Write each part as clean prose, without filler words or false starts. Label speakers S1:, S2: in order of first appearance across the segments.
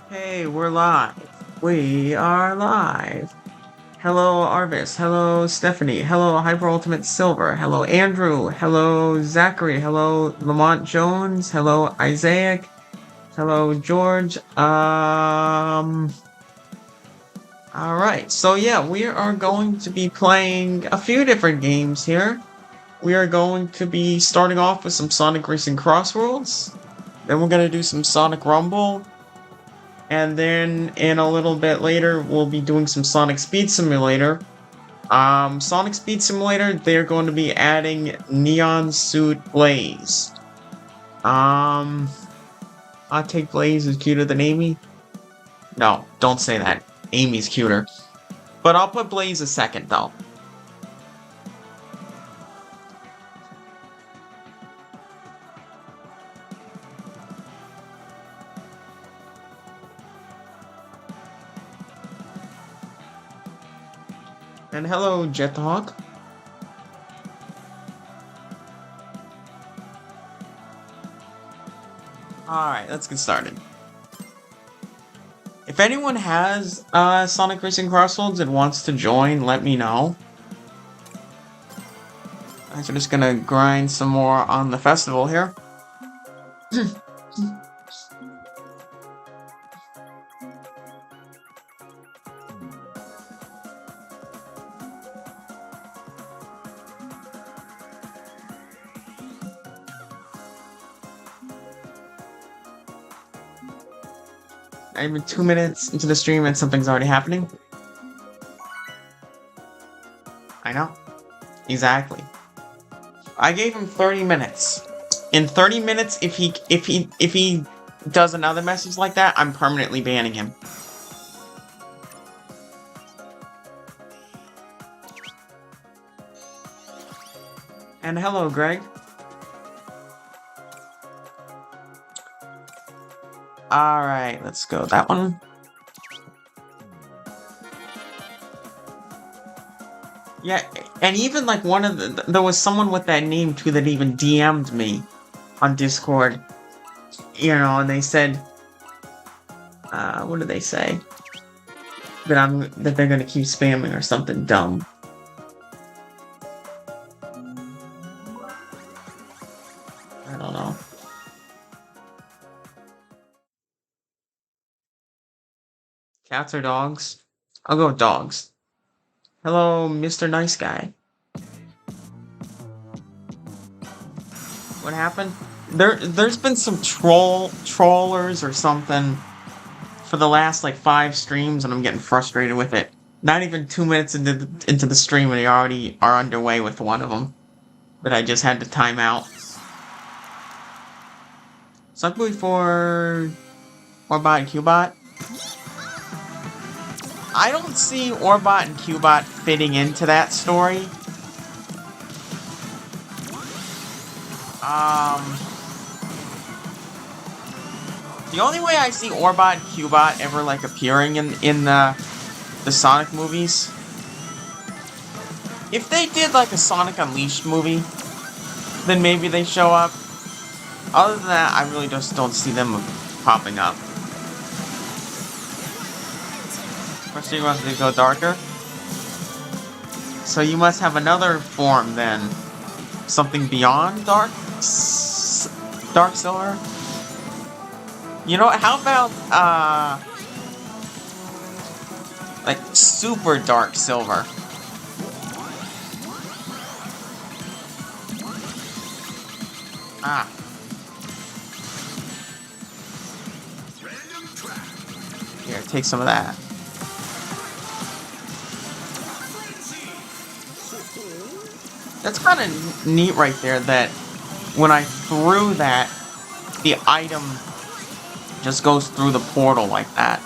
S1: Hey, we're live. We are live. Hello, Arvis. Hello, Stephanie. Hello, Hyper Ultimate Silver. Hello, Andrew. Hello, Zachary. Hello, Lamont Jones. Hello, Isaac. Hello, George. All right. So yeah, we are going to be playing a few different games here. We are going to be starting off with some Sonic Racing CrossWorlds. Then we're gonna do some Sonic Rumble. And then in a little bit later, we'll be doing some Sonic Speed Simulator. Sonic Speed Simulator, they're going to be adding Neon Suit Blaze. I take Blaze is cuter than Amy. No, don't say that. Amy's cuter. But I'll put Blaze a second, though. And hello, Jethawk. Alright, let's get started. If anyone has Sonic Racing Crossroads and wants to join, let me know. I'm just gonna grind some more on the festival here. Not even 2 minutes into the stream and something's already happening. I know. Exactly. I gave him 30 minutes. In 30 minutes, if he does another message like that, I'm permanently banning him. And hello, Greg. Alright, let's go. That one. Yeah, and even like one of the... There was someone with that name too that even DM'd me on Discord. You know, and they said... what did they say? That they're gonna keep spamming or something dumb. I don't know. Cats or dogs? I'll go with dogs. Hello, Mr. Nice Guy. What happened? There's been some trollers or something for the last like 5 streams, and I'm getting frustrated with it. Not even 2 minutes into the stream, and they already are underway with one of them that I just had to time out. Suckboy for Orbot and Cubot. I don't see Orbot and Cubot fitting into that story. The only way I see Orbot and Cubot ever like appearing in the Sonic movies, if they did like a Sonic Unleashed movie, then maybe they show up. Other than that, I really just don't see them popping up. First you want to go darker? So you must have another form then. Something beyond dark silver? You know what, how about like super dark silver? Ah. Here, take some of that. That's kind of neat right there that when I threw that, the item just goes through the portal like that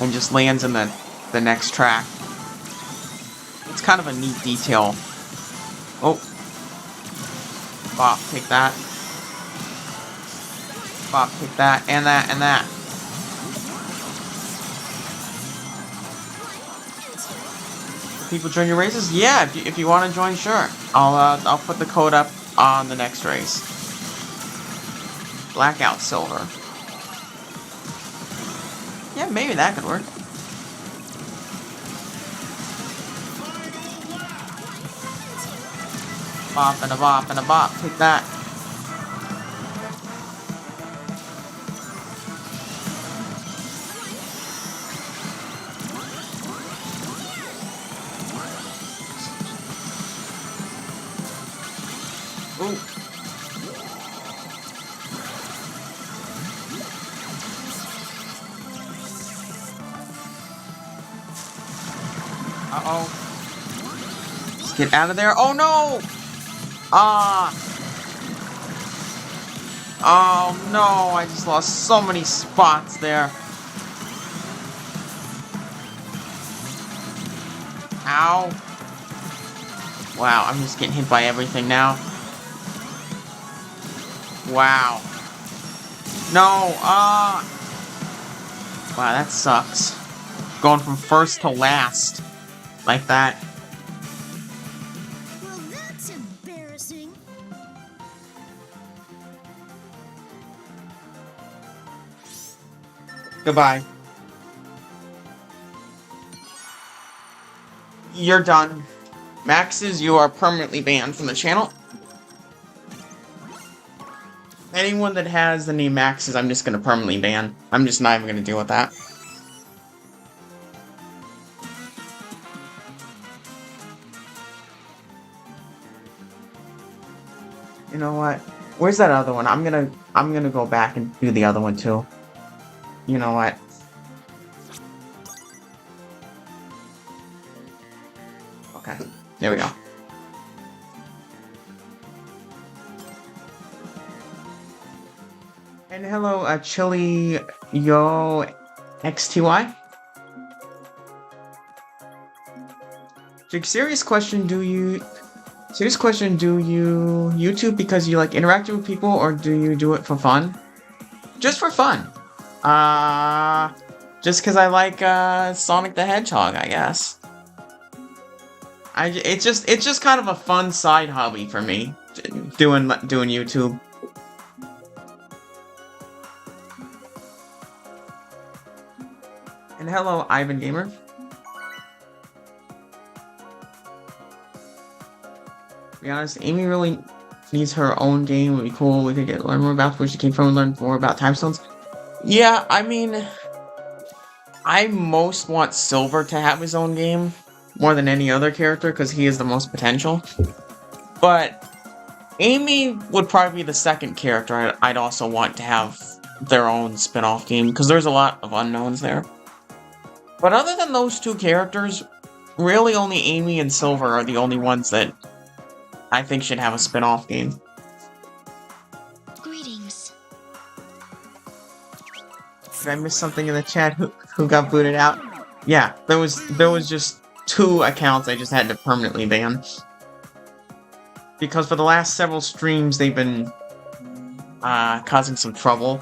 S1: and just lands in the next track. It's kind of a neat detail. Oh. Bop, take that. Bop, take that, and that, and that. People join your races? Yeah, if you want to join, sure. I'll put the code up on the next race. Blackout Silver. Yeah, maybe that could work. Bop and a bop and a bop. Take that. Ooh. Uh-oh. Let's get out of there. Oh, no! Ah! Oh, no! I just lost so many spots there. Ow. Wow, I'm just getting hit by everything now. Wow. No, wow, that sucks. Going from first to last. Like that.
S2: Well, that's embarrassing.
S1: Goodbye. You're done. Maxes, you are permanently banned from the channel. Anyone that has the name Maxes, I'm just gonna permanently ban. I'm just not even gonna deal with that. You know what? Where's that other one? I'm gonna go back and do the other one too. You know what? Okay, there we go. And hello, Chili Yo XTY. Jake, serious question, do you YouTube because you like interacting with people, or do you do it for fun? Just for fun. Just because I like Sonic the Hedgehog, I guess. It's just kind of a fun side hobby for me, doing YouTube. And hello, Ivan Gamer. To be honest, Amy really needs her own game. It would be cool. We could learn more about where she came from and learn more about time stones. Yeah, I mean, I most want Silver to have his own game more than any other character because he has the most potential. But Amy would probably be the second character I'd also want to have their own spin-off game because there's a lot of unknowns there. But other than those two characters, really only Amy and Silver are the only ones that I think should have a spin-off game.
S2: Greetings.
S1: Did I miss something in the chat? Who got booted out? Yeah, there was just 2 accounts I just had to permanently ban. Because for the last several streams they've been causing some trouble.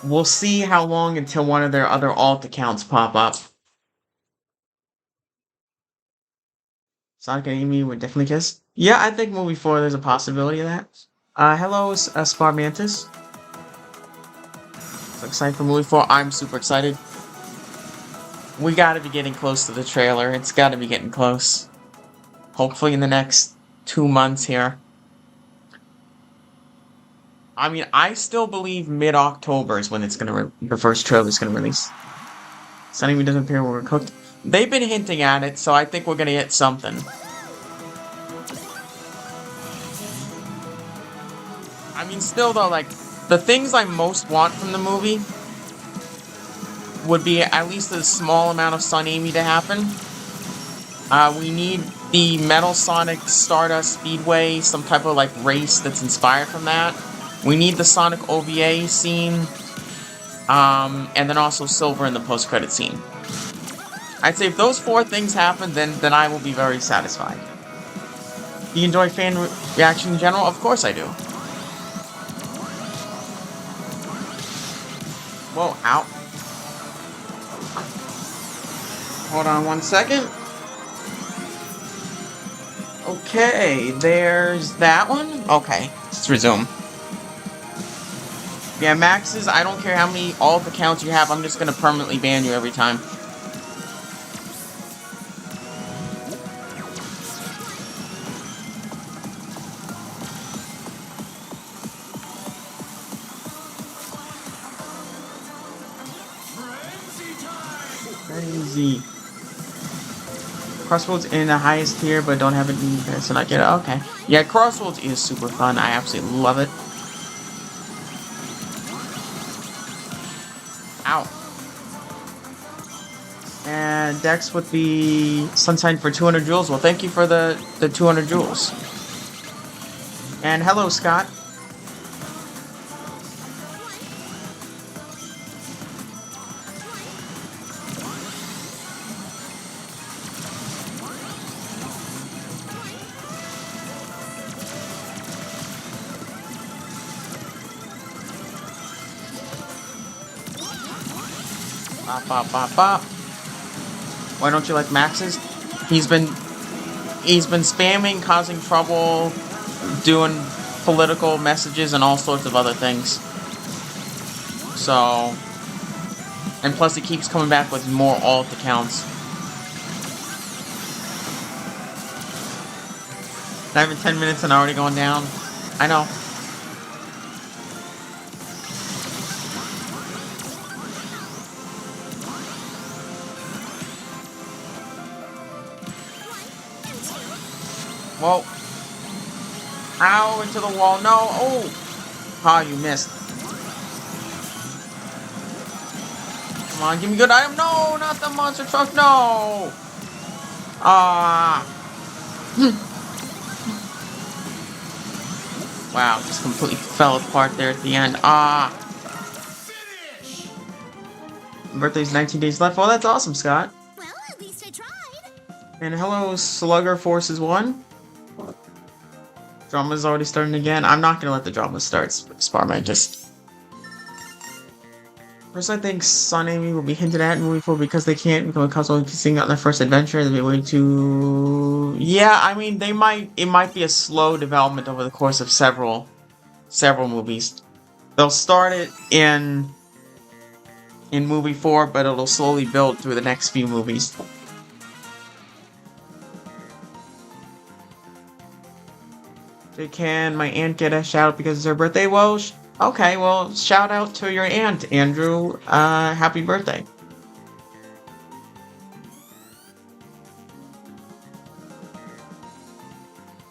S1: We'll see how long until one of their other alt accounts pop up. Sonic and Amy would definitely kiss. Yeah, I think movie 4 there's a possibility of that. Hello, Spar Mantis. So excited for movie 4. I'm super excited. We gotta be getting close to the trailer. It's gotta be getting close. Hopefully in the next 2 months here. I mean, I still believe mid-October is when it's gonna the first trailer is gonna release. SonAmy doesn't appear when we're cooked. They've been hinting at it, so I think we're gonna get something. I mean, still though, like, the things I most want from the movie would be at least a small amount of SonAmy to happen. We need the Metal Sonic Stardust Speedway, some type of, like, race that's inspired from that. We need the Sonic OVA scene, and then also Silver in the post-credit scene. I'd say if those 4 things happen, then I will be very satisfied. Do you enjoy fan reaction in general? Of course I do. Whoa, ow. Hold on 1 second. Okay, there's that one. Okay, let's resume. Yeah, maxes, I don't care how many alt accounts you have, I'm just gonna permanently ban you every time. Crazy. CrossWorlds in the highest tier, but don't have it in so not yet. Okay. Yeah, CrossWorlds is super fun. I absolutely love it. Ow. And Dex with the Sunshine for 200 jewels. Well, thank you for the 200 jewels. And hello, Scott. Bop, bop, bop, bop. Why don't you like Max's? He's been spamming, causing trouble, doing political messages and all sorts of other things. So, and plus he keeps coming back with more alt accounts. Not even 10 minutes and already going down. I know. Whoa. Ow, into the wall. No. Oh. Ah, you missed. Come on, give me a good item. No, not the monster truck. No. Ah. Wow, just completely fell apart there at the end. Ah. Birthday's 19 days left. Well, that's awesome, Scott.
S2: Well, at least I tried.
S1: And hello, Slugger Forces 1. Drama's already starting again. I'm not gonna let the drama start, Sparman. Just. First, I think SonAmy will be hinted at in movie 4 because they can't become a couple kissing on their first adventure. They'll be waiting to. Yeah, I mean, they might. It might be a slow development over the course of several movies. They'll start it in movie 4, but it'll slowly build through the next few movies. Can my aunt get a shout out because it's her birthday? Well, okay, well, shout out to your aunt, Andrew. Happy birthday.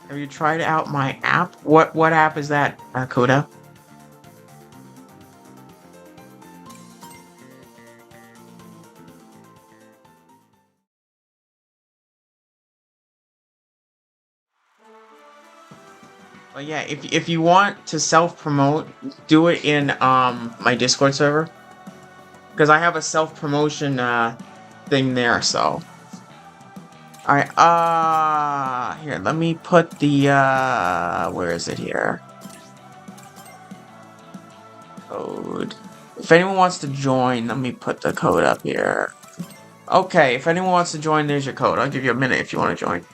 S1: Have you tried out my app? What app is that, Koda? But yeah, if you want to self-promote, do it in my Discord server. Because I have a self-promotion thing there, so. Alright, here, let me put the where is it here? Code. If anyone wants to join, let me put the code up here. Okay, if anyone wants to join, there's your code. I'll give you a minute if you want to join.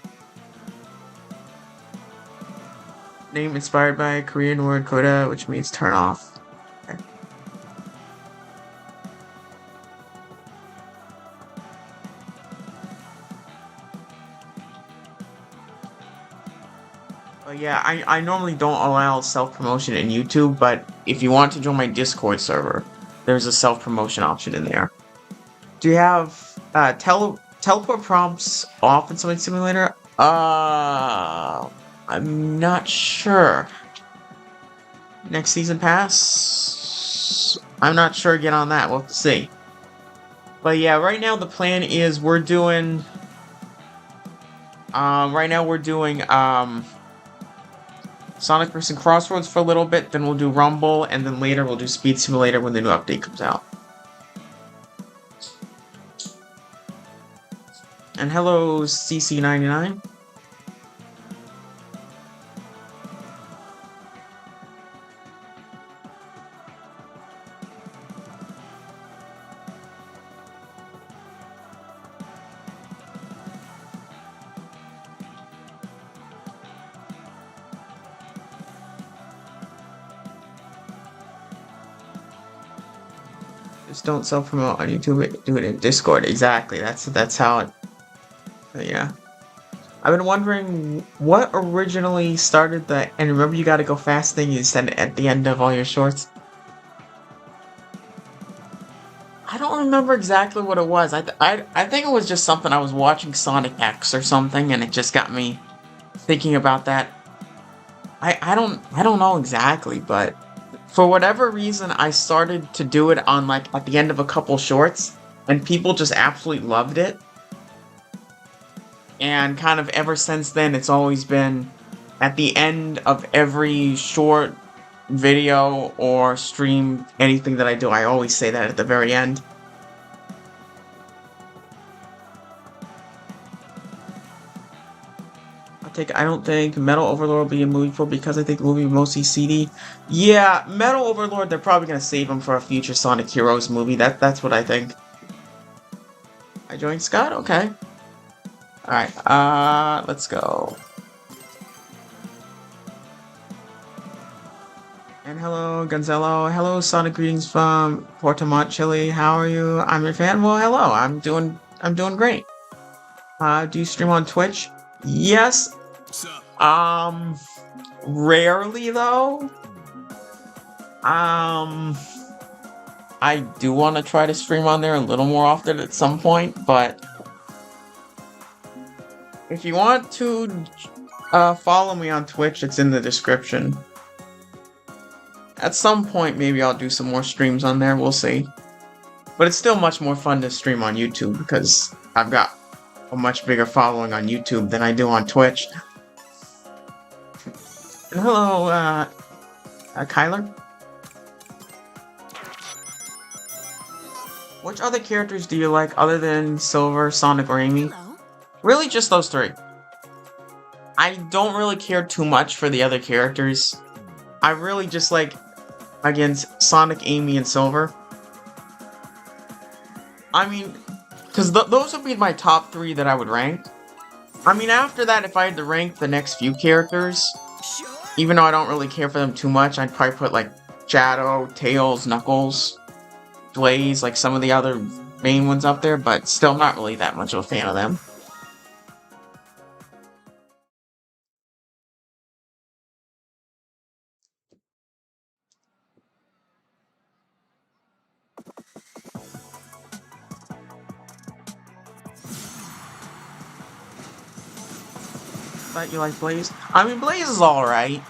S1: Name inspired by a Korean word coda, which means turn off. Okay. But yeah, I normally don't allow self-promotion in YouTube, but if you want to join my Discord server, there's a self-promotion option in there. Do you have teleport prompts off in Subway Simulator? I'm not sure. Next season pass? I'm not sure again on that. We'll have to see. But yeah, right now the plan is we're doing. Right now we're doing Sonic vs. CrossWorlds for a little bit. Then we'll do Rumble, and then later we'll do Speed Simulator when the new update comes out. And hello, CC99. Just don't self-promote on YouTube. Do it in Discord. Exactly. That's how it. Yeah. I've been wondering what originally started the. And remember, you got to go fast thing you said at the end of all your shorts. I don't remember exactly what it was. I think it was just something I was watching Sonic X or something, and it just got me thinking about that. I don't know exactly, but for whatever reason, I started to do it on like at the end of a couple shorts, and people just absolutely loved it. And kind of ever since then, it's always been at the end of every short video or stream, anything that I do, I always say that at the very end. I don't think Metal Overlord will be a movie for because I think the movie will mostly CD. Yeah, Metal Overlord, they're probably gonna save him for a future Sonic Heroes movie. That's what I think. I joined Scott? Okay. Alright, let's go. And hello, Gonzalo. Hello, Sonic greetings from Portamont, Chile. How are you? I'm your fan. Well, hello. I'm doing great. Do you stream on Twitch? Yes. Rarely though. I do want to try to stream on there a little more often at some point, but if you want to follow me on Twitch, it's in the description. At some point, maybe I'll do some more streams on there, we'll see. But it's still much more fun to stream on YouTube because I've got a much bigger following on YouTube than I do on Twitch. And hello, Kyler? Which other characters do you like other than Silver, Sonic, or Amy?
S2: Hello.
S1: Really just those three. I don't really care too much for the other characters. I really just like, against Sonic, Amy, and Silver. I mean, because those would be my top three that I would rank. I mean, after that, if I had to rank the next few characters,
S2: Sure.
S1: even though I don't really care for them too much, I'd probably put like Shadow, Tails, Knuckles, Blaze, like some of the other main ones up there, but still not really that much of a fan of them. But you like Blaze? I mean, Blaze is alright.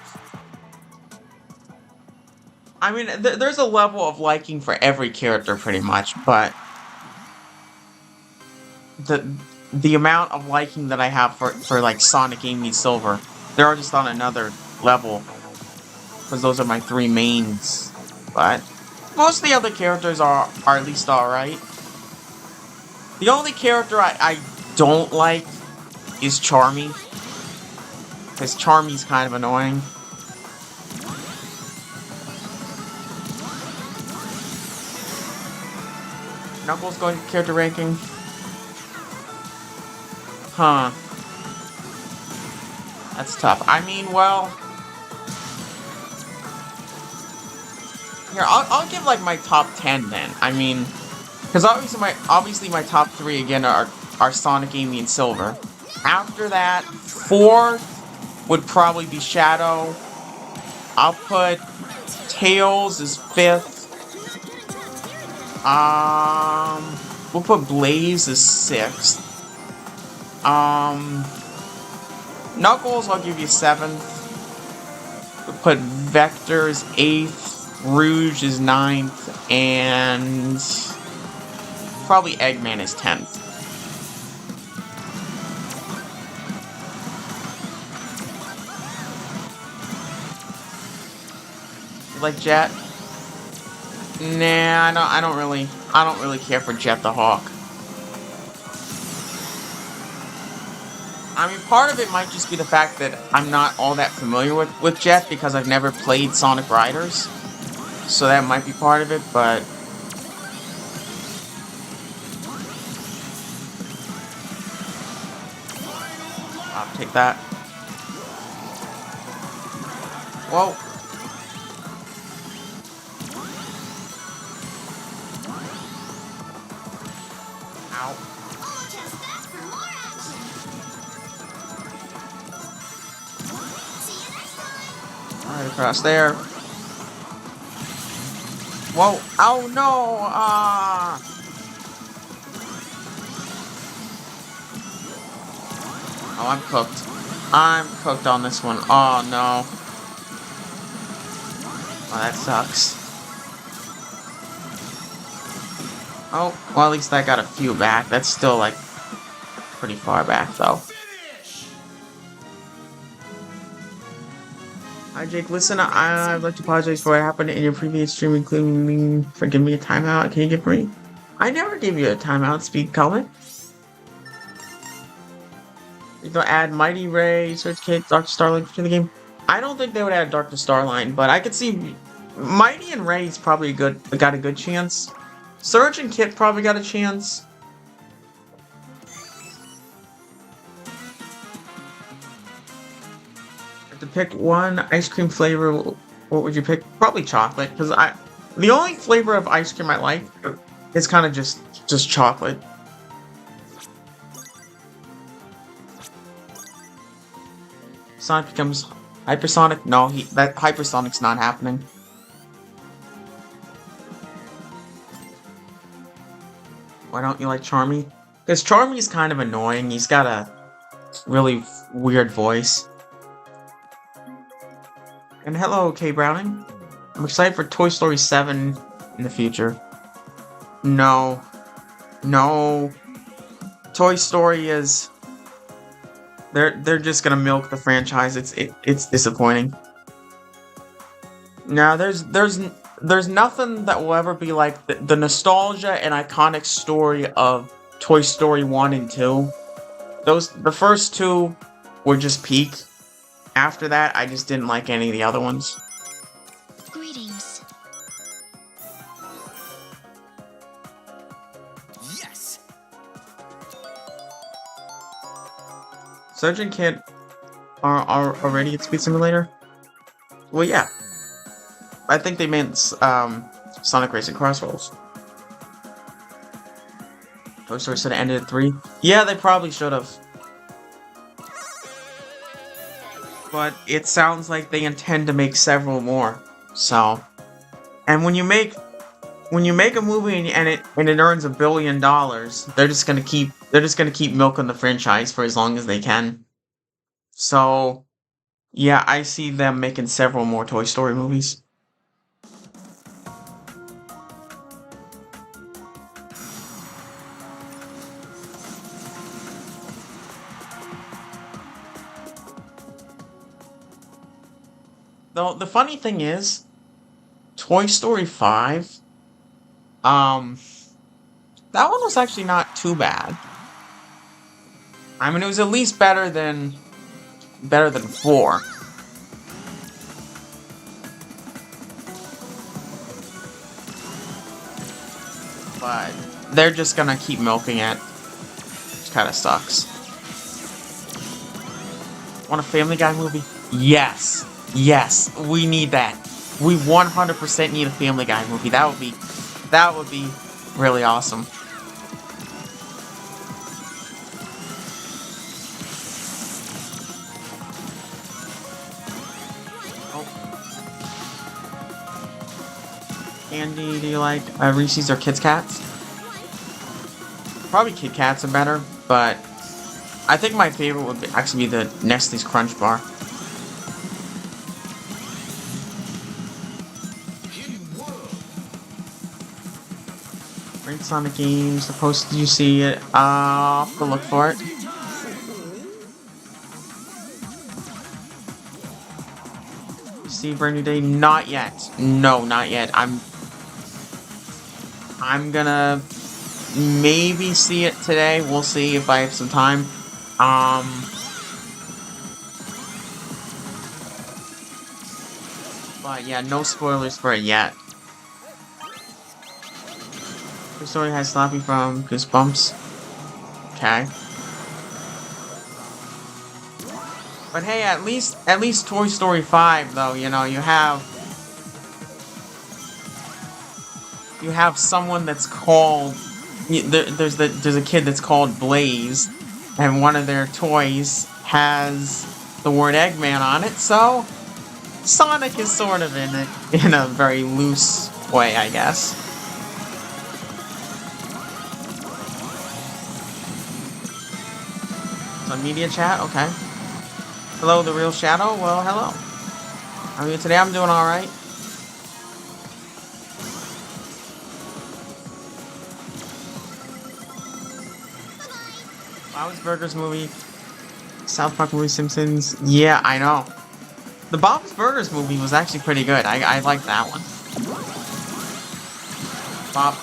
S1: I mean, there's a level of liking for every character pretty much, but the amount of liking that I have for like Sonic, Amy, Silver, they're just on another level. Because those are my three mains. But most of the other characters are at least alright. The only character I don't like is Charmy. Because Charmy's kind of annoying. Knuckles going to character ranking. Huh. That's tough. I mean, well... Here, I'll give like my top 10 then. I mean... Because obviously my top 3 again are Sonic, Amy, and Silver. After that, 4 would probably be Shadow. I'll put Tails as 5th. We'll put Blaze as 6th. Knuckles, I'll give you 7th. We'll put Vector as 8th. Rouge is 9th. And probably Eggman is 10th. You like Jet? Nah, I don't really care for Jet the Hawk. I mean, part of it might just be the fact that I'm not all that familiar with Jet because I've never played Sonic Riders. So that might be part of it, but... I'll take that. Whoa. Ow.
S2: Oh, just that for more action. See you next time.
S1: Alright, across there. Whoa. Oh no! Oh, I'm cooked. I'm cooked on this one. Oh no. Oh, that sucks. Oh, well, at least I got a few back. That's still, like, pretty far back, though. Hi, Jake. Listen, I'd like to apologize for what happened in your previous stream, including for giving me a timeout. Can you give me? I never gave you a timeout, Speed Comment. You go add Mighty Ray, Search Kit, Dr. Starlight to the game. I don't think they would add Dr. Starline, but I could see Mighty and Ray's probably got a good chance. Surge and Kit probably got a chance. To pick one ice cream flavor, what would you pick? Probably chocolate, because the only flavor of ice cream I like is kind of just chocolate. Sonic becomes hypersonic. No, that hypersonic's not happening. Why don't you like Charmy? Because Charmy's kind of annoying. He's got a really weird voice. And hello, K. Browning. I'm excited for Toy Story 7 in the future. No. No. Toy Story is... They're just gonna milk the franchise. It's disappointing. Now, there's nothing that will ever be like the nostalgia and iconic story of Toy Story 1 and 2. The first two were just peak. After that, I just didn't like any of the other ones.
S2: Greetings.
S3: Yes.
S1: Surge and Kit are already at Speed Simulator? Well, yeah. I think they meant Sonic Racing CrossWorlds. Toy Story should have ended at 3. Yeah, they probably should have. But it sounds like they intend to make several more. So, and when you make a movie and it earns $1 billion, they're just gonna keep milking the franchise for as long as they can. So, yeah, I see them making several more Toy Story movies. Though the funny thing is, Toy Story 5, that one was actually not too bad. I mean, it was at least better than 4. But they're just gonna keep milking it. Which kind of sucks. Want a Family Guy movie? Yes. Yes, we need that. We 100% need a Family Guy movie. That would be really awesome. Oh. Andy, do you like Reese's or Kit Kats? Probably Kit Kats are better, but I think my favorite would actually be the Nestle's Crunch Bar. Great Sonic games. The post, did you see it? I'll have to look for it. See Brand New Day? Not yet. No, not yet. I'm gonna maybe see it today. We'll see if I have some time. But yeah, no spoilers for it yet. The story has Slappy from Goosebumps. Okay. But hey, at least Toy Story 5 though, you know, you have someone that's called there's a kid that's called Blaze, and one of their toys has the word Eggman on it. So Sonic is sort of in a very loose way, I guess. So media chat, okay. Hello, the real Shadow. Well, hello. How are you today? I'm doing all right. Bob's Burgers movie, South Park movie, Simpsons. Yeah, I know. The Bob's Burgers movie was actually pretty good. I like that one. Bob.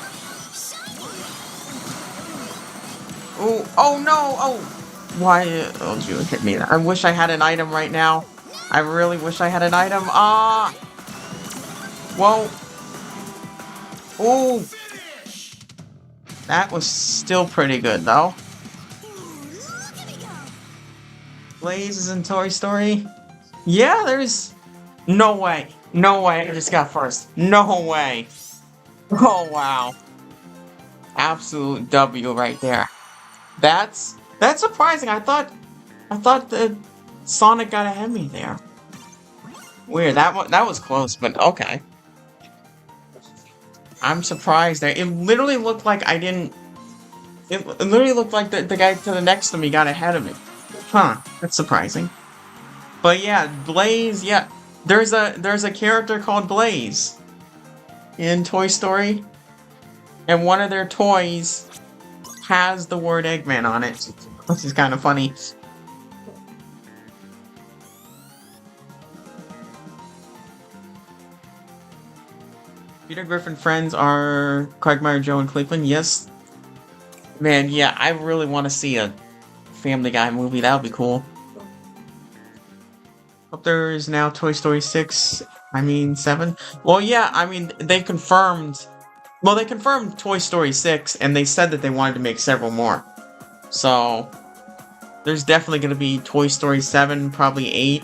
S1: Oh, oh no! Oh, why? Oh, you hit me. I wish I had an item right now. I really wish I had an item. Ah! Whoa! Oh! That was still pretty good, though.
S2: Look at me go.
S1: Blaze is in Toy Story. Yeah, there's... No way. No way I just got first. No way. Oh, wow. Absolute W right there. That's surprising. I thought that Sonic got ahead of me there. Weird. That was close, but okay. I'm surprised there. It literally looked like I didn't. It literally looked like the guy to the next to me got ahead of me. Huh. That's surprising. But yeah, Blaze. Yeah, there's a character called Blaze in Toy Story, and one of their toys has the word Eggman on it, which is kind of funny. Peter Griffin friends are Quagmire Joe and Cleveland. Yes. Man, yeah, I really want to see a Family Guy movie. That would be cool. Hope there is now Toy Story 6. I mean, 7. Well, yeah, I mean, they confirmed... Well, they confirmed Toy Story 6, and they said that they wanted to make several more. So, there's definitely going to be Toy Story 7, probably 8.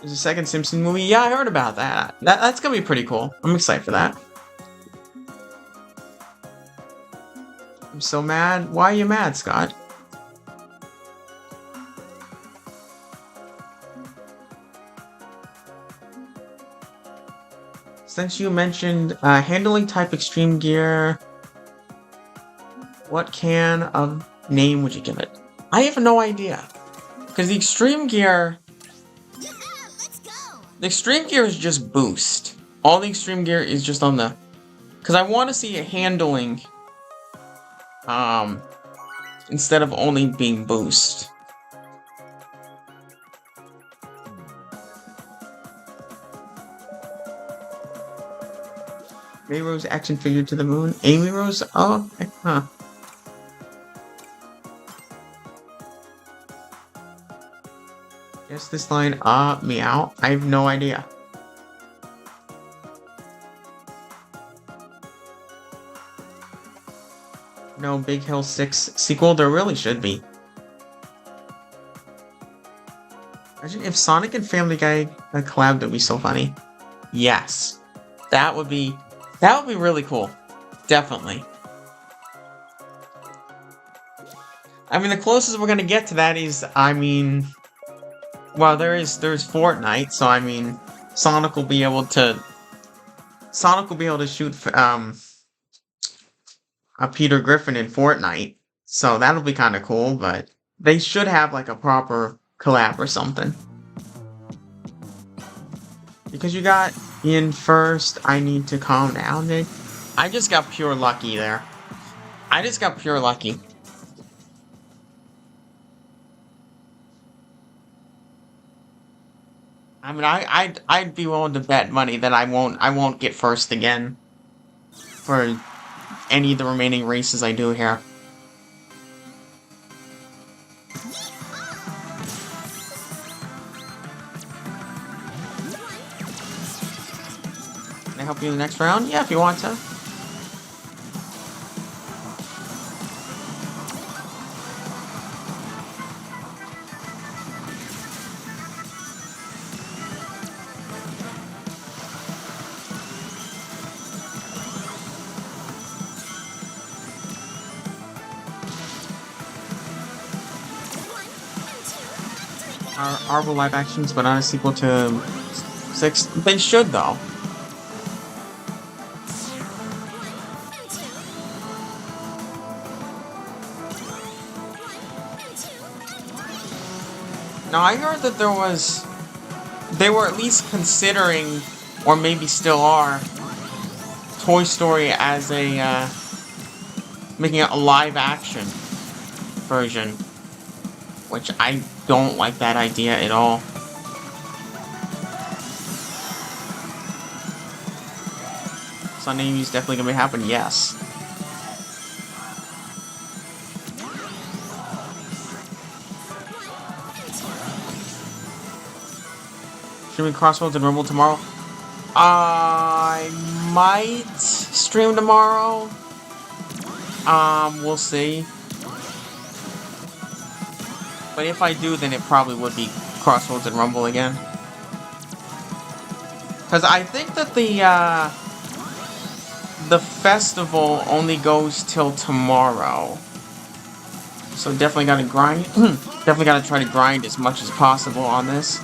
S1: There's a second Simpson movie. Yeah, I heard about that. That's going to be pretty cool. I'm excited for that. I'm so mad. Why are you mad, Scott? Since you mentioned handling type extreme gear, what can of name would you give it? I have no idea. Because the extreme gear...
S2: Yeah, let's go.
S1: The extreme gear is just boost. All the extreme gear is just on the... Because I want to see it handling... instead of only being boost. May Rose action figure to the moon. Amy Rose? Oh, okay. Huh. Guess this line, meow. I have no idea. No Big Hill 6 sequel? There really should be. Imagine if Sonic and Family Guy collabed, that'd be so funny. Yes. That would be really cool. Definitely. I mean, the closest we're gonna get to that is, I mean... Well, there's Fortnite, so I mean... Sonic will be able to shoot, a Peter Griffin in Fortnite. So that'll be kind of cool, but... They should have, like, a proper collab or something. Because you got in first, I need to calm down, Nick. I just got pure lucky there. I just got pure lucky. I mean, I'd be willing to bet money that I won't get first again for any of the remaining races I do here. Can I help you in the next round? Yeah, if you want to. Are live actions, but not a sequel to 6. They should though. Now I heard that they were at least considering, or maybe still are, Toy Story as a, making it a live action version. Which I don't like that idea at all. SonAmy is definitely gonna happen, yes. Streaming CrossWorlds and Rumble tomorrow. I might stream tomorrow. We'll see. But if I do, then it probably would be CrossWorlds and Rumble again. Because I think that the festival only goes till tomorrow. So definitely gotta grind. Definitely gotta try to grind as much as possible on this.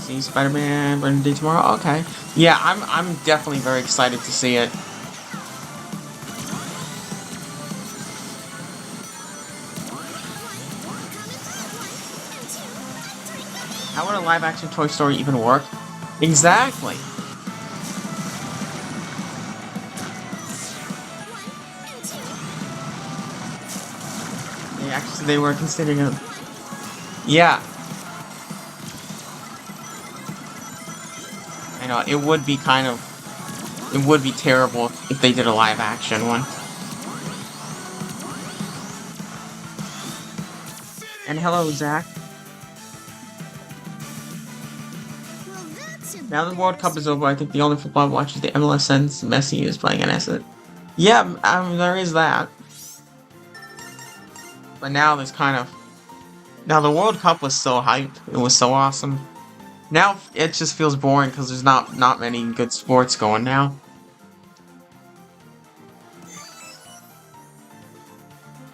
S1: See Spider-Man Burning Day tomorrow? Okay. Yeah, I'm definitely very excited to see it. How would a live-action Toy Story even work? Exactly. Yeah, actually, they were considering it. Yeah. I know, it would be it would be terrible if they did a live-action one. And hello, Zach. Now the World Cup is over, I think the only football I watch is the MLS since Messi is playing an asset. Yeah, there is that. But now there's now the World Cup was so hyped. It was so awesome. Now it just feels boring because there's not many good sports going now.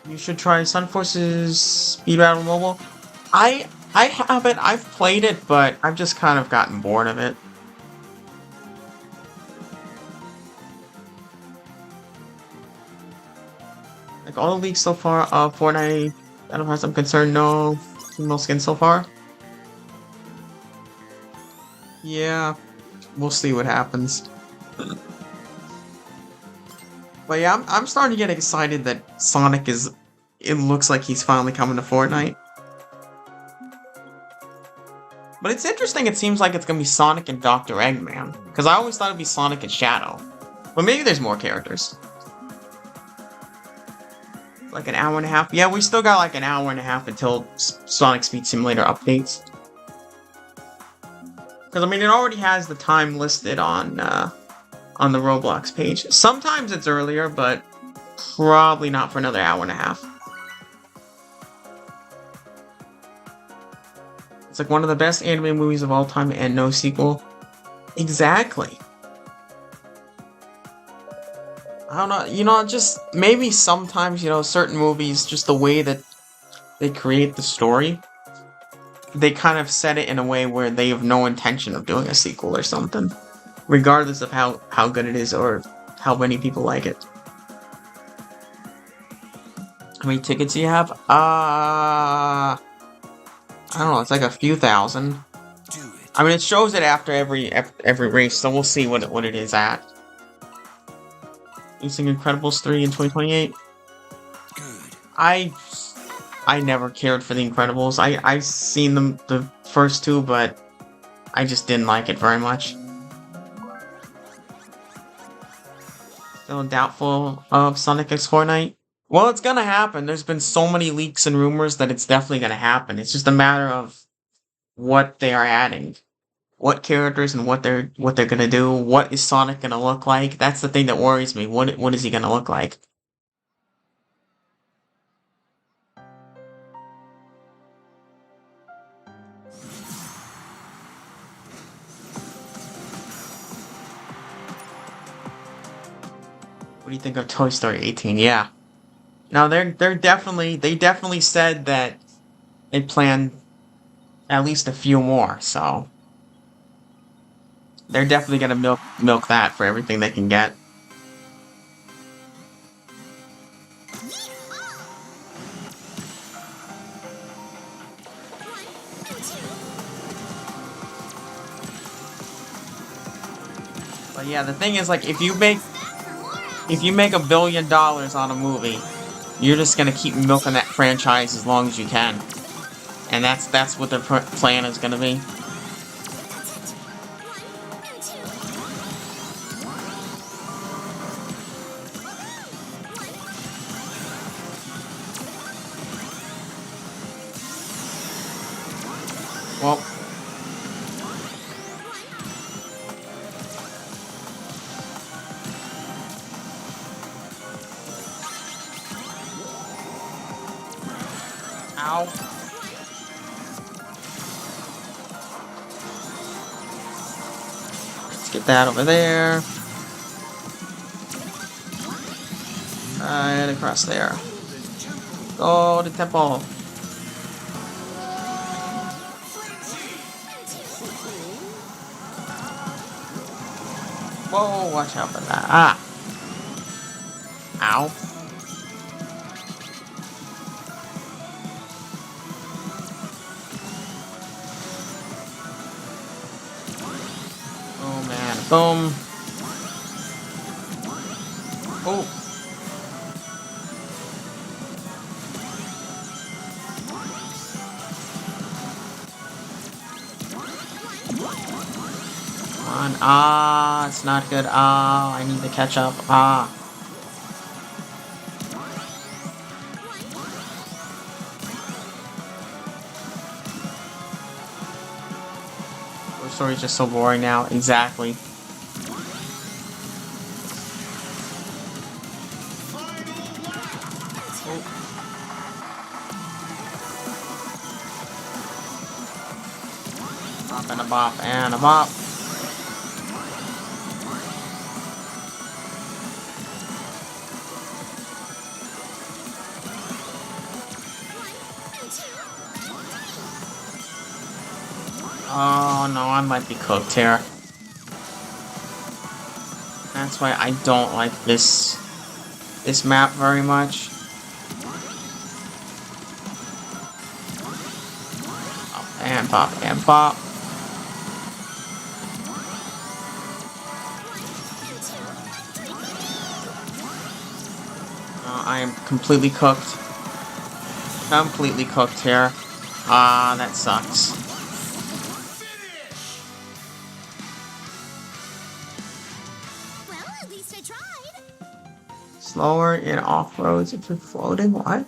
S1: You should try Sun Force's Speed Battle Mobile. I haven't. I've played it, but I've just kind of gotten bored of it. Like all the leaks so far of Fortnite, I don't have some concern. No female skin so far. Yeah, we'll see what happens. But yeah, I'm starting to get excited that Sonic is. It looks like he's finally coming to Fortnite. But it's interesting, it seems like it's gonna be Sonic and Dr. Eggman. Because I always thought it'd be Sonic and Shadow. But maybe there's more characters. Like an hour and a half. Yeah, we still got like an hour and a half until Sonic Speed Simulator updates. Because, I mean, it already has the time listed on the Roblox page. Sometimes it's earlier, but probably not for another hour and a half. It's like one of the best anime movies of all time and no sequel. Exactly. I don't know, just maybe sometimes, certain movies, just the way that they create the story, they kind of set it in a way where they have no intention of doing a sequel or something. Regardless of how good it is or how many people like it. How many tickets do you have? I don't know, it's like a few thousand. I mean, it shows it after every race, so we'll see what it is at. Using Incredibles 3 in 2028. Good. I never cared for the Incredibles. I seen them the first two, but I just didn't like it very much. Still doubtful of Sonic X Fortnite. Well, it's gonna happen. There's been so many leaks and rumors that it's definitely gonna happen. It's just a matter of what they are adding, what characters and what they're gonna do. What is Sonic gonna look like? That's the thing that worries me. What is he gonna look like? What do you think of Toy Story 18? Yeah. No, they definitely said that they planned at least a few more, so they're definitely gonna milk that for everything they can get. But yeah, the thing is, like, if you make $1 billion on a movie, you're just gonna keep milking that franchise as long as you can, and that's what their plan is gonna be. Well, ow. Let's get that over there. Right across there. Go to temple. Whoa, watch out for that. Ah. Ow. Oh man, boom. Oh. Come on. Ah, it's not good. Ah, I need to catch up. Ah. Our story's just so boring now. Exactly. Bop and a bop and a bop. Oh no, I might be cooked here. That's why I don't like this map very much. Bop and bop. I am completely cooked. Completely cooked here. Ah, that sucks.
S2: Well, at least I tried.
S1: Slower in off-roads if you're floating. What?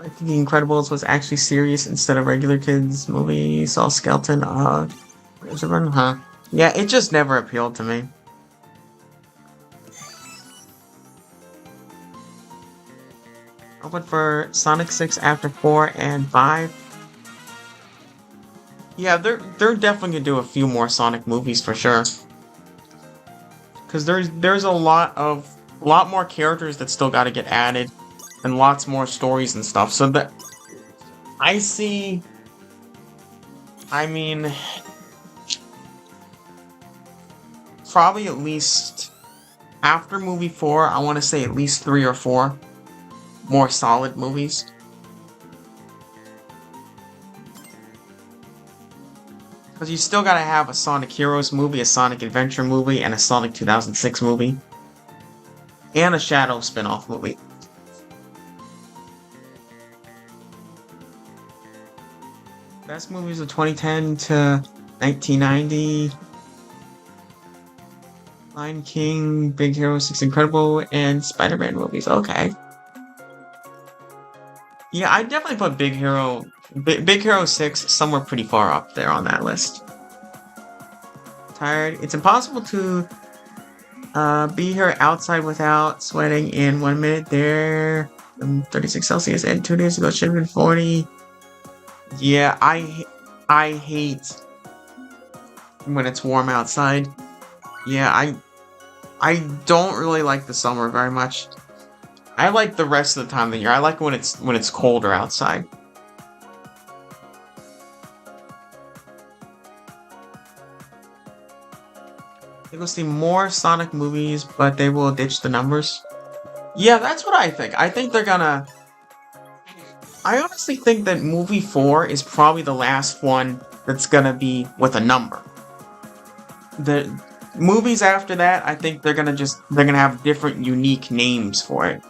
S1: I think The Incredibles was actually serious instead of regular kids movie. Saw Skeleton. Where's it run? Huh? Yeah, it just never appealed to me. I went for Sonic 6 after 4 and 5. Yeah, they're definitely gonna do a few more Sonic movies for sure. Cause there's a lot more characters that still gotta get added, and lots more stories and stuff. So that I see. I mean, probably at least after movie 4, I want to say at least 3 or 4 more solid movies. Because you still gotta have a Sonic Heroes movie, a Sonic Adventure movie, and a Sonic 2006 movie. And a Shadow spin-off movie. Best movies of 2010 to 1990. Lion King, Big Hero 6 Incredible, and Spider-Man movies. Okay. Yeah, I'd definitely put Big Hero 6 somewhere pretty far up there on that list. Tired. It's impossible to be here outside without sweating in 1 minute there. 36 Celsius and 2 days ago should have been 40. Yeah, I hate when it's warm outside. Yeah, I don't really like the summer very much. I like the rest of the time of the year. I like when it's colder outside. You will see more Sonic movies, but they will ditch the numbers. Yeah, that's what I think. I think they're gonna. I honestly think that movie 4 is probably the last one that's gonna be with a number. The movies after that, I think they're gonna have different unique names for it.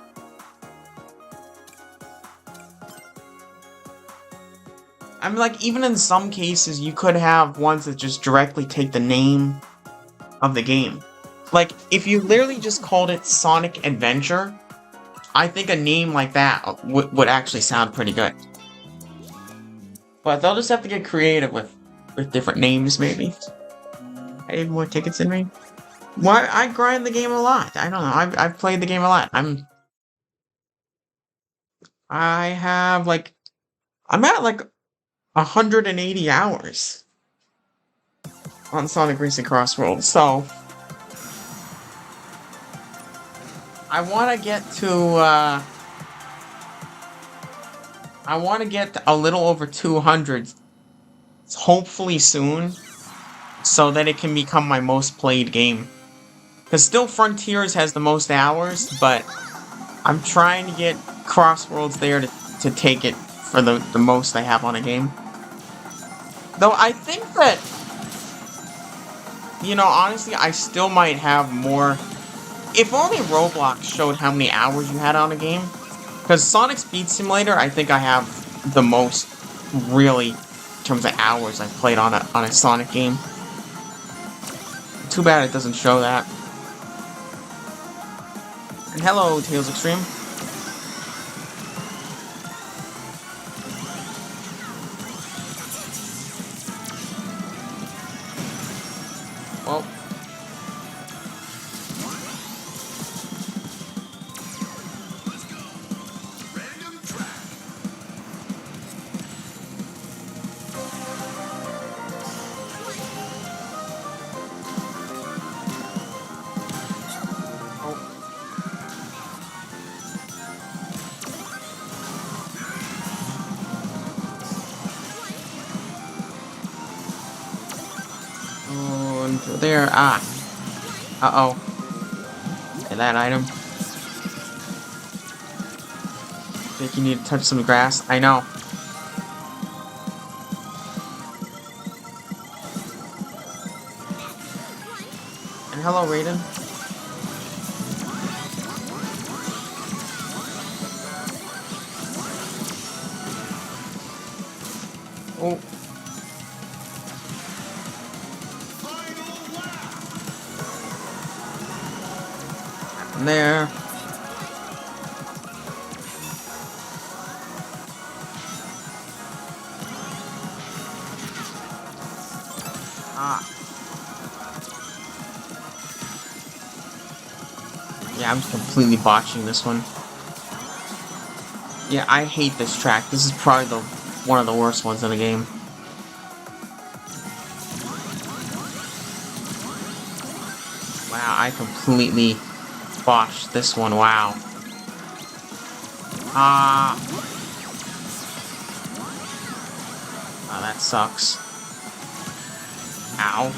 S1: I mean, like, even in some cases, you could have ones that just directly take the name of the game. Like, if you literally just called it Sonic Adventure, I think a name like that would actually sound pretty good. But they'll just have to get creative with different names, maybe. I need more tickets in me. Why I grind the game a lot. I don't know. I've played the game a lot. I have like I'm at like 180 hours on Sonic Racing CrossWorlds. So I want to get to I want to get a little over 200, hopefully soon, so that it can become my most played game. Because still Frontiers has the most hours, but I'm trying to get CrossWorlds there to take it for the most I have on a game. Though I think that, honestly, I still might have more. If only Roblox showed how many hours you had on a game. Because Sonic Speed Simulator, I think I have the most, really, in terms of hours I've played on a Sonic game. Too bad it doesn't show that. And hello, Tails Extreme. Well. There, uh-oh. Okay, that item. Think you need to touch some grass? I know. And hello, Raiden. Oh. There. Yeah, I'm completely botching this one. Yeah, I hate this track. This is probably one of the worst ones in the game. Wow, I completely botched this one. Wow. Oh, that sucks. Ow.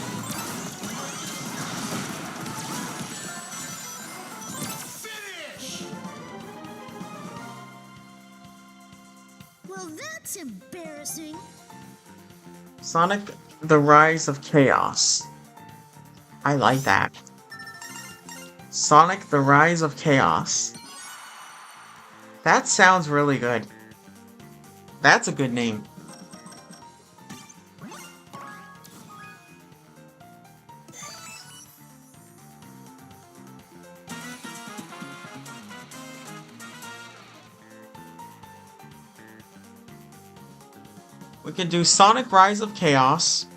S2: Well, that's embarrassing.
S1: Sonic: The Rise of Chaos. I like that. Sonic: The Rise of Chaos. That sounds really good. That's a good name. We could do Sonic: Rise of Chaos,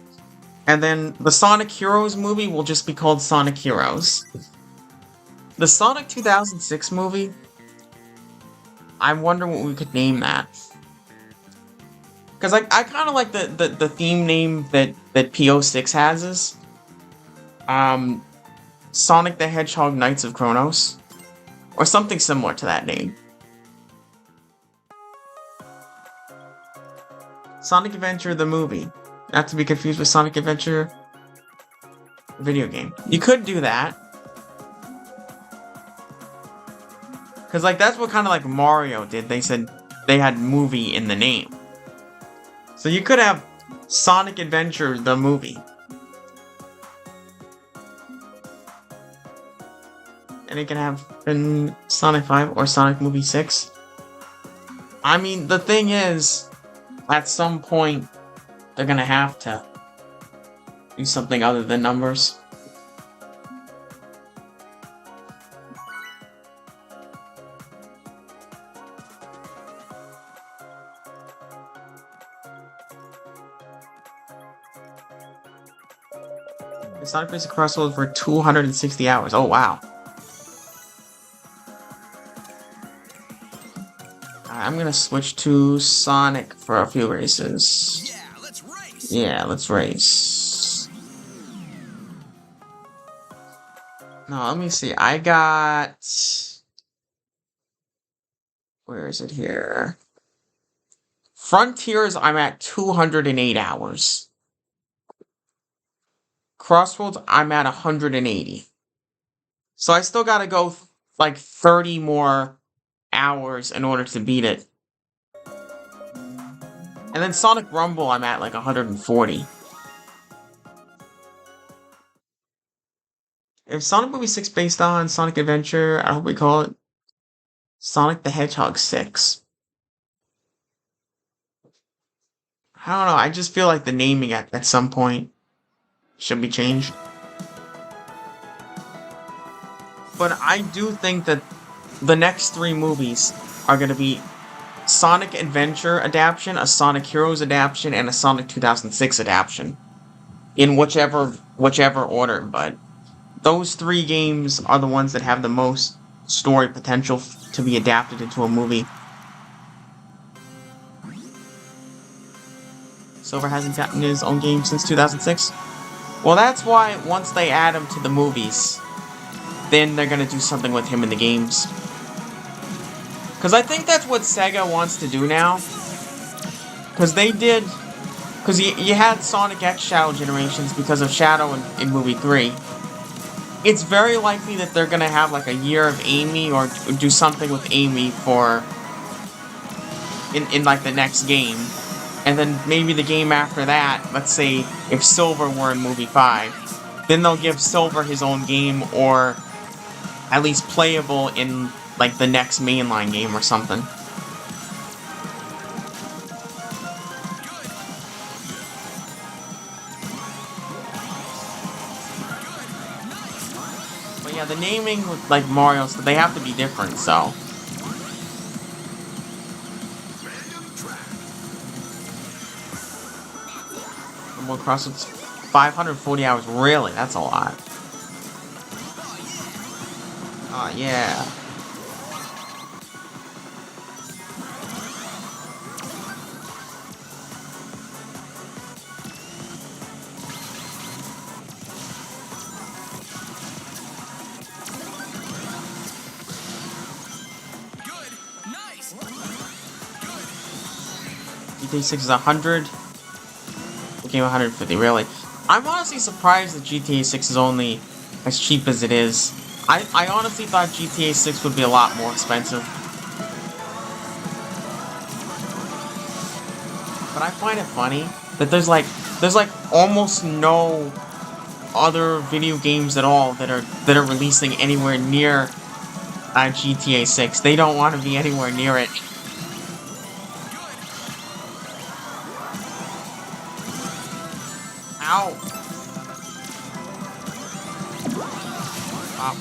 S1: and then the Sonic Heroes movie will just be called Sonic Heroes. The Sonic 2006 movie, I wonder what we could name that. Because I kind of like the theme name that PO6 has is Sonic the Hedgehog Knights of Kronos, or something similar to that name. Sonic Adventure the movie, not to be confused with Sonic Adventure video game. You could do that, because like that's what kind of like Mario did. They said they had movie in the name, so you could have Sonic Adventure the movie. And it can have been Sonic 5 or Sonic Movie 6. I mean, the thing is, at some point, they're gonna have to do something other than numbers. Sonic Racing CrossWorlds for 260 hours. Oh, wow. I'm gonna switch to Sonic for a few races.
S2: Yeah, let's race.
S1: Yeah, let's race. No, let me see. I got... Where is it here? Frontiers, I'm at 208 hours. CrossWorlds, I'm at 180. So I still gotta go like 30 more hours in order to beat it. And then Sonic Rumble, I'm at like 140. If Sonic Movie 6 based on Sonic Adventure, I hope we call it Sonic the Hedgehog 6. I don't know, I just feel like the naming at some point should be changed. But I do think that the next 3 movies are going to be Sonic Adventure adaptation, a Sonic Heroes adaptation, and a Sonic 2006 adaptation. In whichever order, but those 3 games are the ones that have the most story potential to be adapted into a movie. Silver hasn't gotten his own game since 2006? Well, that's why once they add him to the movies, then they're gonna do something with him in the games. Because I think that's what Sega wants to do now. Because they did... Because you had Sonic X Shadow Generations because of Shadow in movie 3. It's very likely that they're gonna have like a year of Amy or do something with Amy for... In like the next game. And then maybe the game after that, let's say if Silver were in movie 5, then they'll give Silver his own game or at least playable in like the next mainline game or something. But yeah, the naming with like Mario, so they have to be different, so. More CrossWorlds 540 hours, really? That's a lot. Oh yeah. GTA 6 is 100. Game 150, really. I'm honestly surprised that GTA 6 is only as cheap as it is. I honestly thought GTA 6 would be a lot more expensive. But I find it funny that there's like almost no other video games at all that are releasing anywhere near GTA 6. They don't want to be anywhere near it. Ow! Wow.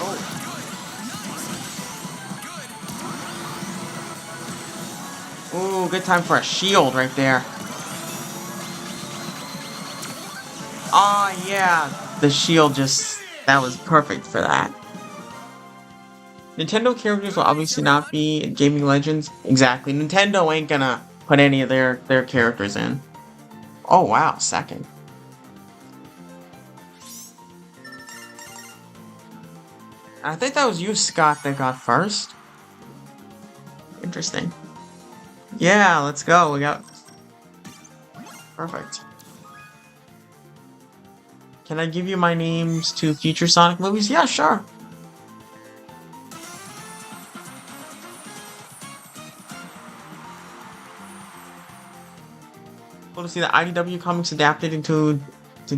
S1: Oh. Ooh, good time for a shield right there. Ah, yeah. The shield that was perfect for that. Nintendo characters will obviously not be in Gaming Legends. Exactly. Nintendo ain't gonna put any of their characters in. Oh, wow. Second. I think that was you, Scott, that got first. Interesting. Yeah, let's go. We got... Perfect. Can I give you my names to future Sonic movies? Yeah, sure. Cool to see the IDW comics adapted into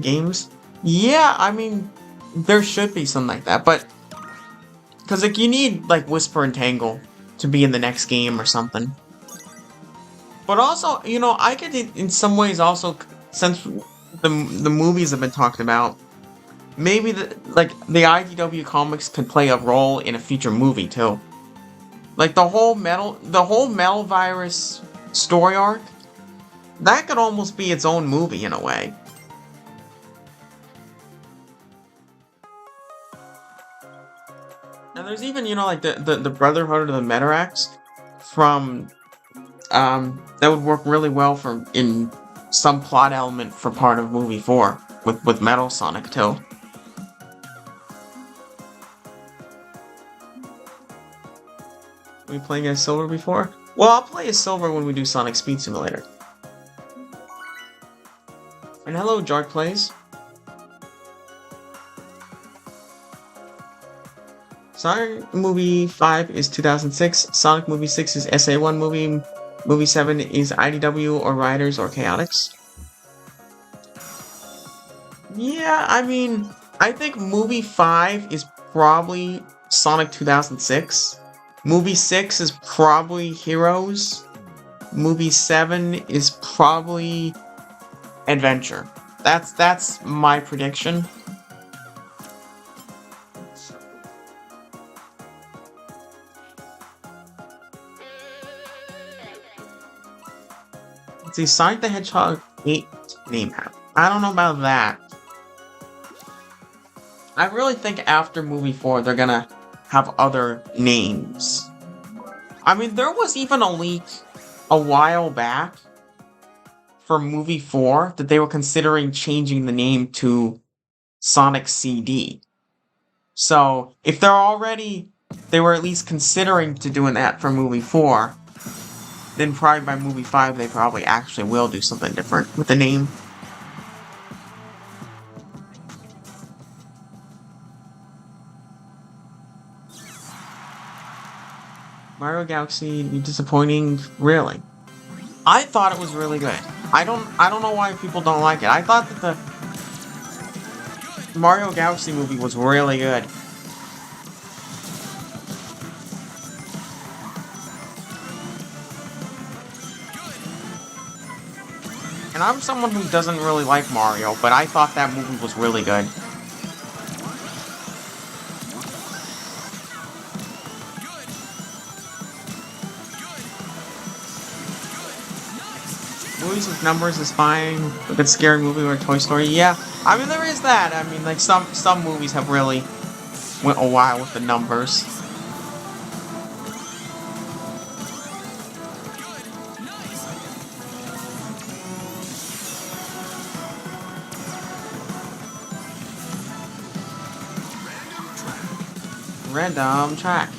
S1: games. Yeah, I mean, there should be something like that, but... Because, like, you need, like, Whisper and Tangle to be in the next game or something. But also, you know, I could, in some ways, also, since the movies have been talked about, maybe the IDW comics could play a role in a future movie too. Like the whole metal virus story arc, that could almost be its own movie in a way. And there's even, you know, like the Brotherhood of the Metarax from that would work really well for in some plot element for part of movie 4 with Metal Sonic too. Were you playing as Silver before? Well, I'll play as Silver when we do Sonic Speed Simulator. And hello, Jark Plays. Sonic Movie 5 is 2006, Sonic Movie 6 is SA1 movie, Movie 7 is IDW or Riders or Chaotix. Yeah, I mean, I think Movie 5 is probably Sonic 2006. Movie 6 is probably Heroes. Movie 7 is probably Adventure. That's my prediction. Let's see, Sonic the Hedgehog 8 name app. I don't know about that. I really think after movie 4 they're gonna have other names. I mean, there was even a leak a while back for movie 4 that they were considering changing the name to Sonic CD. So, if they were at least considering to doing that for movie 4, then probably by movie 5 they probably actually will do something different with the name. Mario Galaxy, disappointing? Really? I thought it was really good. I don't know why people don't like it. I thought that the Mario Galaxy movie was really good. And I'm someone who doesn't really like Mario, but I thought that movie was really good. Movies with numbers is fine. A good scary movie or Toy Story, yeah. I mean, there is that. I mean, like, some movies have really went a while with the numbers. Random track.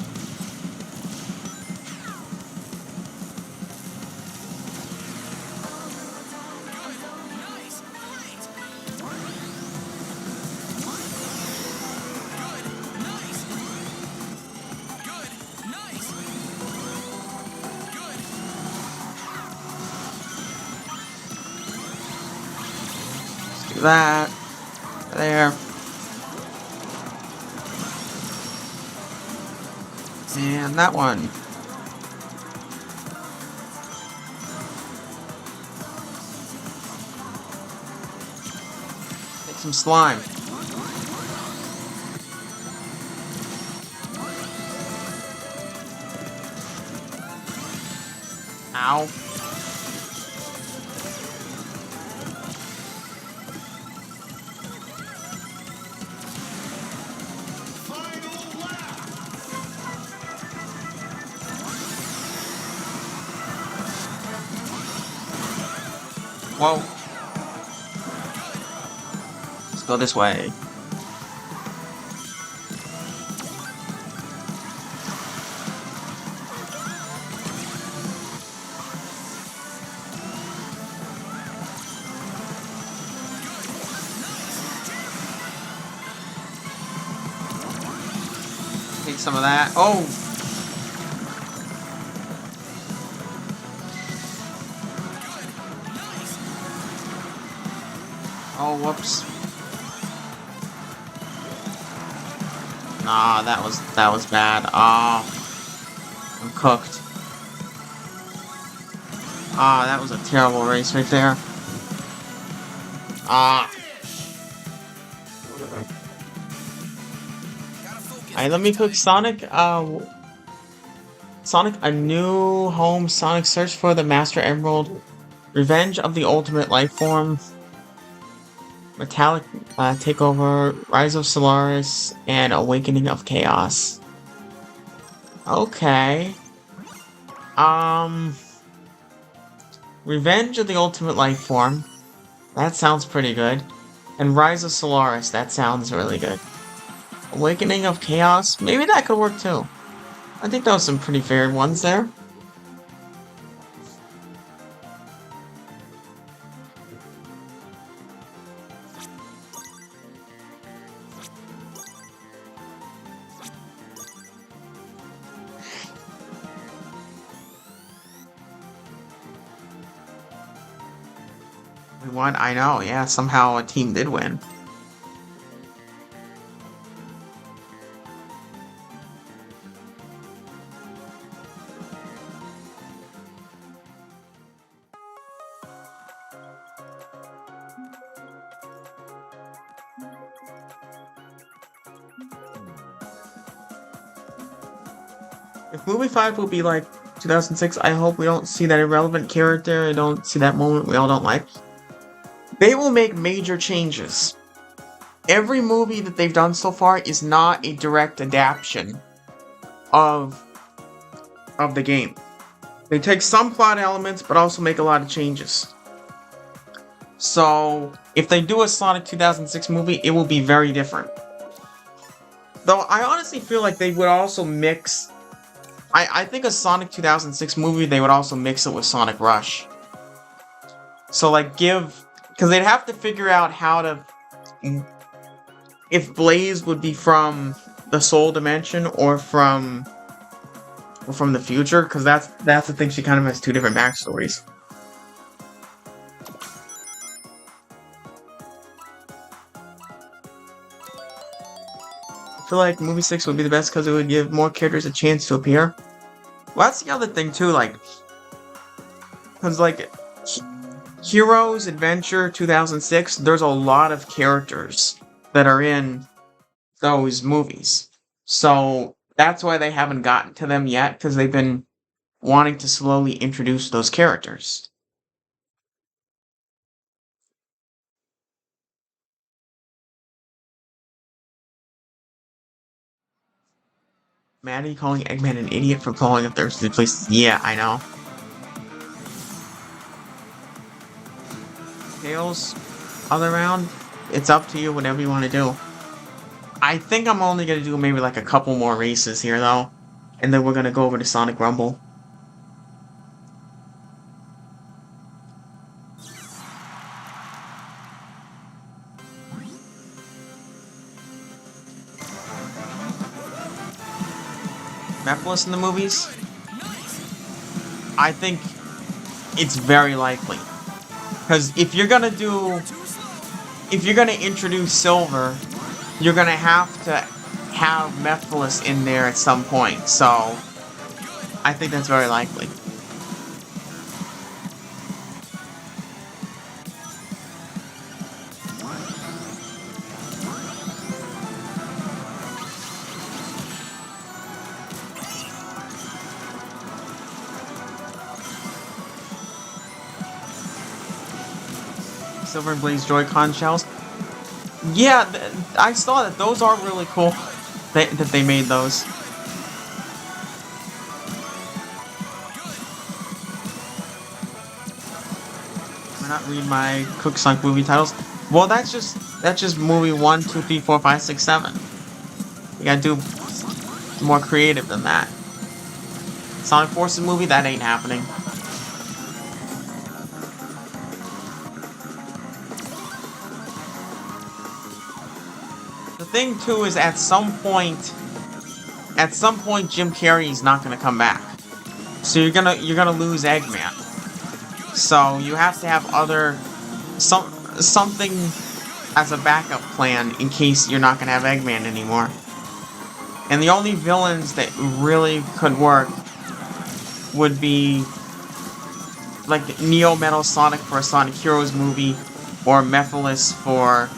S1: Let's do that. There. And that one. Make some slime. Ow. Whoa. Let's go this way. Take some of that. Oh! Oh, whoops. Nah, that was bad. Ah, I'm cooked. Ah, that was a terrible race right there. Ah. Alright, let me cook Sonic. Sonic, a new home. Sonic, search for the Master Emerald. Revenge of the Ultimate Life Form. Metallic Takeover. Rise of Solaris. And Awakening of Chaos. Okay. Revenge of the Ultimate Life Form. That sounds pretty good. And Rise of Solaris. That sounds really good. Awakening of Chaos. Maybe that could work too. I think that was some pretty fair ones there. We won. I know, yeah, somehow a team did win. If movie 5 will be like 2006, I hope we don't see that irrelevant character. I don't see that moment we all don't like. They will make major changes. Every movie that they've done so far is not a direct adaptation of the game. They take some plot elements, but also make a lot of changes. So, if they do a Sonic 2006 movie, it will be very different. Though, I honestly feel like they would also mix... I think a Sonic 2006 movie, they would also mix it with Sonic Rush. So, like, because they'd have to figure out how to... If Blaze would be from the Soul Dimension or from the future, because that's the thing, she kind of has two different backstories. I feel like movie 6 would be the best because it would give more characters a chance to appear. Well, that's the other thing too, like, because like Heroes Adventure 2006, there's a lot of characters that are in those movies. So that's why they haven't gotten to them yet, because they've been wanting to slowly introduce those characters. Maddie calling Eggman an idiot for calling up Thirsty Places. Yeah, I know. Tails, other round, it's up to you, whatever you want to do. I think I'm only going to do maybe like a couple more races here, though. And then we're going to go over to Sonic Rumble. Mephiles in the movies? I think it's very likely. Because if you're going to introduce Silver, you're going to have Mephiles in there at some point. So, I think that's very likely. Silver and Blaze Joy-Con shells. Yeah, I saw that. Those are really cool that they made those. not read my Cook Sonic movie titles. Well, that's just movie 1, 2, 3, 4, 5, 6, 7. You gotta do more creative than that. Sonic Forces movie, that ain't happening. The thing too is at some point Jim Carrey's not gonna come back. So you're gonna lose Eggman. So you have to have something as a backup plan in case you're not gonna have Eggman anymore. And the only villains that really could work would be like Neo Metal Sonic for a Sonic Heroes movie, or Mephiles for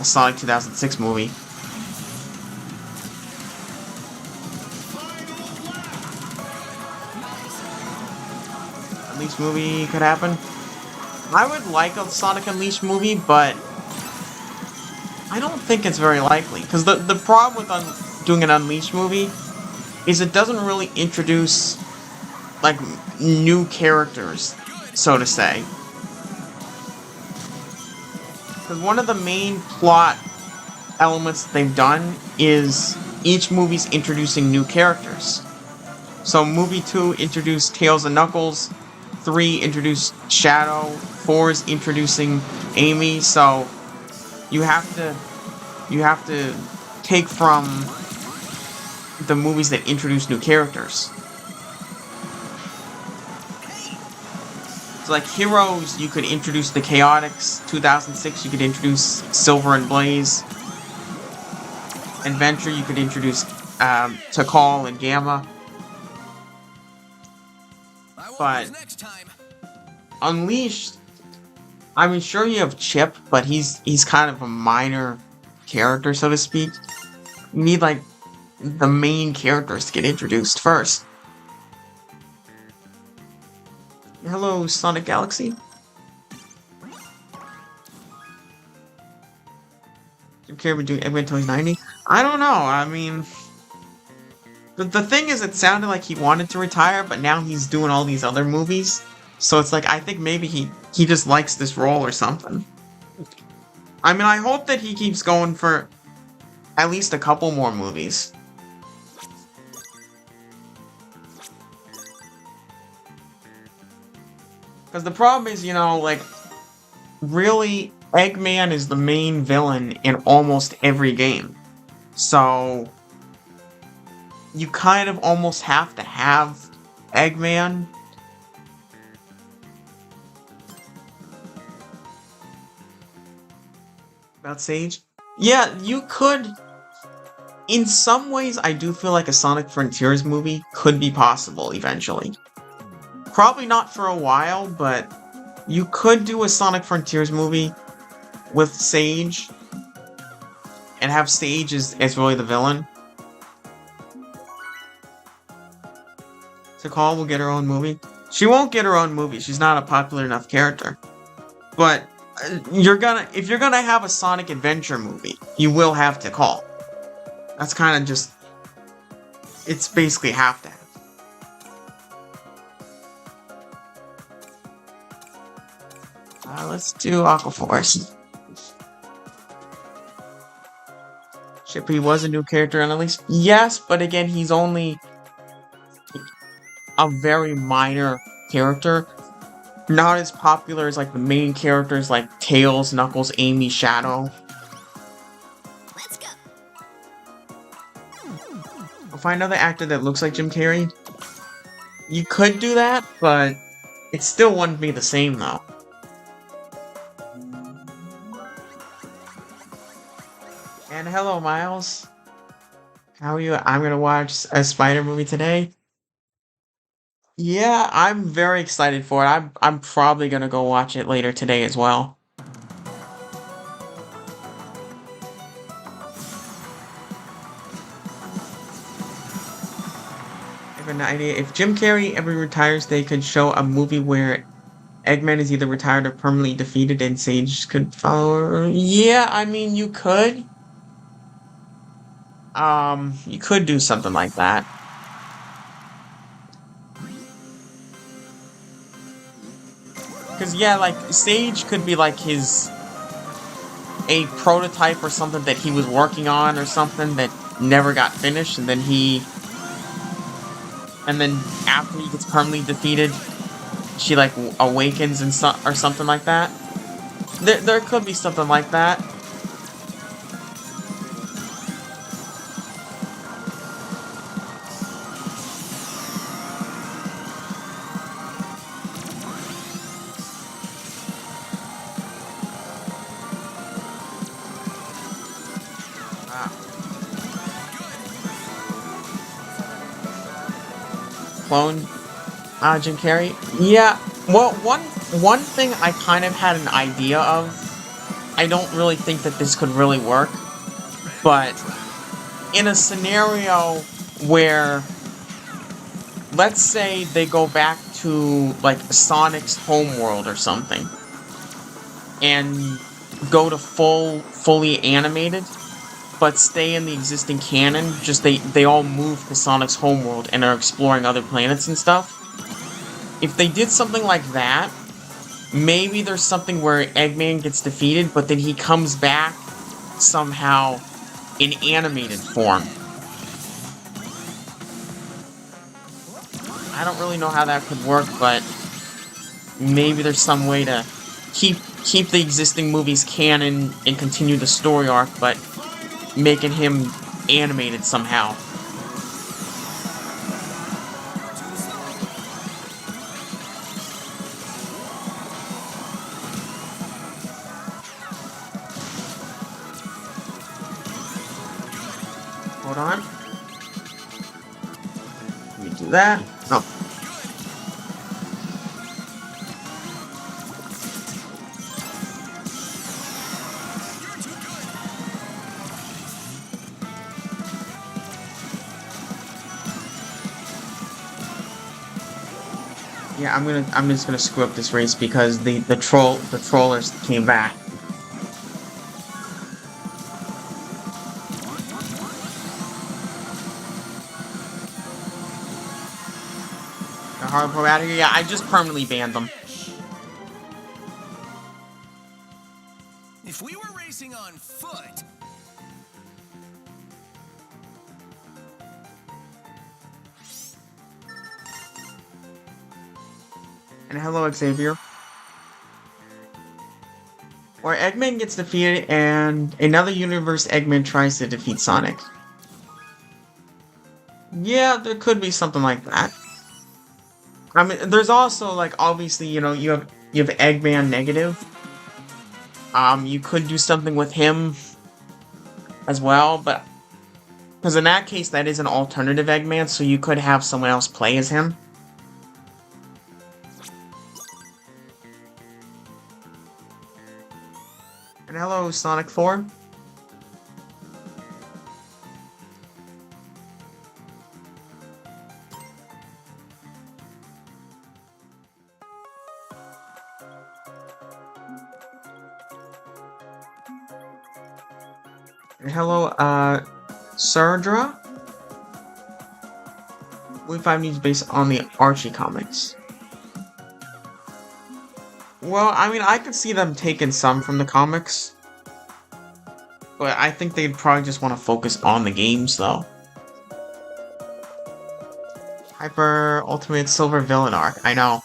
S1: a Sonic 2006 movie. Unleashed movie could happen. I would like a Sonic Unleashed movie, but I don't think it's very likely. Because the problem with doing an Unleashed movie is it doesn't really introduce, like, new characters, so to say. Because one of the main plot elements they've done is each movie's introducing new characters. So movie 2 introduced Tails and Knuckles, 3 introduced Shadow, 4 is introducing Amy, so you have to take from the movies that introduce new characters. So like Heroes, you could introduce the Chaotix. 2006, you could introduce Silver and Blaze. Adventure, you could introduce Tikal and Gamma. But Unleashed, I mean, sure you have Chip, but he's kind of a minor character, so to speak. You need like the main characters to get introduced first. Hello, Sonic Galaxy. Jim Carrey been doing Eggman until he's 90? I don't know. I mean, the thing is, it sounded like he wanted to retire, but now he's doing all these other movies. So it's like, I think maybe he just likes this role or something. I mean, I hope that he keeps going for at least a couple more movies. Because the problem is, you know, like, really, Eggman is the main villain in almost every game. So you kind of almost have to have Eggman. About Sage? Yeah, you could. In some ways, I do feel like a Sonic Frontiers movie could be possible eventually. Probably not for a while, but you could do a Sonic Frontiers movie with Sage and have Sage as really the villain. Tikal will get her own movie. She won't get her own movie. She's not a popular enough character. But if you're gonna have a Sonic Adventure movie, you will have Tikal. That's kind of just, it's basically have to have. Let's do Aquaforce. Shippy was a new character on Unleashed. Yes, but again, he's only a very minor character. Not as popular as like the main characters like Tails, Knuckles, Amy, Shadow.
S2: Let's go.
S1: I'll find another actor that looks like Jim Carrey. You could do that, but it still wouldn't be the same though. And hello, Miles. How are you? I'm gonna watch a Spider movie today. Yeah, I'm very excited for it. I'm probably gonna go watch it later today as well. I have an idea. If Jim Carrey ever retires, they could show a movie where Eggman is either retired or permanently defeated and Sage could follow. Yeah, I mean, you could. You could do something like that. Cause yeah, like Sage could be like a prototype or something that he was working on or something that never got finished, and then after he gets permanently defeated, she like awakens and or something like that. There could be something like that. Clone Jim Carrey? Yeah, well, one thing I kind of had an idea of, I don't really think that this could really work, but in a scenario where, let's say they go back to, like, Sonic's homeworld or something, and go to fully animated, but stay in the existing canon, just they all move to Sonic's homeworld and are exploring other planets and stuff. If they did something like that, maybe there's something where Eggman gets defeated, but then he comes back somehow in animated form. I don't really know how that could work, but maybe there's some way to keep the existing movies canon and continue the story arc, but making him animated somehow. Hold on. Let me do that. Oh. Yeah, I'm just gonna screw up this race because the trollers came back. The hardcore out of here. Yeah, I just permanently banned them.
S3: If we were racing on foot.
S1: And hello, Xavier. Or Eggman gets defeated and another universe Eggman tries to defeat Sonic. Yeah, there could be something like that. I mean, there's also, like, obviously, you know, you have Eggman negative. You could do something with him as well, but because in that case, that is an alternative Eggman, so you could have someone else play as him. And hello, Sonic 4. And hello, Sardra. We find these based on the Archie comics. Well, I mean, I could see them taking some from the comics. But I think they'd probably just want to focus on the games, though. Hyper Ultimate Silver Villain Arc, I know.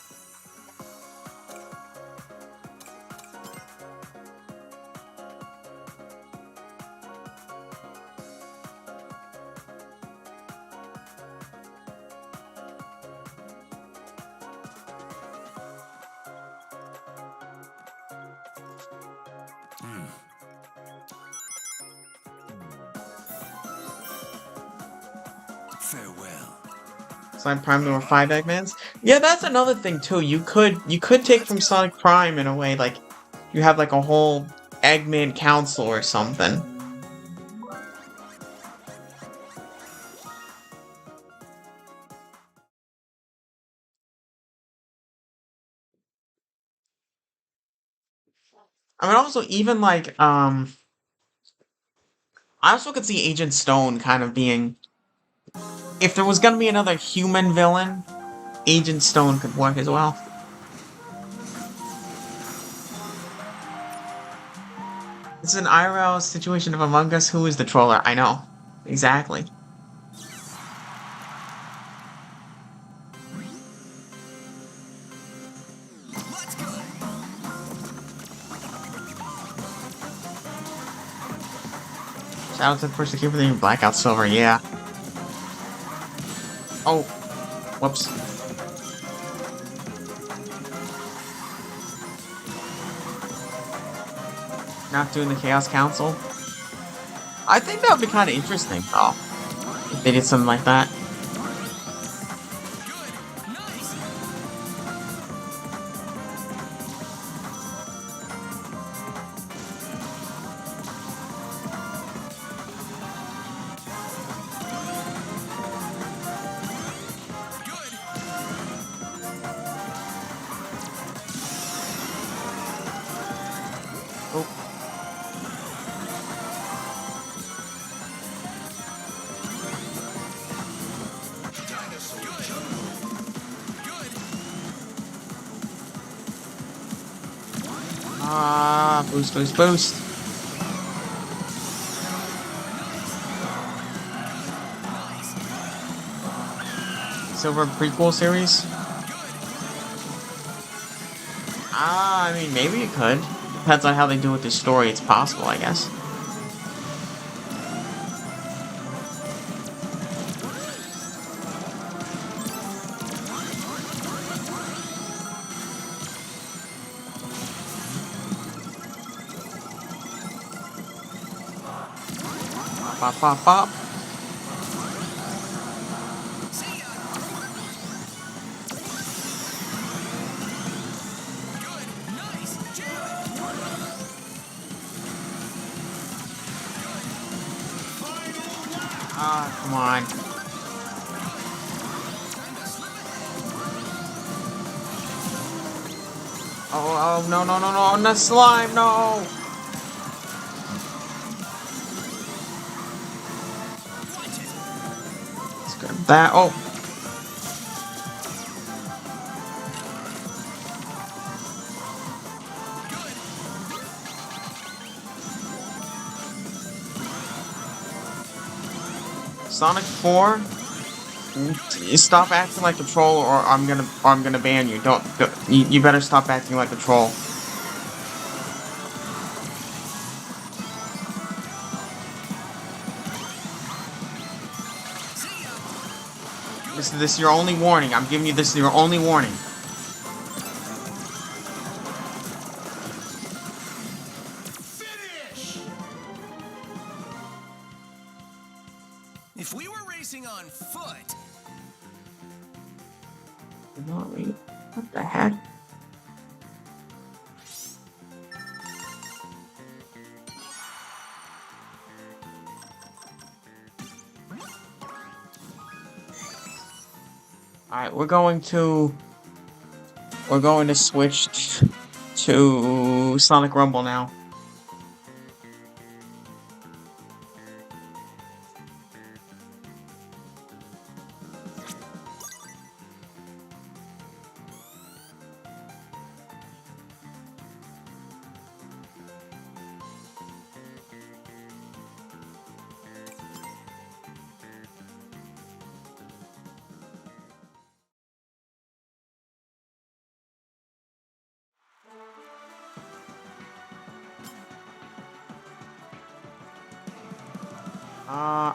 S3: Farewell.
S1: Sonic Prime number 5 Eggmans. Yeah, that's another thing too. You could take from Sonic Prime in a way, like you have like a whole Eggman Council or something. I mean, also even like I also could see Agent Stone kind of being, if there was gonna be another human villain, Agent Stone could work as well. It's an IRL situation of Among Us. Who is the troller? I know. Exactly.
S3: Let's go.
S1: Shout out to the person who keeping the blackout silver, yeah. Oh, whoops. Not doing the Chaos Council. I think that would be kind of interesting, though, if they did something like that.
S3: Good. Nice. Good.
S1: Oh,
S3: Good.
S1: boost, boost, boost. Silver prequel series? I mean, maybe it could. Depends on how they do with the story. It's possible, I guess. Pop, pop, pop.
S3: See ya. Good. Nice. Jam it.
S1: Ah, come on. Oh, oh, no, no, no, no, no, slime, no! Let's grab that. Oh, Sonic 4. You stop acting like a troll, or I'm gonna ban you. You better stop acting like a troll.
S3: See ya.
S1: This is your only warning. I'm giving you this your only warning.
S3: Finish. If we were racing on foot,
S1: What the heck? Alright, we're going to switch to Sonic Rumble now.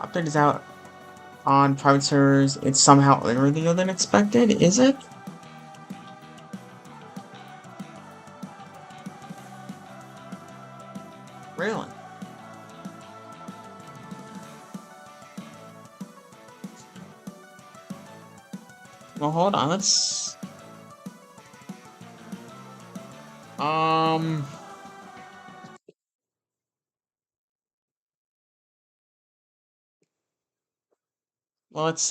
S1: Update is out on private servers. It's somehow earlier than expected, is it? Really? Well, hold on, let's... Well, let's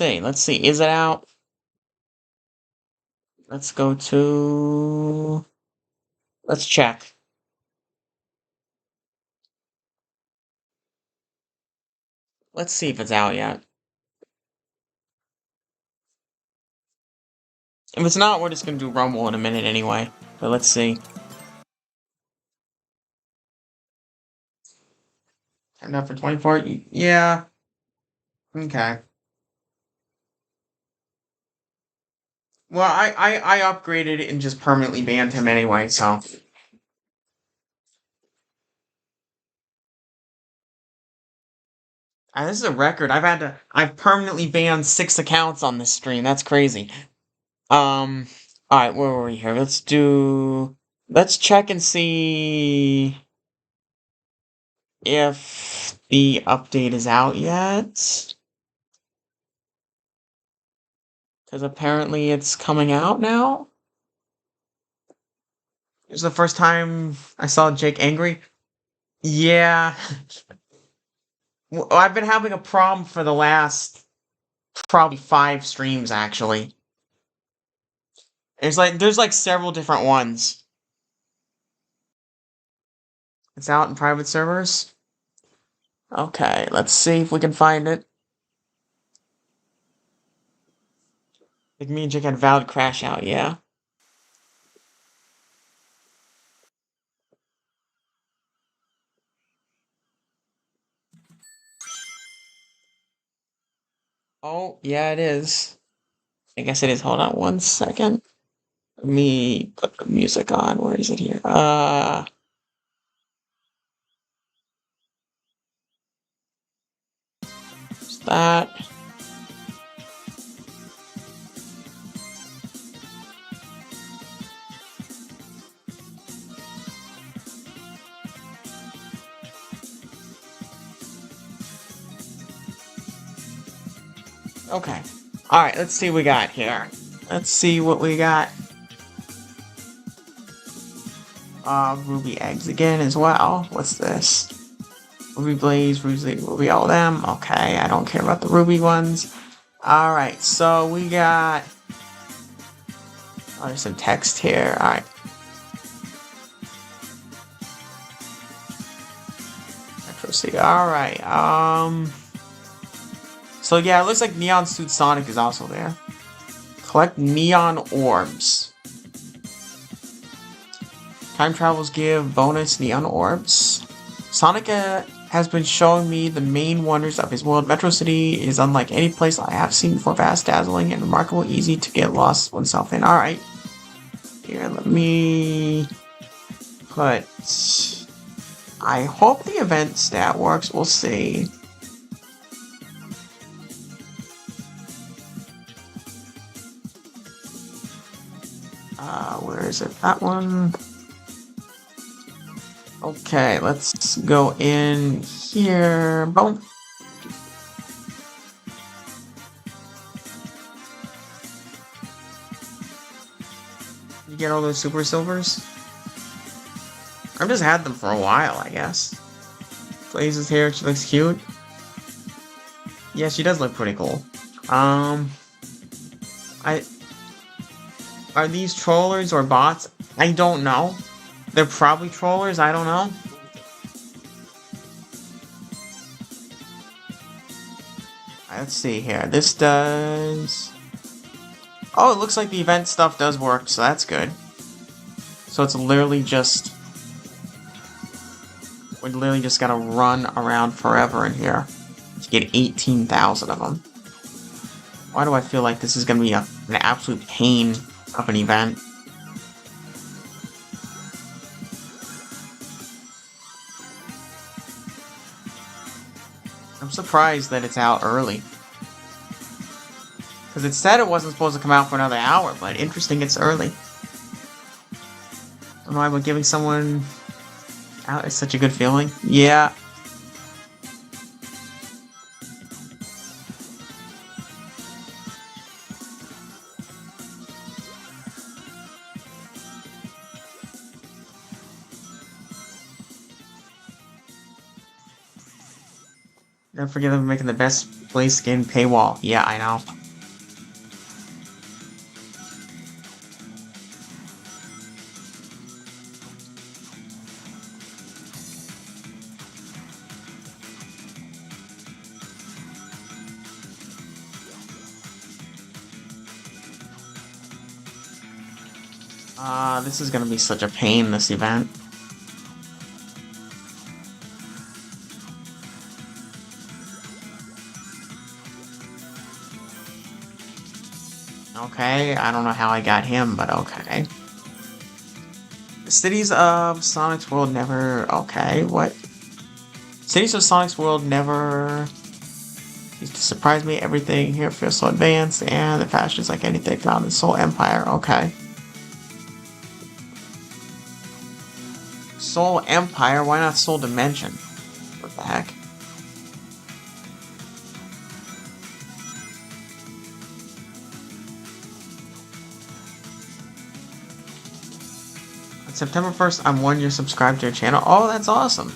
S1: see, is it out? Let's go to... Let's check. Let's see if it's out yet. If it's not, we're just gonna do Rumble in a minute anyway. But let's see. Enough for 24? Yeah. Okay. Well, I upgraded it and just permanently banned him anyway, so. This is a record. I've permanently banned 6 accounts on this stream. That's crazy. Alright, where were we here? Let's check and see if the update is out yet. Because apparently it's coming out now. It was the first time I saw Jake angry. Yeah. Well, I've been having a problem for the last probably 5 streams, actually. There's like several different ones. It's out in private servers. Okay, let's see if we can find it. Like me and Jake had valid crash out, yeah. Oh, yeah, it is. I guess it is. Hold on 1 second. Let me put the music on. Where is it here? Is that? Okay. Alright, let's see what we got here. Let's see what we got. Ruby eggs again as well. What's this? Ruby Blaze, Ruby all them. Okay, I don't care about the Ruby ones. Alright, so we got... Oh, there's some text here. Alright. Alright, so yeah, it looks like Neon Suit Sonic is also there. Collect neon orbs. Time travels give bonus neon orbs. Sonic has been showing me the main wonders of his world. Metro City is unlike any place I have seen before. Vast, dazzling, and remarkable, easy to get lost oneself in. Alright. Here, let me put... I hope the event stat works. We'll see. Where is it? That one. Okay, let's go in here. Boom. You get all those super silvers? I've just had them for a while, I guess. Blaze's hair, she looks cute. Yeah, she does look pretty cool. Are these trollers or bots? I don't know. They're probably trollers, I don't know. Let's see here. This does... Oh, it looks like the event stuff does work, so that's good. So it's literally just... We literally just gotta run around forever in here to get 18,000 of them. Why do I feel like this is gonna be an absolute pain of an event? I'm surprised that it's out early. Because it said it wasn't supposed to come out for another hour, but interesting it's early. Am I giving someone out is such a good feeling? Yeah. Don't forget them making the best place skin paywall. Yeah, I know. This is gonna be such a pain, this event. Okay, I don't know how I got him, but okay. The cities of Sonic's world never... Okay, what? Cities of Sonic's world never... used to surprise me. Everything here feels so advanced, and the fashion is like anything found in Soul Empire. Okay. Soul Empire? Why not Soul Dimension? What the heck? On September 1st, I'm 1 year subscribed to your channel. Oh, that's awesome.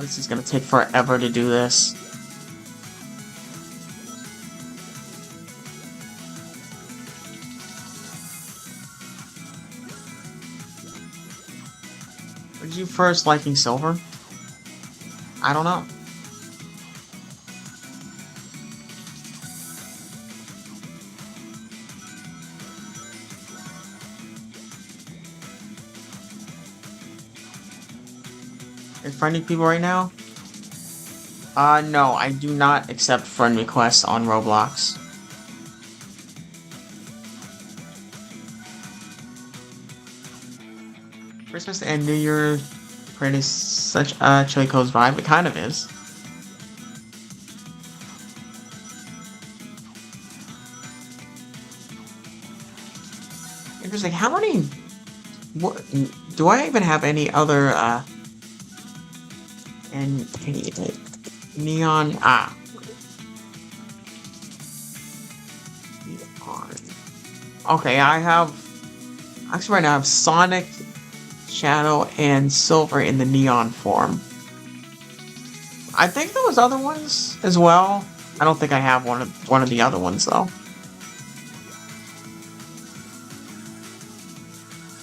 S1: This is gonna take forever to do this. Did you first liking silver? I don't know. Are you friending people right now? No, I do not accept friend requests on Roblox. Christmas and New Year parade is such a Chili Co's vibe. It kind of is. Interesting. How many... What... Do I even have any other, and any neon... Neon. Okay, I have... Actually, right now I have Sonic, Shadow, and Silver in the neon form. I think there was other ones as well. I don't think I have one of the other ones though.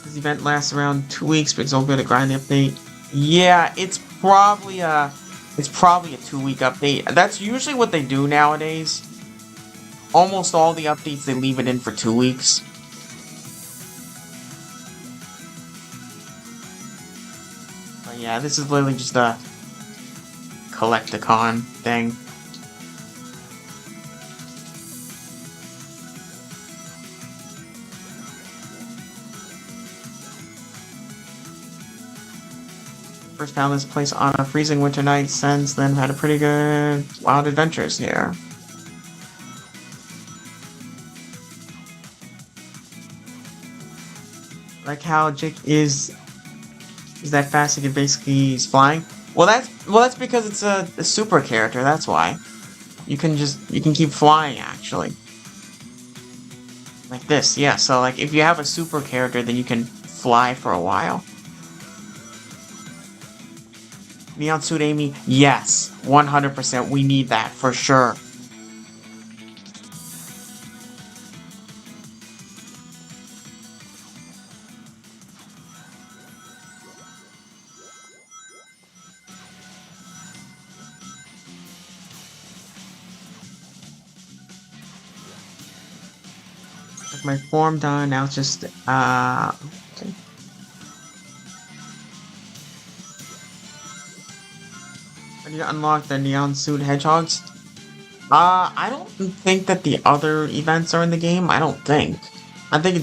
S1: This event lasts around 2 weeks, but it's all good at grind update. Yeah, it's probably a 2-week update. That's usually what they do nowadays. Almost all the updates they leave it in for 2 weeks. But yeah, this is literally just a collect-a-con thing. First found this place on a freezing winter night, since then had a pretty good wild adventures here. Like how Jake is that fast he can basically he's flying? Well that's because it's a super character, that's why. You can keep flying actually. Like this, yeah, so like if you have a super character then you can fly for a while. Neon Suit Amy, yes, 100%, we need that for sure. With my form done, now it's just, okay. When you unlock the Neon Suit Hedgehogs? I don't think that the other events are in the game, I don't think. I think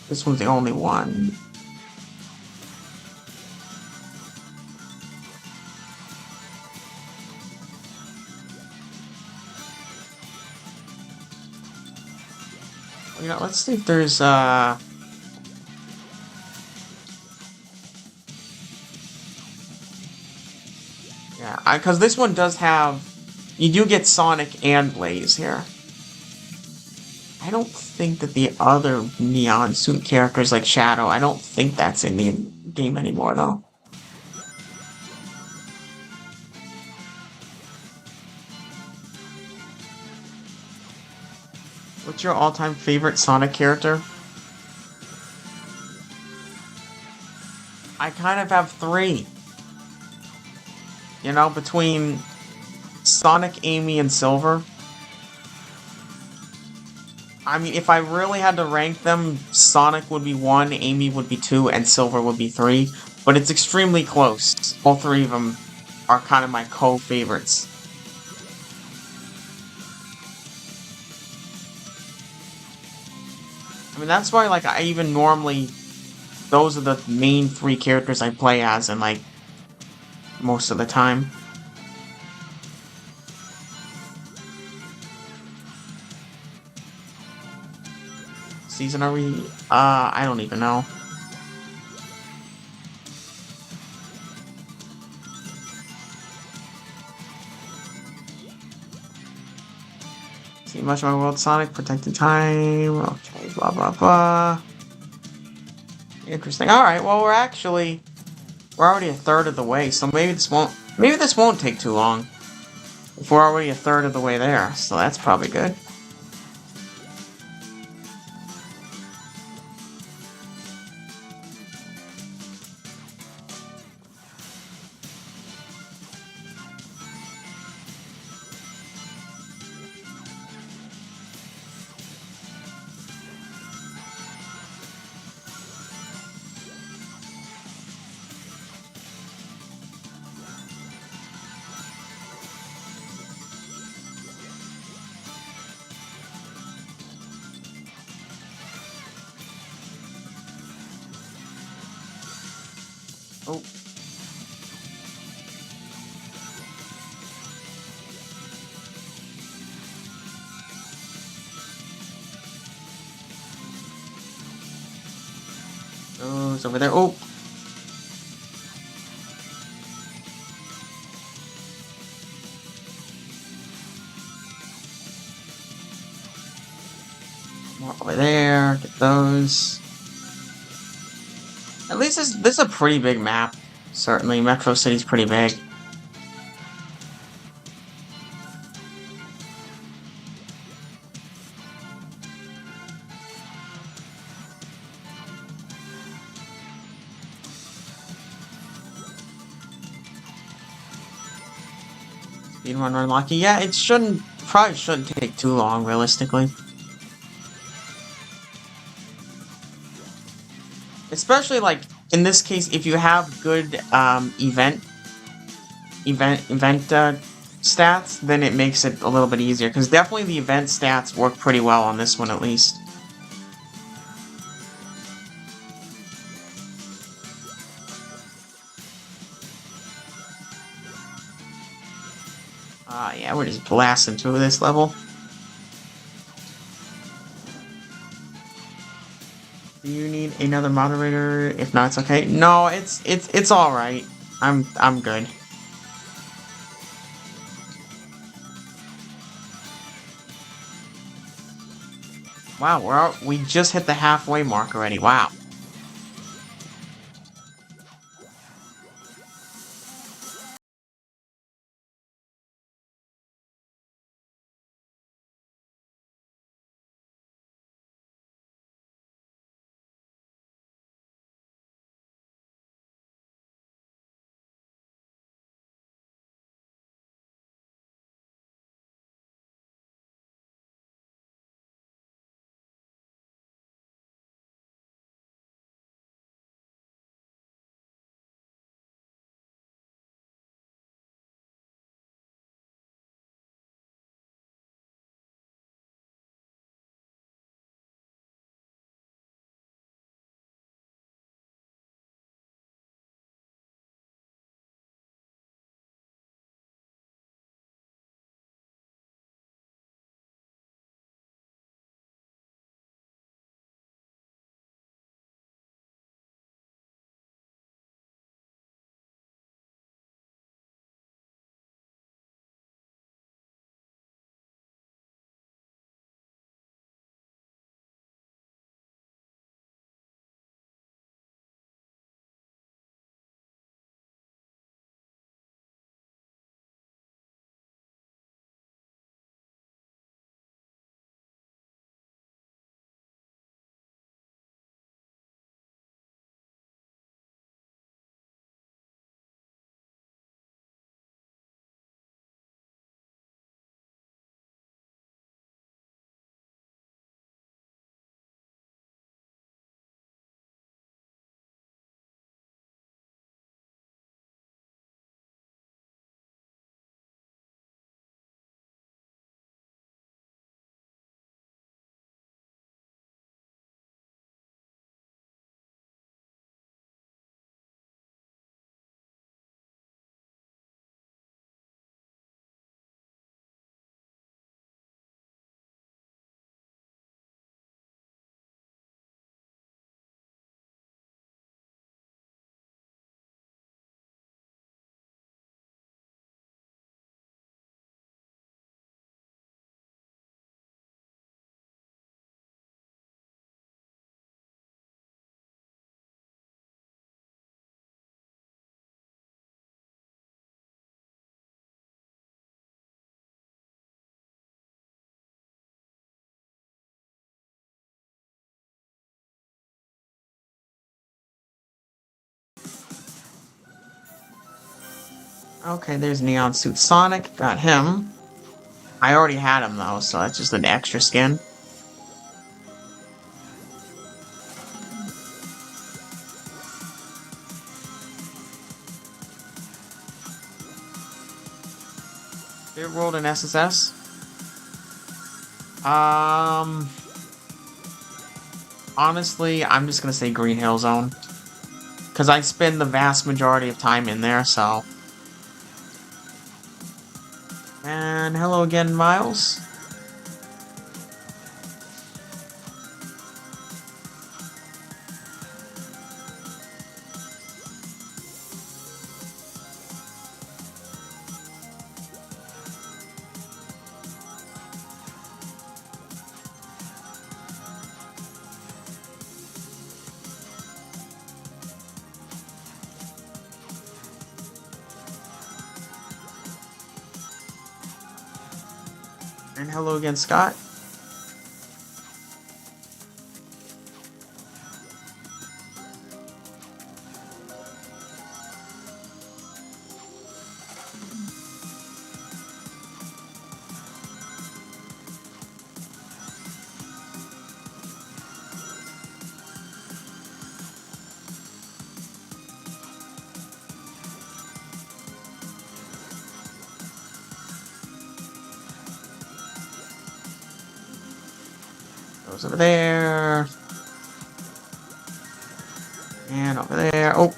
S1: this one's the only one. You know, let's see if there's, yeah, because this one does have... You do get Sonic and Blaze here. I don't think that the other Neon Suit characters like Shadow, I don't think that's in the game anymore, though. What's your all-time favorite Sonic character? I kind of have 3. You know, between Sonic, Amy, and Silver. I mean, if I really had to rank them, Sonic would be 1, Amy would be 2, and Silver would be 3. But it's extremely close. All three of them are kind of my co-favorites. I mean, that's why, like, I even normally... Those are the main 3 characters I play as, and, like, most of the time. Season are we... I don't even know. See much of my world, Sonic, protected time, okay, blah blah blah. Interesting. Alright, well we're already a third of the way, so maybe this won't take too long. If we're already a third of the way there, so that's probably good. Oh. Oh, it's over there. Oh! More over there. Get those. At least this is a pretty big map. Certainly, Metro City's pretty big. Speedrun run lucky. Yeah, it probably shouldn't take too long, realistically. Especially, like, in this case, if you have good, event stats, then it makes it a little bit easier. Because definitely the event stats work pretty well on this one, at least. Yeah, we're just blasting through this level. Do you need another moderator? If not, it's okay. No, it's all right. I'm good. Wow, we just hit the halfway mark already. Wow. Okay, there's Neon Suit Sonic. Got him. I already had him though, so that's just an extra skin. Spirit World and SSS. Honestly, I'm just gonna say Green Hill Zone. Because I spend the vast majority of time in there, so. And hello again, Miles. And hello again, Scott. Goes over there. And over there. Oh.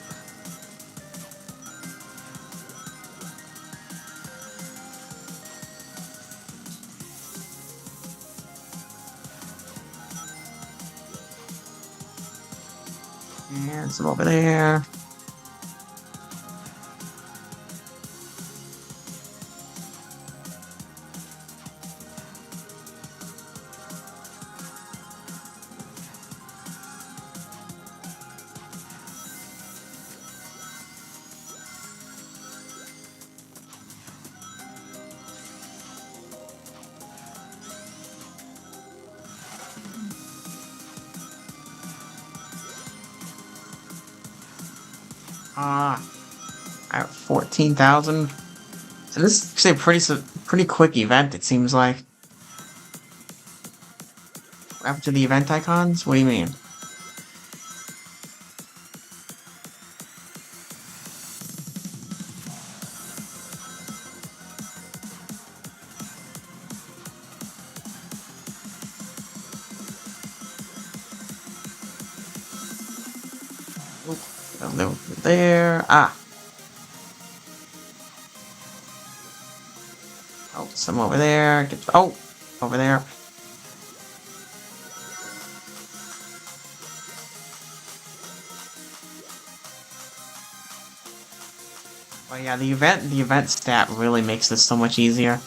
S1: And some over there. I have 14,000. So this is a pretty quick event, it seems like. After the event icons? What do you mean? Over there. Ah. Oh, some over there. Oh, over there. Oh yeah, the event stat really makes this so much easier.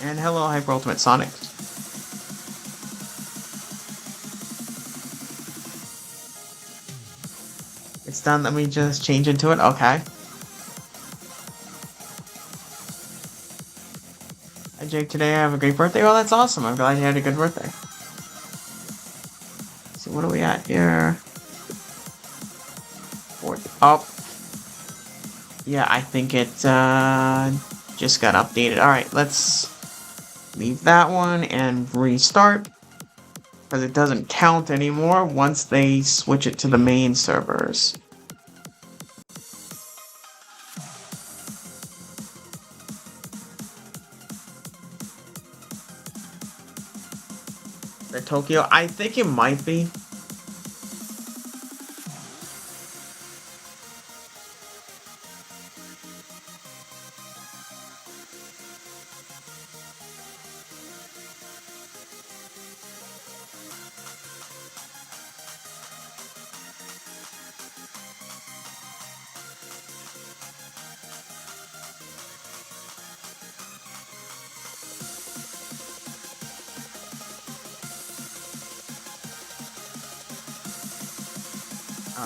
S1: And hello, Hyper Ultimate Sonic. It's done. Let me just change into it. Okay. Hi Jake, today I have a great birthday. Oh, that's awesome. I'm glad you had a good birthday. So what are we at here? 40. Oh. Yeah, I think it just got updated. Alright, let's leave that one and restart. Because it doesn't count anymore once they switch it to the main servers. The Tokyo, I think it might be.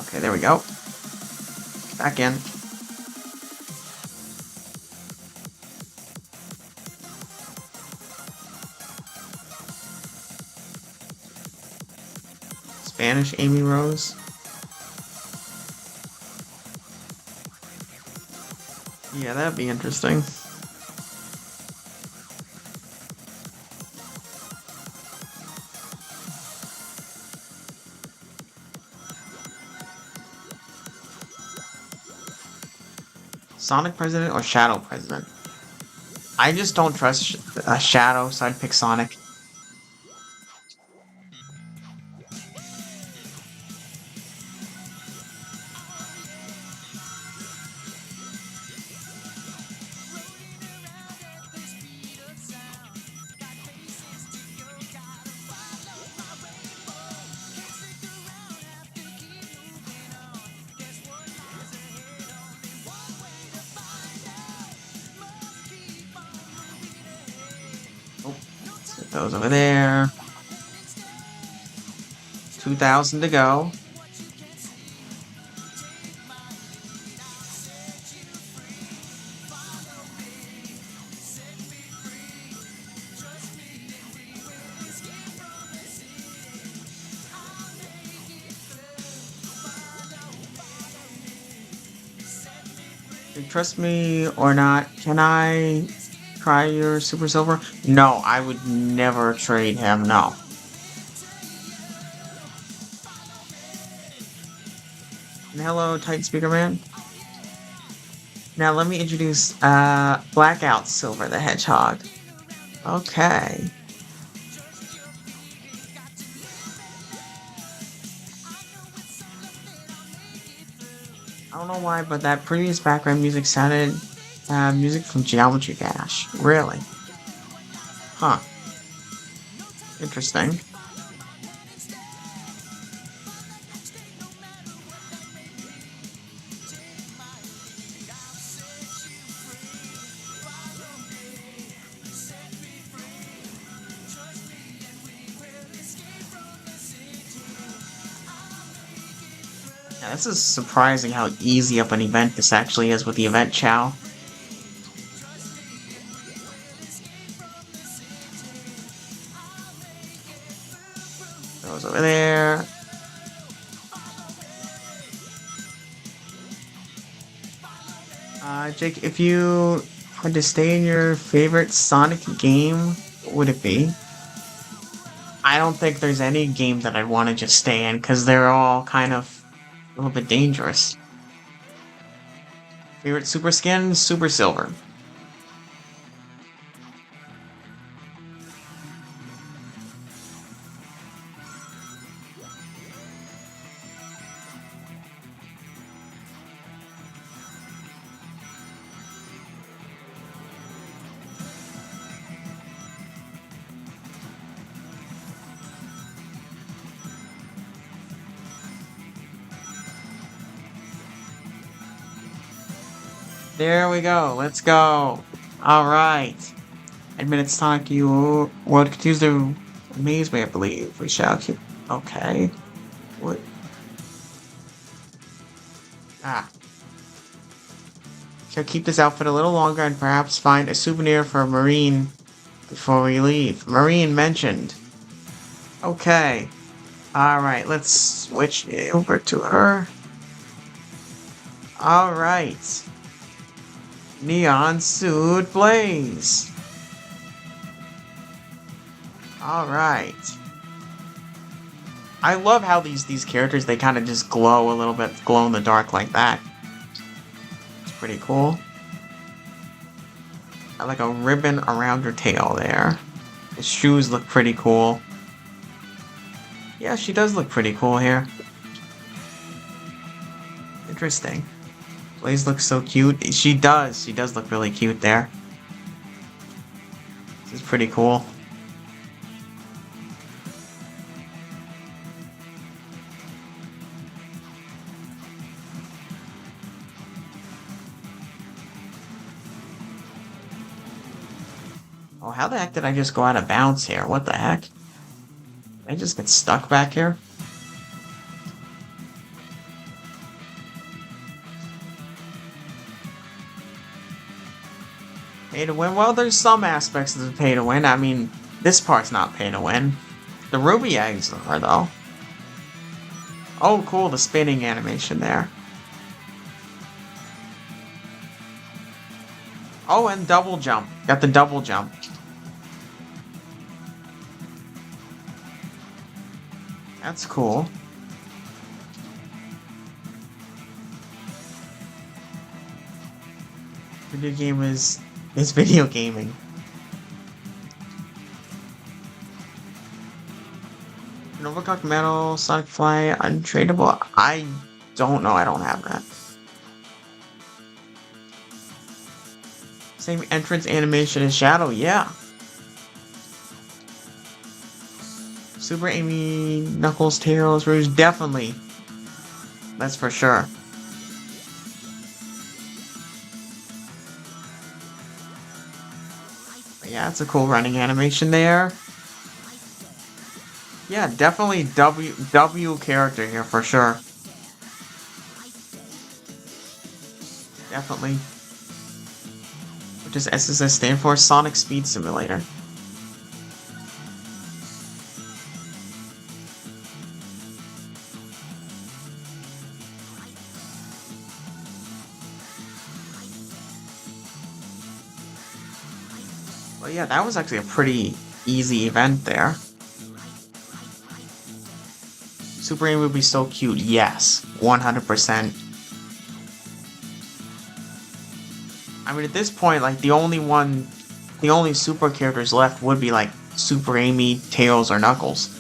S1: Okay, there we go. Back in. Spanish Amy Rose. Yeah, that'd be interesting. Sonic President or Shadow President? I just don't trust Shadow, so I'd pick Sonic. Oh, let's get those over there. 2,000 to go. You trust me or not? Can I try your Super Silver? No, I would never trade him, no. And hello, Titan Speaker Man. Now let me introduce Blackout Silver the Hedgehog. Okay. I don't know why, but that previous background music sounded music from Geometry Dash. Really? Huh. Interesting. Yeah, this is surprising how easy of an event this actually is with the event chow. Goes over there. Jake, if you had to stay in your favorite Sonic game, what would it be? I don't think there's any game that I'd want to just stay in, because they're all kind of a little bit dangerous. Favorite Super Skin? Super Silver. There we go. Let's go. Alright. Admitted Sonic, you world continues to amaze me, I believe. We shall keep. Okay. What? Ah. Shall keep this outfit a little longer and perhaps find a souvenir for Marine before we leave. Marine mentioned. Okay. Alright, let's switch over to her. Alright. Neon Suit Blaze. Alright. I love how these characters, they kind of just glow a little bit, glow in the dark like that. It's pretty cool. I like a ribbon around her tail there. The shoes look pretty cool. Yeah, she does look pretty cool here. Interesting. Blaze looks so cute. She does look really cute there. This is pretty cool. Oh, how the heck did I just go out of bounds here? What the heck? Did I just get stuck back here? Pay to win? Well, there's some aspects of the pay to win. I mean, this part's not pay to win. The ruby eggs are, though. Oh, cool, the spinning animation there. Oh, and double jump. Got the double jump. That's cool. Video game is video gaming. An overclocked metal, Sonic Fly, untradeable. I don't know. I don't have that. Same entrance animation as Shadow. Yeah. Super Amy, Knuckles, Tails, Rouge, definitely. That's for sure. But yeah, it's a cool running animation there. Yeah, definitely W character here for sure. Definitely. What does SSS stand for? Sonic Speed Simulator. Well, yeah, that was actually a pretty easy event there. Super Amy would be so cute. Yes, 100%. I mean, at this point, like, the only super characters left would be, like, Super Amy, Tails, or Knuckles.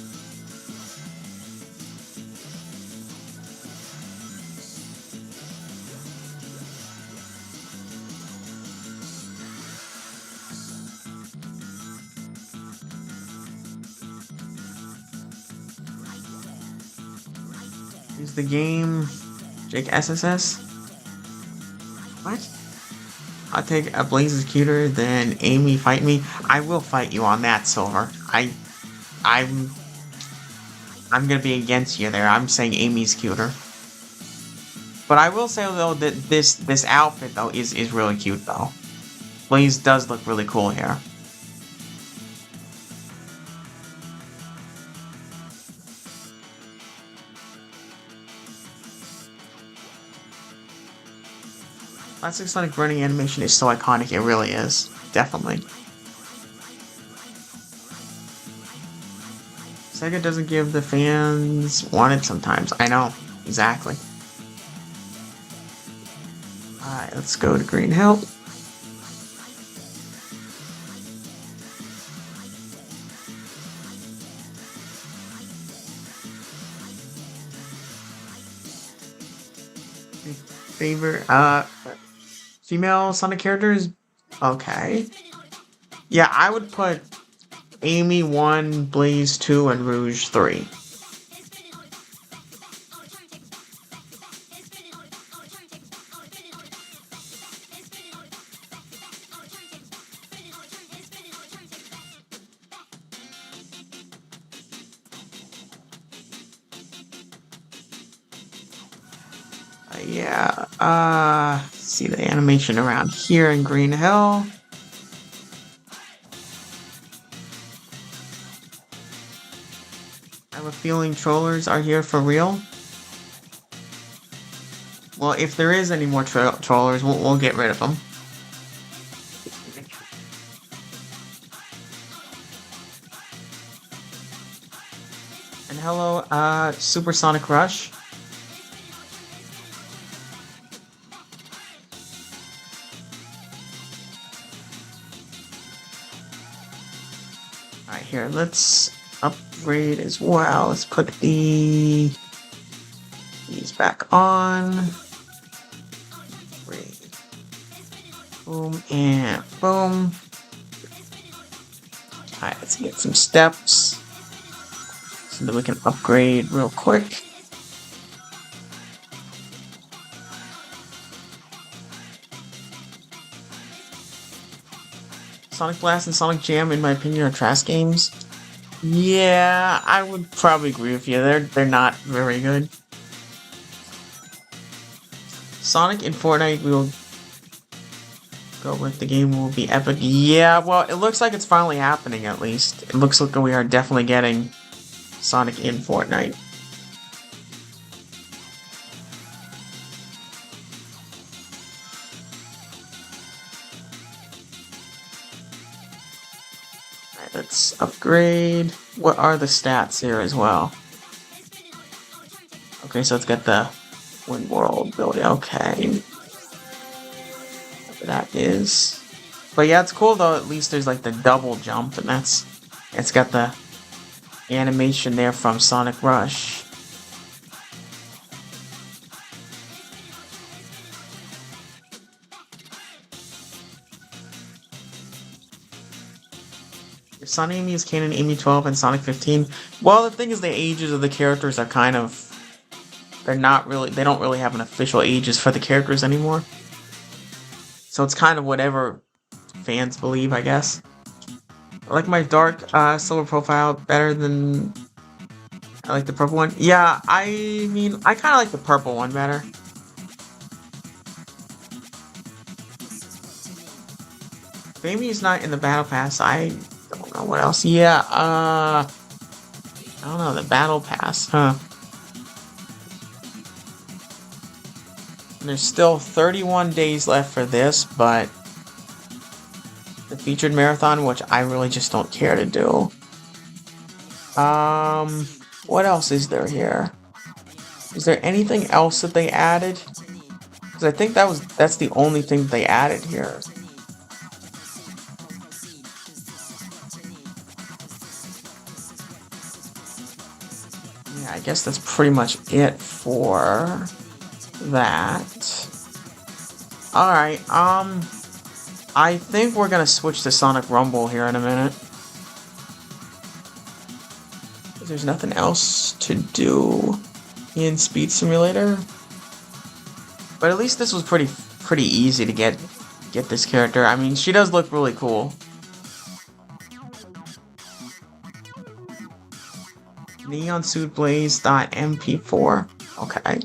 S1: Is the game Jake SSS? What? I'll take a Blaze is cuter than Amy fight me. I will fight you on that, Silver. I'm gonna be against you there. I'm saying Amy's cuter. But I will say though that this outfit though is really cute though. Blaze does look really cool here. Classic Sonic running animation is so iconic, it really is. Definitely. Sega doesn't give the fans wanted sometimes. I know, exactly. Alright, let's go to Green Hill. Favorite, female Sonic characters? Okay. Yeah, I would put Amy 1, Blaze 2, and Rouge 3. Yeah, see the animation around here in Green Hill. I have a feeling trollers are here for real. Well, if there is any more trollers, we'll get rid of them. And hello, Supersonic Rush. Alright, here, let's upgrade as well. Let's put these back on. Upgrade. Boom and boom. Alright, let's get some steps so that we can upgrade real quick. Sonic Blast and Sonic Jam, in my opinion, are trash games. Yeah, I would probably agree with you. They're not very good. Sonic in Fortnite will go with the game will be epic. Yeah, well, it looks like it's finally happening at least. It looks like we are definitely getting Sonic in Fortnite. Alright, let's upgrade. What are the stats here as well? Okay, so it's got the Wind World ability. Okay. Whatever that is. But yeah, it's cool though, at least there's like the double jump, and it's got the animation there from Sonic Rush. SonAmy is canon Amy 12 and Sonic 15. Well, the thing is, the ages of the characters are kind of... They don't really have an official ages for the characters anymore. So it's kind of whatever fans believe, I guess. I like my dark silver profile better than... I like the purple one. Yeah, I mean, I kind of like the purple one better. If Amy's not in the battle pass, I don't know what else. Yeah, I don't know, the battle pass, huh? There's still 31 days left for this, but the featured marathon, which I really just don't care to do. What else is there here? Is there anything else that they added? Because I think that's the only thing they added here. Yeah, I guess that's pretty much it for that. Alright, I think we're gonna switch to Sonic Rumble here in a minute. There's nothing else to do in Speed Simulator. But at least this was pretty easy to get this character. I mean, she does look really cool. Neon Suit Blaze.mp4. Okay.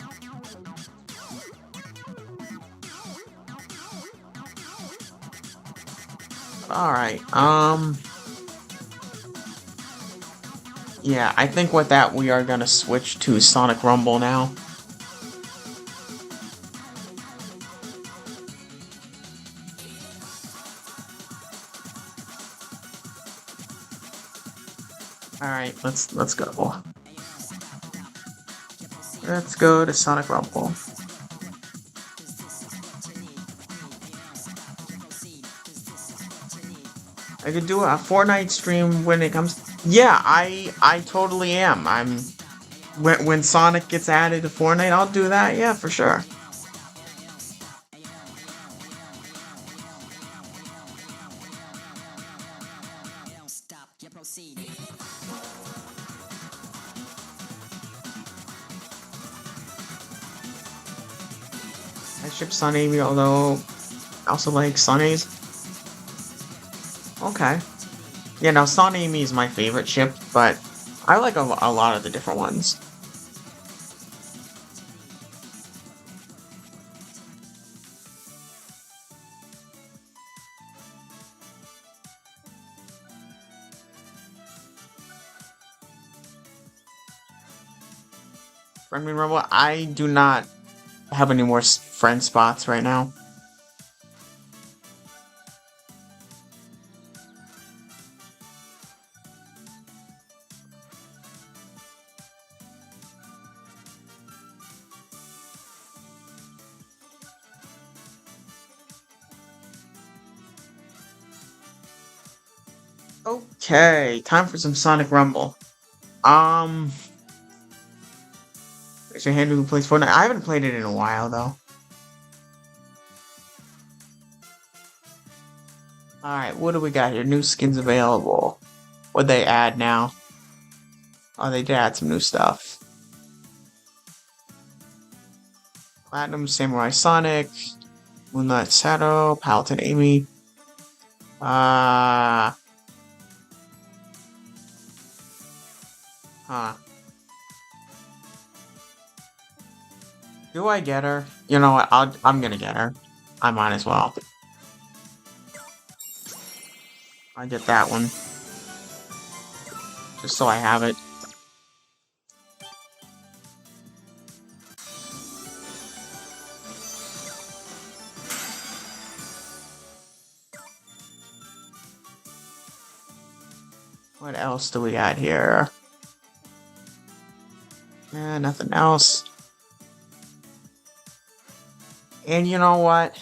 S1: Alright, yeah, I think with that we are gonna switch to Sonic Rumble now. Alright, let's go. Let's go to Sonic Rumble. I could do a Fortnite stream when it comes. Yeah, I totally am. When Sonic gets added to Fortnite, I'll do that. Yeah, for sure. I ship SonAmy, although I also like Sunny's. Okay. Yeah, now SonAmy is my favorite ship, but I like a lot of the different ones. Friend me Rumble, I do not have any more friend spots right now. Okay, time for some Sonic Rumble. Raise your hand who plays Fortnite. I haven't played it in a while though. Alright, what do we got here? New skins available. What'd they add now? Oh, they did add some new stuff. Platinum Samurai Sonic, Moonlight Shadow, Paladin Amy. Huh. Do I get her? You know what? I'm gonna get her. I might as well. I get that one. Just so I have it. What else do we got here? Nothing else. And you know what?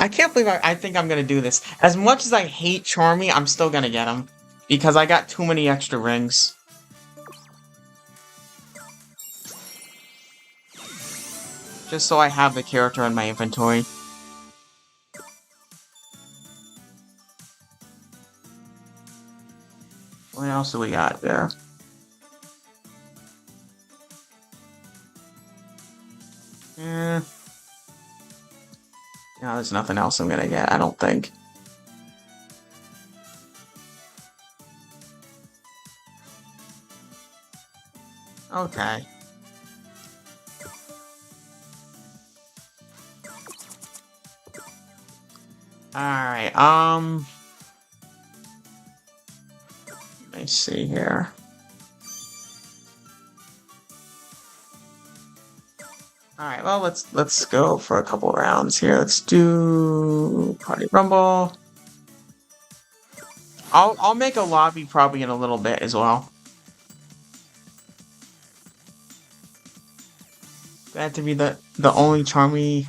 S1: I can't believe I think I'm gonna do this. As much as I hate Charmy, I'm still gonna get him. Because I got too many extra rings. Just so I have the character in my inventory. What else do we got there? No, there's nothing else I'm gonna get, I don't think. Okay. Alright, let me see here. Alright, well, let's go for a couple rounds here. Let's do Party Rumble. I'll make a lobby probably in a little bit as well. Glad to be the only Charmy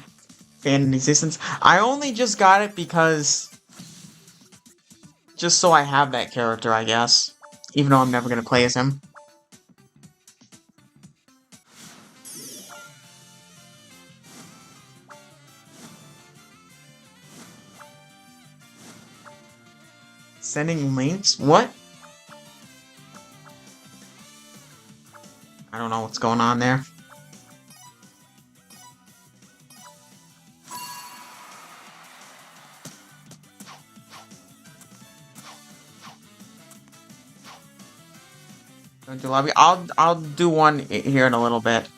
S1: fan in existence. I only just got it because just so I have that character, I guess. Even though I'm never gonna play as him. Sending links? What? I don't know what's going on there. Don't do lobby. I'll do one here in a little bit.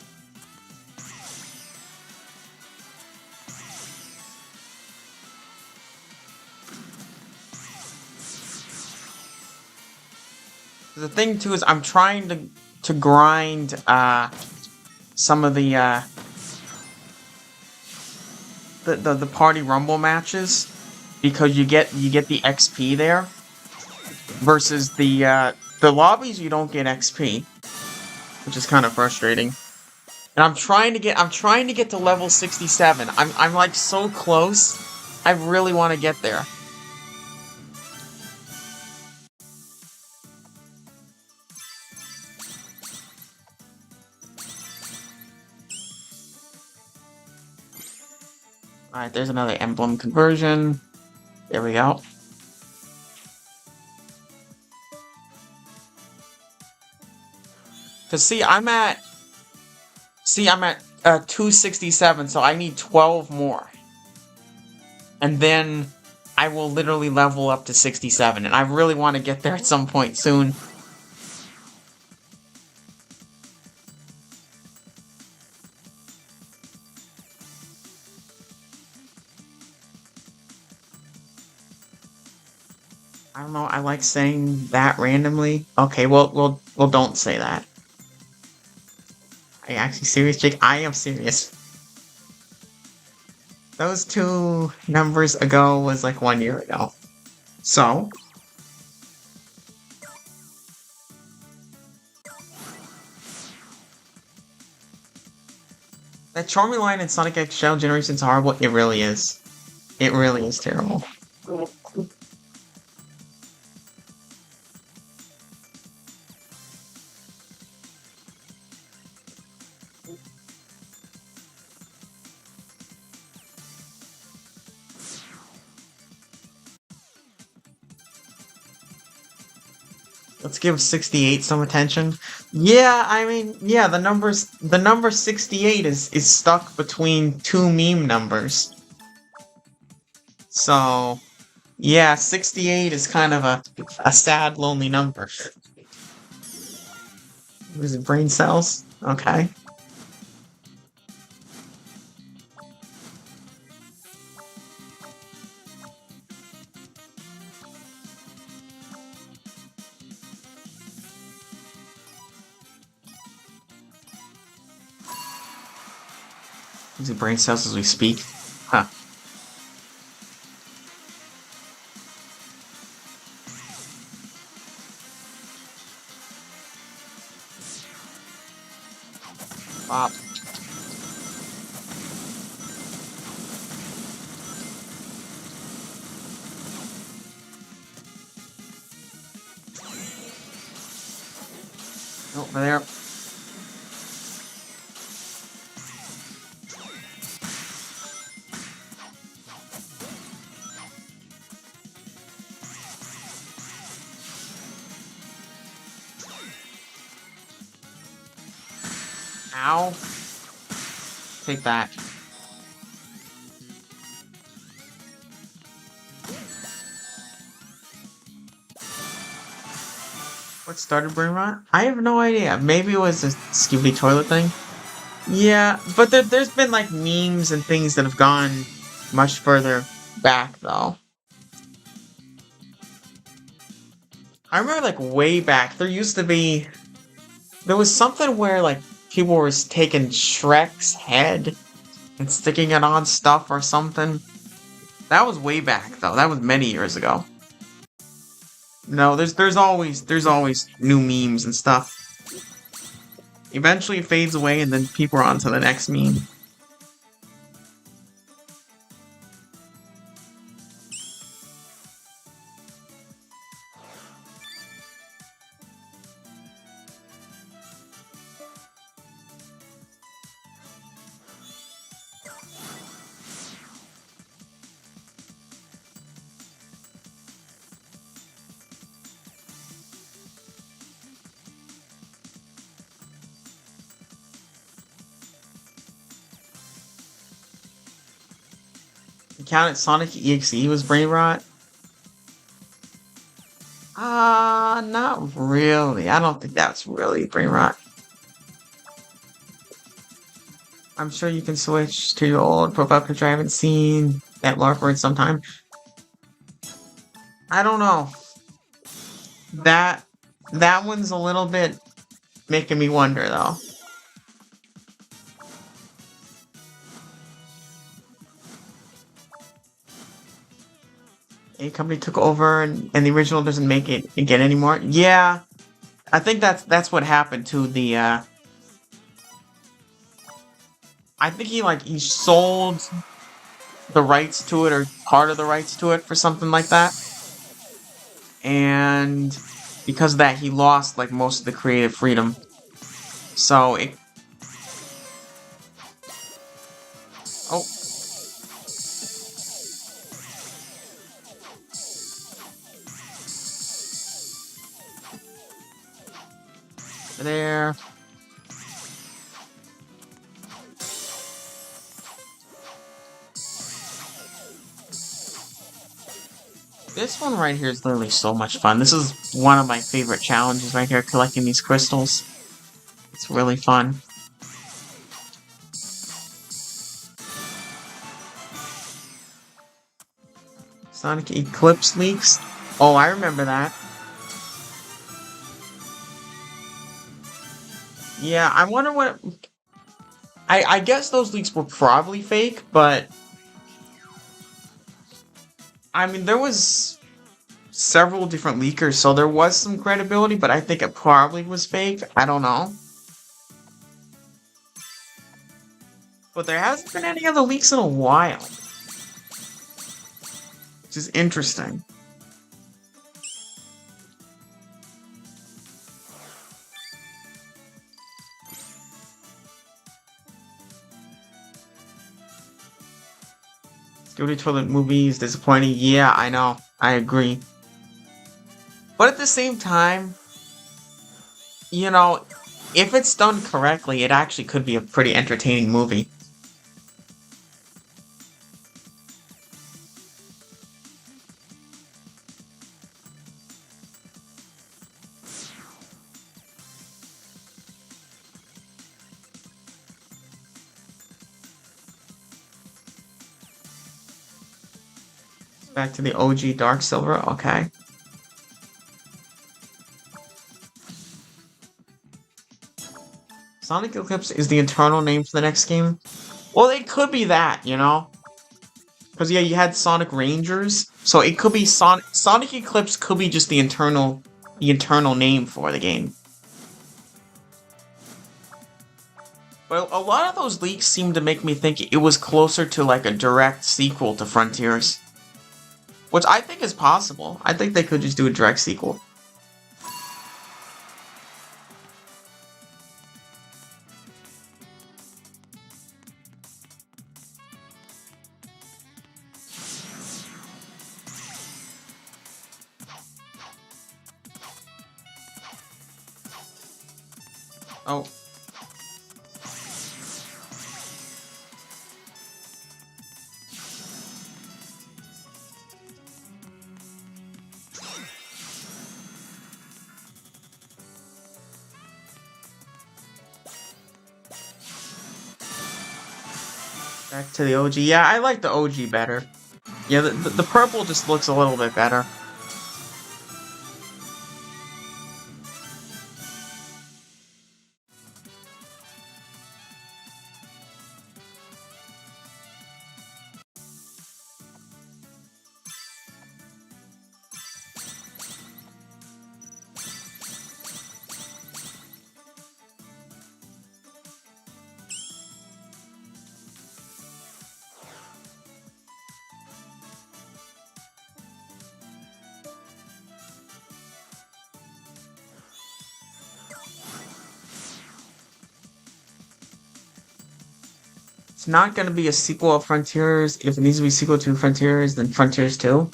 S1: The thing too is I'm trying to grind some of the party rumble matches because you get the XP there versus the lobbies you don't get XP, which is kind of frustrating. And I'm trying to get to level 67. I'm like so close. I really want to get there. Alright, there's another emblem conversion. There we go. Cause see, I'm at 267, so I need 12 more. And then I will literally level up to 67, and I really want to get there at some point soon. I don't know, I like saying that randomly. Okay, well, don't say that. Are you actually serious, Jake? I am serious. Those two numbers ago was like 1 year ago. So? That Charmy line in Sonic X Shell Generation's horrible. It really is. It really is terrible. Let's give 68 some attention. Yeah, I mean, yeah, the number 68 is stuck between two meme numbers. So, yeah, 68 is kind of a sad, lonely number. What is it, brain cells? Okay. Is it brain cells as we speak? Huh. Pop. Over there. Ow. Take that. What started Brain Rot? I have no idea. Maybe it was a Skibidi toilet thing. Yeah, but there's been like memes and things that have gone much further back though. I remember like way back, there was something where like people were taking Shrek's head and sticking it on stuff or something. That was way back though. That was many years ago. No, there's always new memes and stuff. Eventually it fades away and then people are on to the next meme. Counted Sonic EXE was brain rot? Not really. I don't think that's really brain rot. I'm sure you can switch to your old profile picture. I haven't seen that LARP in some time. I don't know. That one's a little bit making me wonder though. A company took over and the original doesn't make it again anymore. Yeah, I think that's what happened to the. I think he sold the rights to it or part of the rights to it for something like that, and because of that he lost like most of the creative freedom. So it. Oh. There. This one right here is literally so much fun. This is one of my favorite challenges right here, collecting these crystals. It's really fun. Sonic Eclipse leaks? Oh, I remember that. Yeah, I wonder what... I guess those leaks were probably fake, but... I mean, there was several different leakers, so there was some credibility, but I think it probably was fake. I don't know. But there hasn't been any other leaks in a while. Which is interesting. Skibidi Toilet movie is disappointing. Yeah, I know. I agree. But at the same time, you know, if it's done correctly, it actually could be a pretty entertaining movie. Back to the OG Dark Silver, okay. Sonic Eclipse is the internal name for the next game? Well, it could be that, you know? Because, yeah, you had Sonic Rangers, so it could be Sonic Eclipse could be just the internal name for the game. But a lot of those leaks seem to make me think it was closer to like a direct sequel to Frontiers. Which I think is possible. I think they could just do a direct sequel. Oh. Back to the OG. Yeah, I like the OG better. Yeah, the purple just looks a little bit better. It's not gonna be a sequel of Frontiers. If it needs to be a sequel to Frontiers, then Frontiers 2.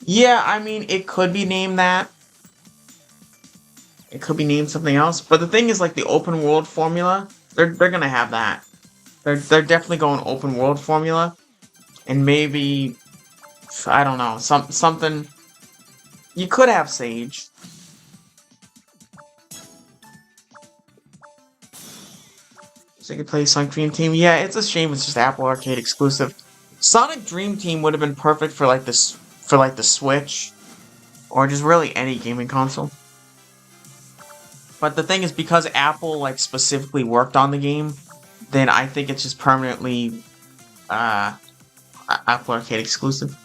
S1: Yeah, I mean, it could be named that. It could be named something else. But the thing is, like, the open world formula, they're gonna have that. They're definitely going open world formula. And maybe, I don't know, something... You could have Sage. So you could play Sonic Dream Team. Yeah, it's a shame it's just Apple Arcade exclusive. Sonic Dream Team would have been perfect for like this, for like the Switch, or just really any gaming console. But the thing is, because Apple like specifically worked on the game, then I think it's just permanently Apple Arcade exclusive.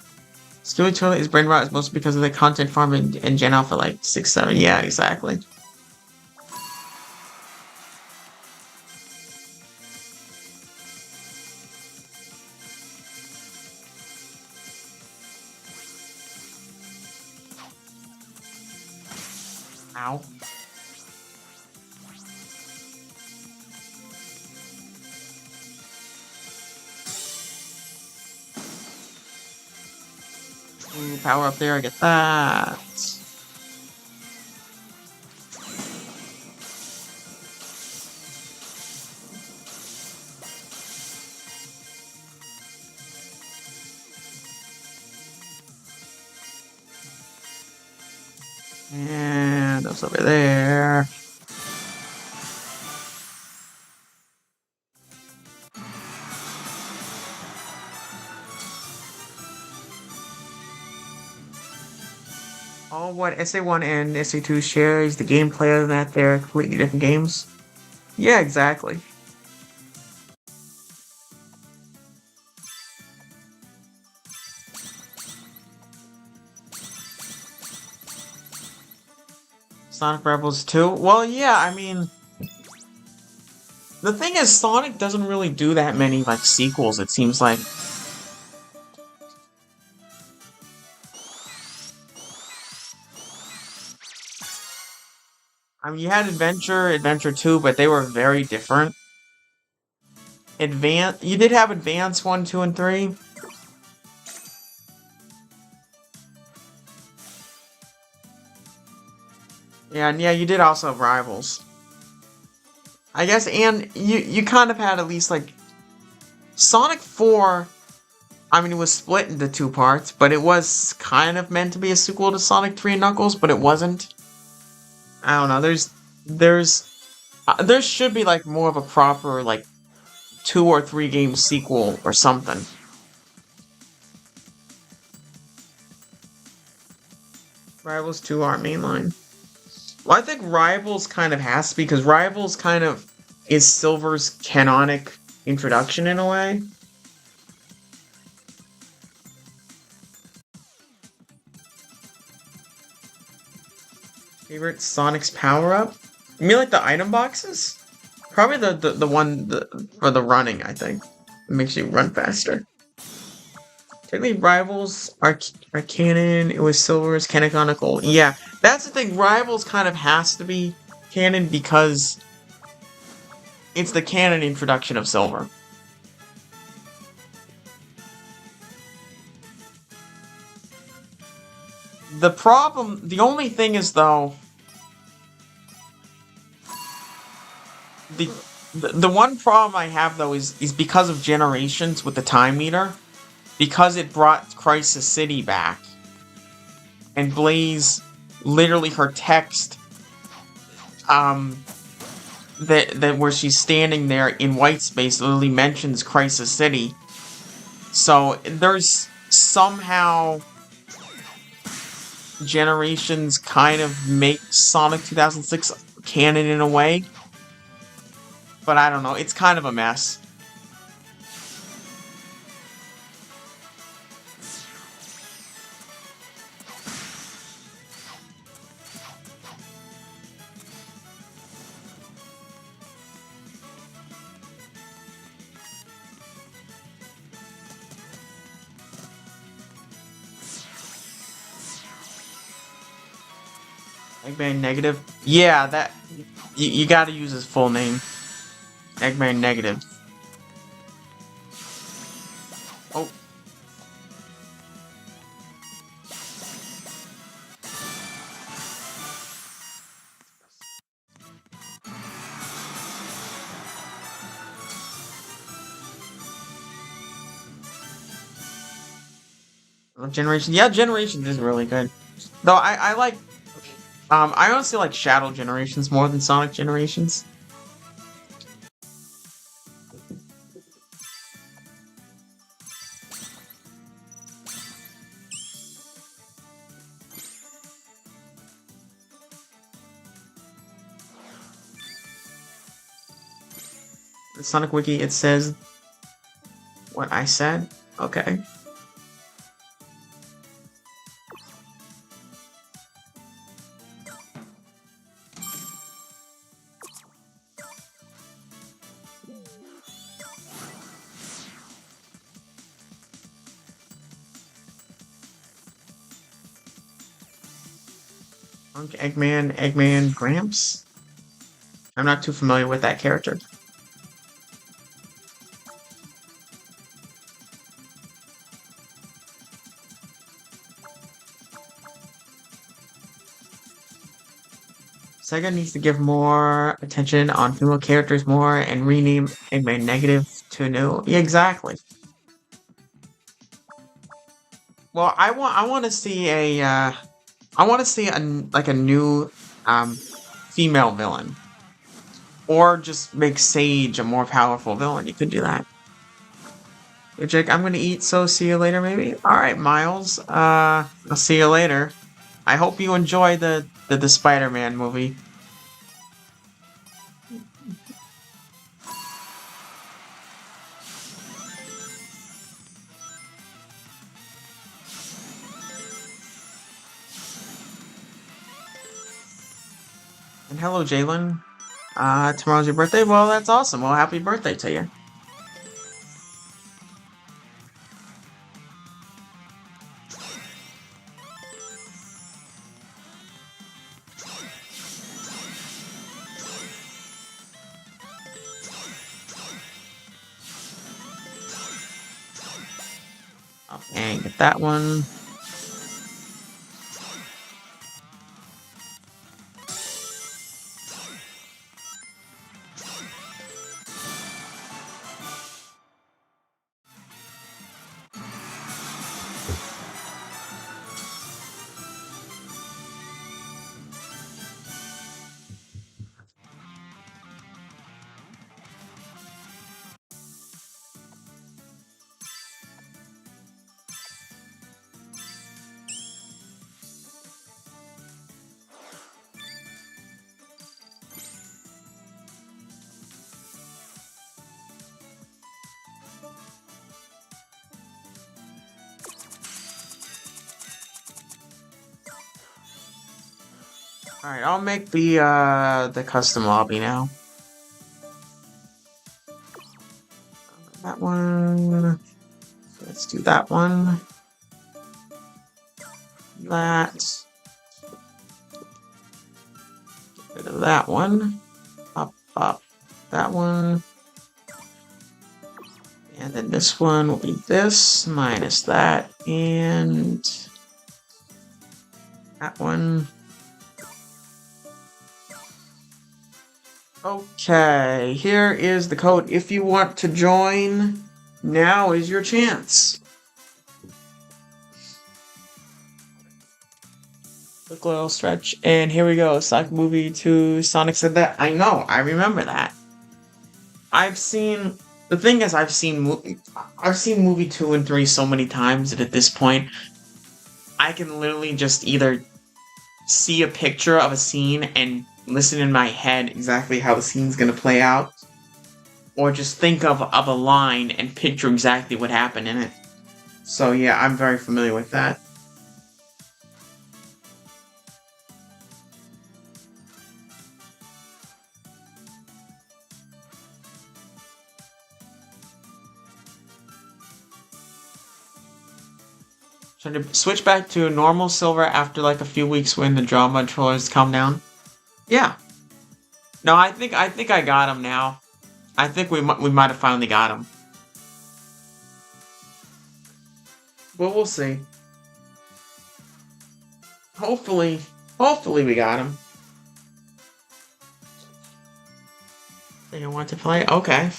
S1: Skillet Toilet is brain rot is mostly because of the content farm in Gen Alpha like 6, 7. Yeah, exactly. Ow. Ooh, power up there, I get that. And that's over there. All what SA1 and SA2 share is the gameplay of that they're completely different games. Yeah, exactly. Sonic Rebels 2? Well, yeah, I mean... The thing is, Sonic doesn't really do that many, like, sequels, it seems like. I mean, you had Adventure 2, but they were very different. You did have Advance 1, 2, and 3. Yeah, and yeah, you did also have Rivals. I guess, and you kind of had at least, like... Sonic 4, I mean, it was split into 2 parts, but it was kind of meant to be a sequel to Sonic 3 and Knuckles, but it wasn't. I don't know, there should be, like, more of a proper, like, 2 or 3 game sequel or something. Rivals 2 aren't mainline. Well, I think Rivals kind of has to be, because Rivals kind of is Silver's canonic introduction in a way. Favorite Sonic's power-up? You mean like the item boxes? Probably the one for the running, I think. It makes you run faster. Technically, Rivals are canon. It was Silver's canonical. Yeah, that's the thing. Rivals kind of has to be canon because it's the canon introduction of Silver. The only thing is though, the the one problem I have though is because of generations with the time meter, because it brought Crisis City back, and Blaze, literally her text, um, that where she's standing there in white space literally mentions Crisis City. So there's somehow generations kind of make Sonic 2006 canon in a way. But I don't know, it's kind of a mess. Eggman Negative? Yeah, that... You gotta use his full name. Eggman Negative. Oh. Generation. Yeah, Generation is really good. Though I like... I honestly like Shadow Generations more than Sonic Generations. The Sonic Wiki, it says what I said. Okay. Eggman Gramps? I'm not too familiar with that character. Sega needs to give more attention on female characters more and rename Eggman Negative to new. Yeah, exactly. Well, I want to see I want to see a new female villain, or just make Sage a more powerful villain. You could do that. Hey, Jake, I'm gonna eat, so see you later, maybe? Alright, Miles. I'll see you later. I hope you enjoy the Spider-Man movie. And hello, Jalen. Tomorrow's your birthday? Well, that's awesome. Well, happy birthday to you. Okay, get that one. Alright, I'll make the custom lobby now. That one. Let's do that one. That. Get rid of that one. Up, up. That one. And then this one will be this minus that. And that one. Okay, here is the code. If you want to join, now is your chance. Quick little stretch, and here we go. Sonic Movie 2, Sonic said that. I know, I remember that. The thing is, I've seen movie 2 and 3 so many times that at this point, I can literally just either see a picture of a scene and listen in my head exactly how the scene's gonna play out, or just think of a line and picture exactly what happened in it. So yeah, I'm very familiar with that. Should I switch back to normal silver after like a few weeks when the drama controllers calm down? Yeah. No, I think I got him now. I think we might have finally got him. But we'll see. Hopefully we got him. Anyone want to play? Okay.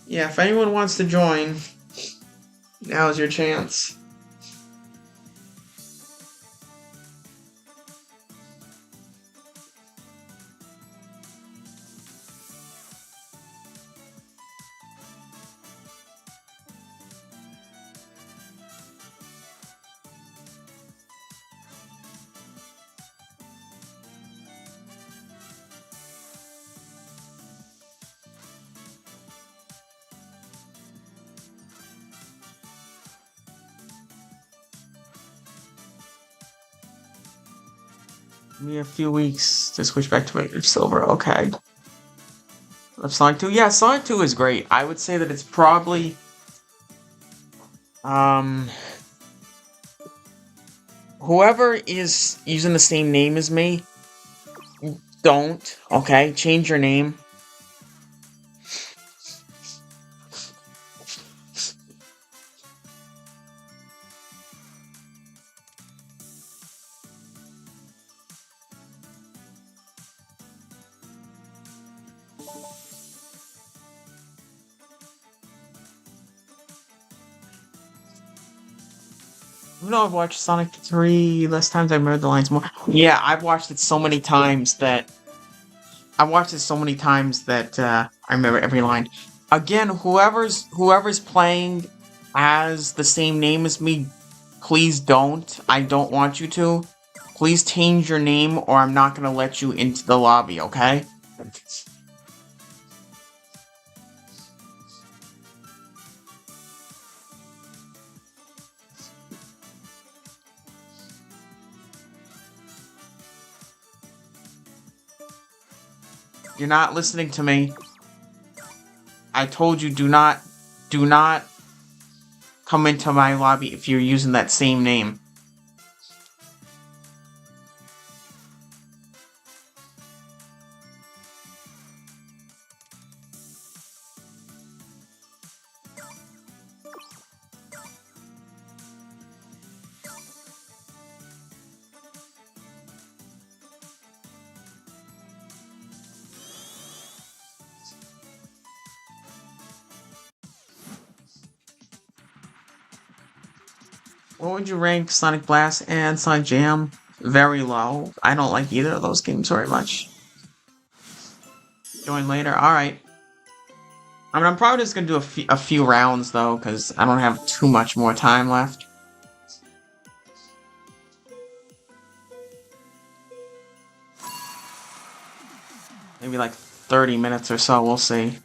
S1: Yeah, if anyone wants to join, now's your chance. Give me a few weeks to switch back to regular silver. Okay. Sonic 2? Yeah, Sonic 2 is great. I would say that it's probably... Whoever is using the same name as me, don't, okay? Change your name. You know, I've watched Sonic 3 less times. I remember the lines more. Yeah, I've watched it so many times that... I remember every line. Again, whoever's playing as the same name as me, please don't. I don't want you to. Please change your name or I'm not gonna let you into the lobby, okay? You're not listening to me. I told you do not come into my lobby if you're using that same name. What would you rank Sonic Blast and Sonic Jam? Very low. I don't like either of those games very much. Join later. Alright. I mean, I'm probably just gonna do a few rounds, though, because I don't have too much more time left. Maybe like 30 minutes or so, we'll see.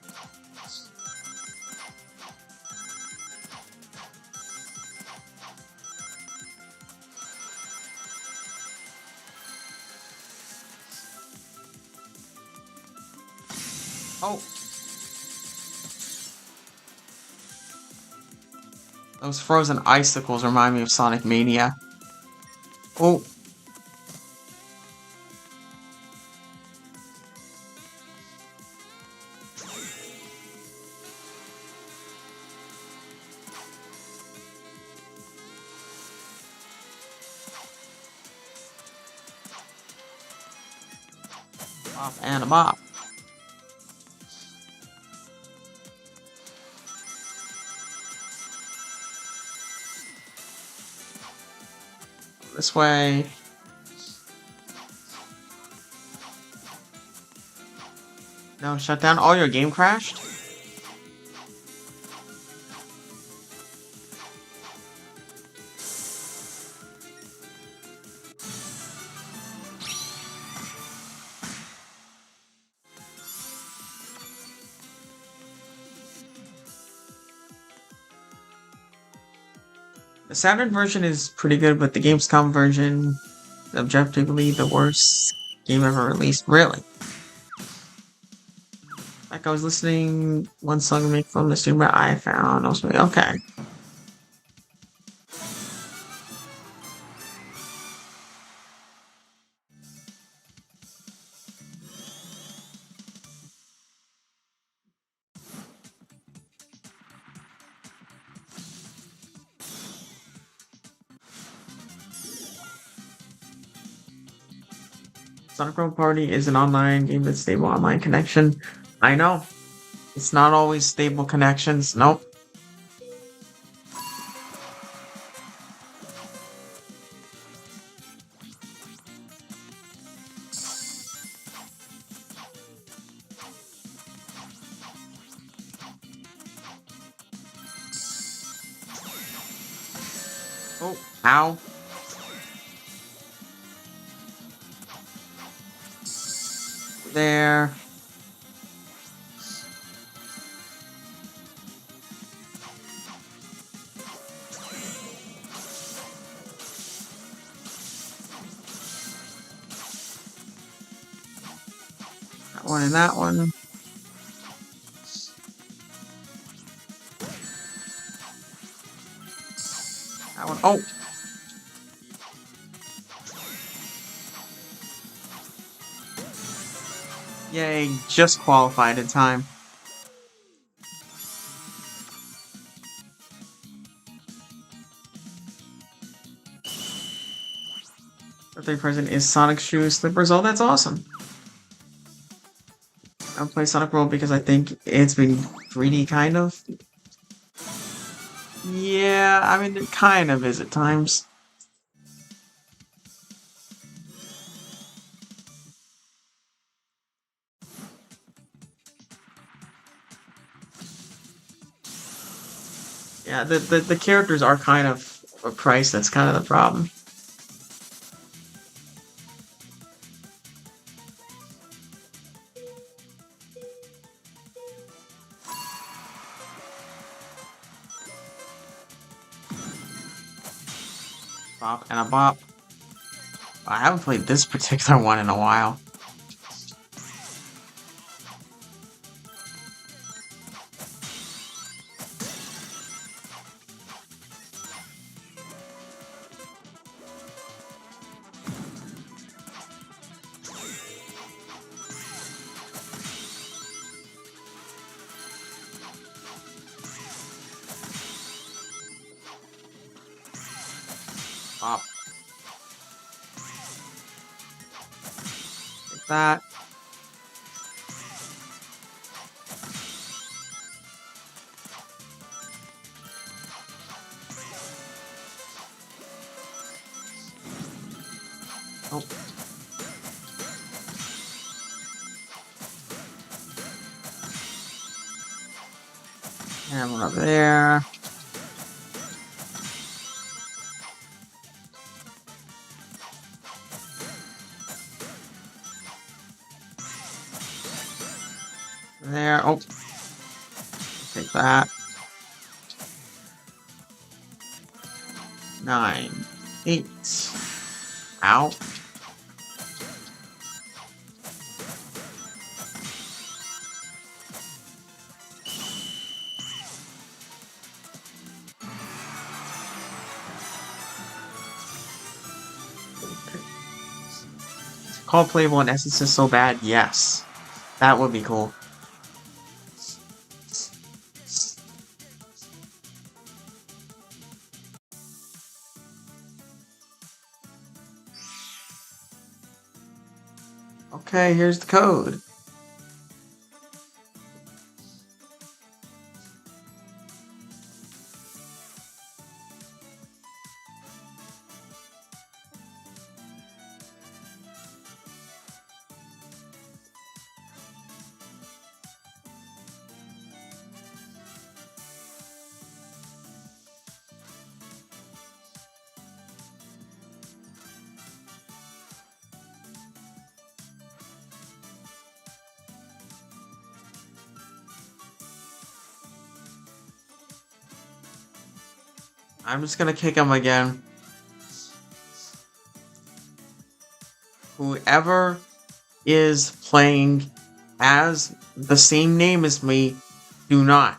S1: Oh. Those frozen icicles remind me of Sonic Mania. Oh. Bop and a bop. This way. No, shut down. Oh, your game crashed? The Saturn version is pretty good, but the Gamescom version, objectively the worst game ever released. Really? Like I was listening one song to make from the streamer I found. I was like, okay. Sonic Road Party is an online game with stable online connection. I know. It's not always stable connections. Nope. Oh, ow. There. That one and that one. That one. Oh. Yay, just qualified in time. Birthday present is Sonic Shoes Slippers. Oh, that's awesome. I play Sonic World because I think it's been 3D kind of. Yeah, I mean, it kind of is at times. Yeah, the characters are kind of a price. That's kind of the problem. Bop and a bop. I haven't played this particular one in a while. Bop. Like that. Oh. And one up there. There. Oh. Take that. 9. 8. Ow. called playable and essence is so bad? Yes. That would be cool. Okay, here's the code. I'm just gonna kick him again. Whoever is playing as the same name as me, do not.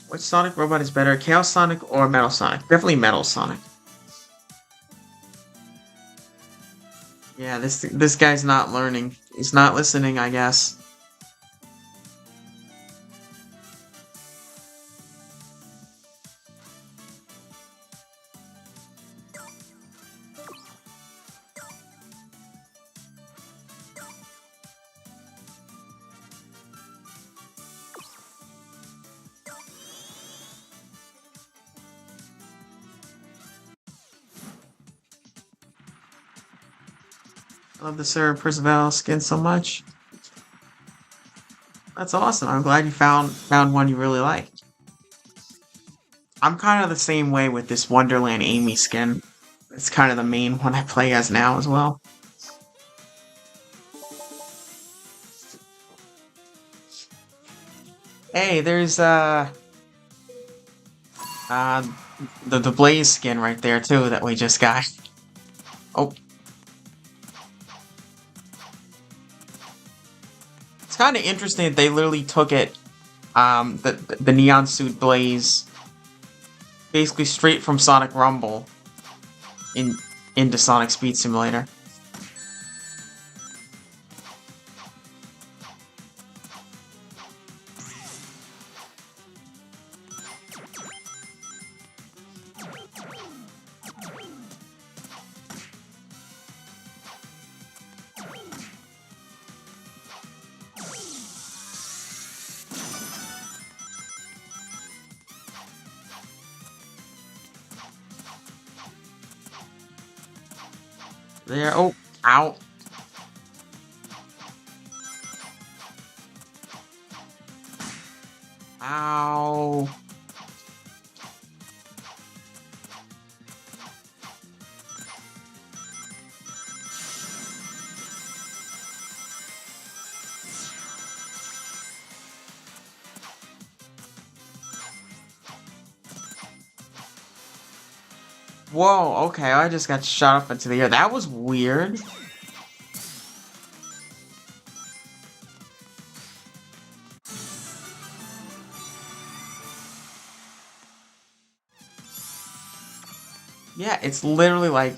S1: Which Sonic robot is better, Chaos Sonic or Metal Sonic? Definitely Metal Sonic. Yeah, this guy's not learning. He's not listening, I guess. I love the Sarah Percival skin so much. That's awesome. I'm glad you found one you really like. I'm kind of the same way with this Wonderland Amy skin. It's kind of the main one I play as now as well. Hey, there's the Blaze skin right there too that we just got. Oh. It's kind of interesting that they literally took it, the Neon Suit Blaze, basically straight from Sonic Rumble into Sonic Speed Simulator. There. Oh, ow. Ow. Whoa, okay, I just got shot up into the air. That was weird. Yeah, it's literally like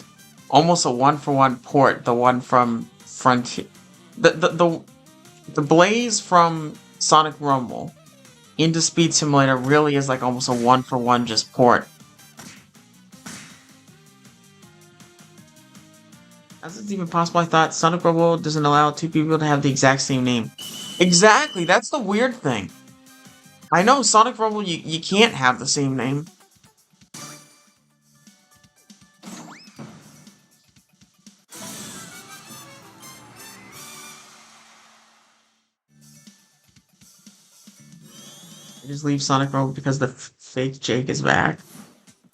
S1: almost a one-for-one port, the one from Frontier. The Blaze from Sonic Rumble into Speed Simulator really is like almost a one-for-one just port. As it's even possible, I thought Sonic Rumble doesn't allow two people to have the exact same name. Exactly, that's the weird thing. I know Sonic Rumble, you can't have the same name. I just leave Sonic Rumble because the fake Jake is back.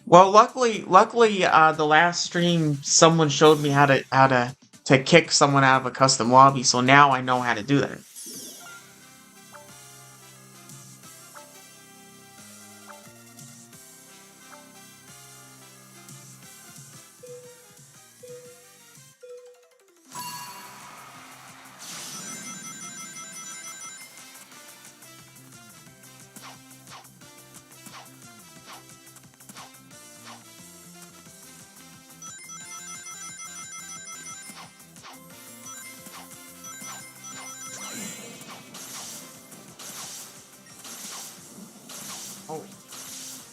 S1: Well, luckily, the last stream someone showed me how to kick someone out of a custom lobby, so now I know how to do that.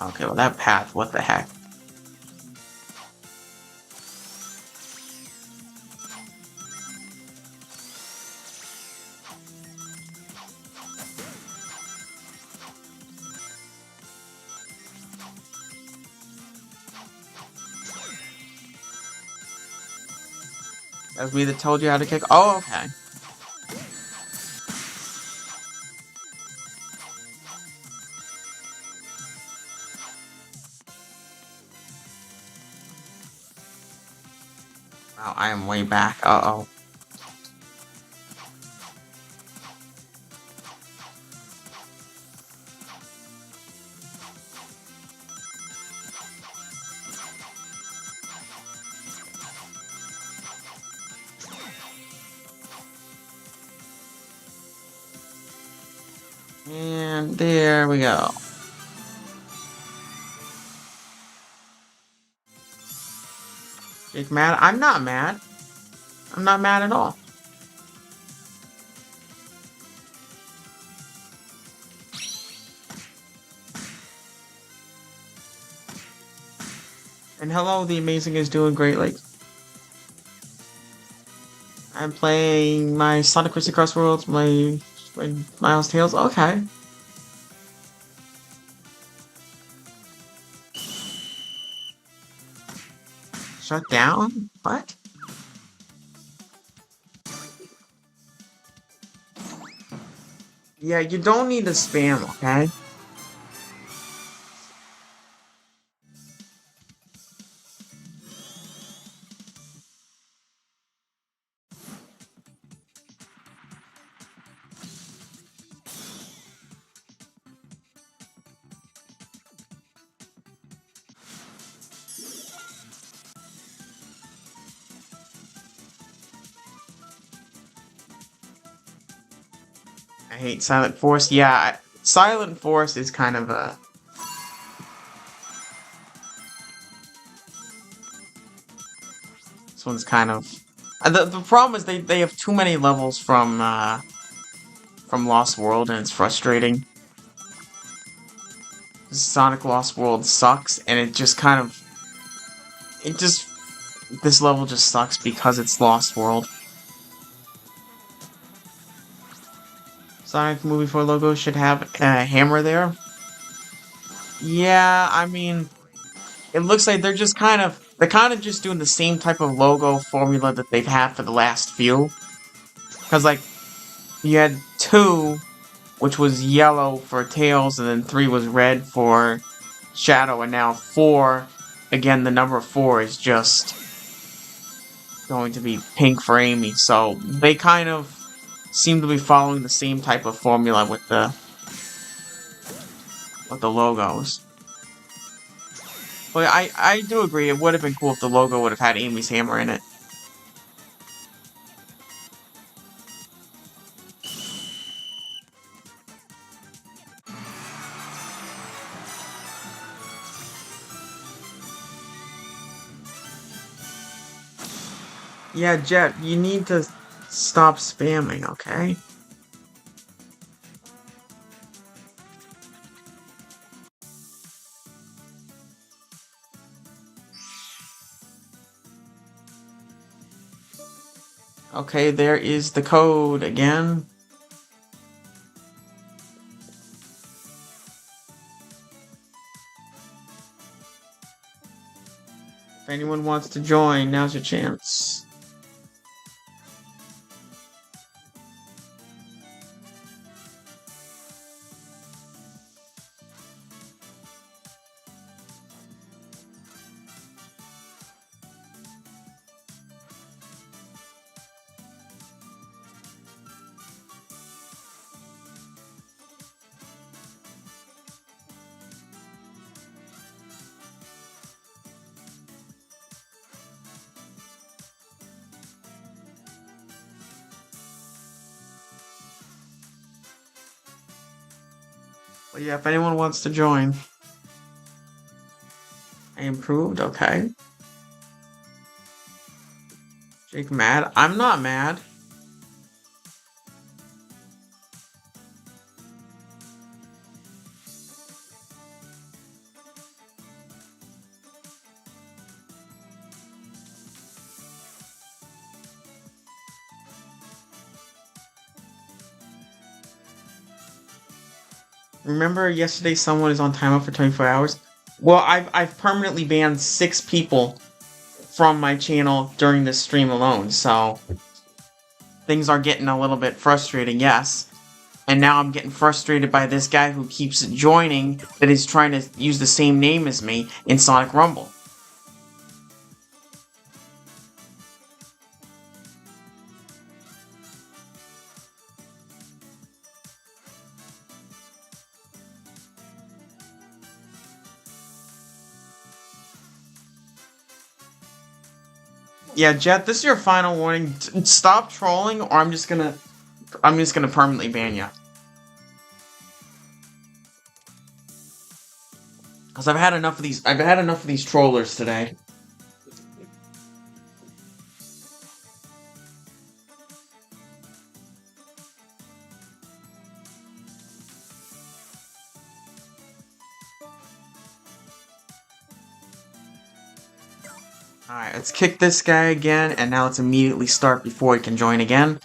S1: Okay, well that path, what the heck? That was me that told you how to kick. Oh, okay. Wow, I am way back. Uh-oh. And there we go. Jake mad? I'm not mad. I'm not mad at all. And hello, the amazing is doing great. Like, I'm playing my Sonic Racing CrossWorlds, my Miles Tales. Okay. Shut down? What? Yeah, you don't need to spam, okay? I hate Silent Force. Yeah, Silent Force is kind of a... This one's kind of... the problem is they have too many levels from Lost World, and it's frustrating. Sonic Lost World sucks, and it just kind of... It just... This level just sucks because it's Lost World. Sonic Movie 4 logo should have a hammer there. Yeah, I mean... It looks like they're just kind of... They're kind of just doing the same type of logo formula that they've had for the last few. Because, like, you had 2, which was yellow for Tails, and then 3 was red for Shadow, and now 4, again, the number 4 is just going to be pink for Amy. So, they kind of seem to be following the same type of formula with the logos. But I do agree, it would have been cool if the logo would have had Amy's hammer in it. Yeah, Jet, you need to stop spamming, okay? Okay, there is the code again. If anyone wants to join, now's your chance. But yeah, if anyone wants to join. I improved, okay. Jake mad? I'm not mad. Remember yesterday someone is on timeout for 24 hours? Well, I've permanently banned 6 people from my channel during this stream alone, so things are getting a little bit frustrating, yes. And now I'm getting frustrated by this guy who keeps joining that is trying to use the same name as me in Sonic Rumble. Yeah, Jet, this is your final warning. Stop trolling, or I'm just gonna permanently ban you. Cause I've had enough of these. I've had enough of these trollers today. Alright, let's kick this guy again, and now let's immediately start before he can join again.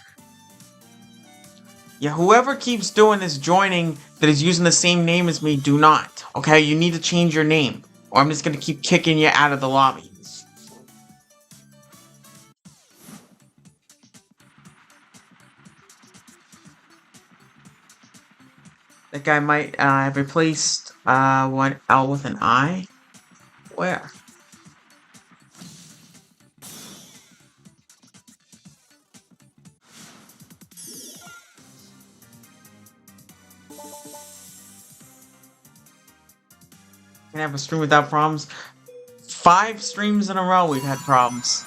S1: Yeah, whoever keeps doing this joining that is using the same name as me, do not. Okay, you need to change your name, or I'm just gonna keep kicking you out of the lobby. That guy might have replaced one L with an I? Where? Can I have a stream without problems? 5 streams in a row we've had problems.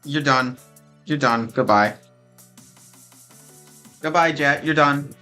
S1: You're done. You're done. Goodbye. Goodbye, Jet. You're done.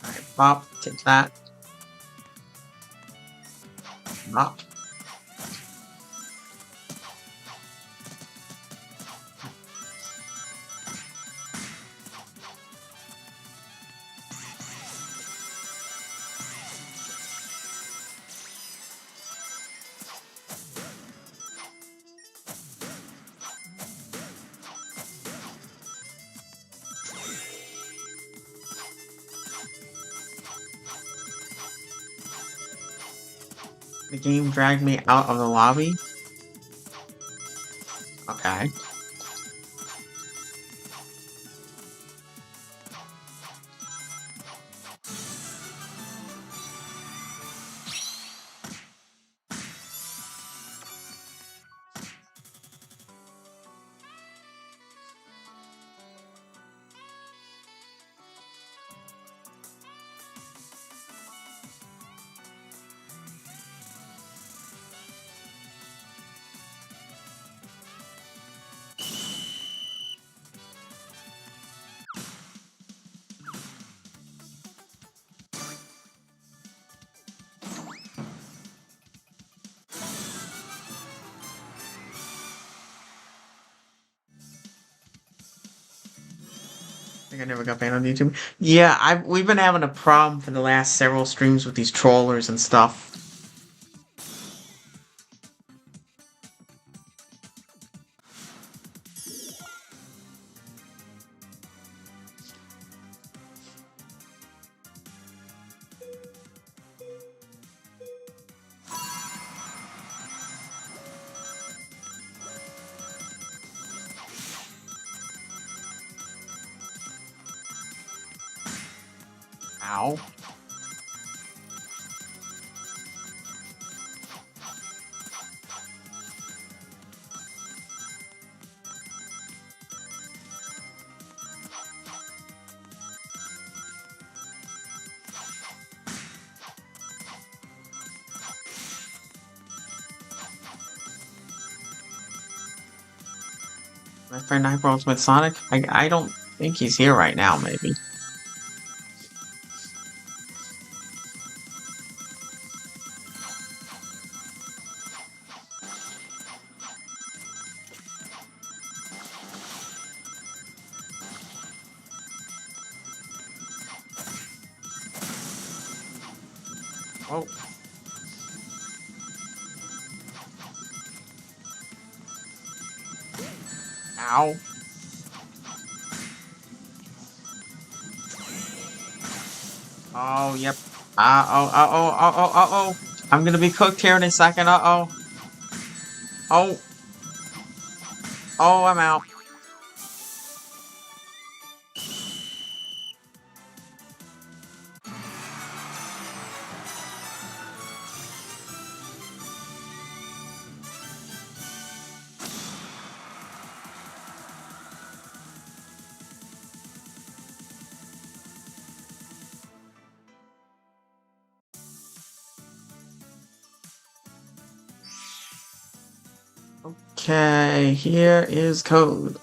S1: Alright, Bop, take that. Bop. The game dragged me out of the lobby. Okay. think I never got banned on YouTube. Yeah, we've been having a problem for the last several streams with these trollers and stuff. Ow. My friend Hyper Ultimate Sonic? I don't think he's here right now, maybe. Oh. Ow. Oh, yep. Oh. I'm gonna be cooked here in a second. Uh-oh. Oh. Oh, I'm out. Okay, here is code.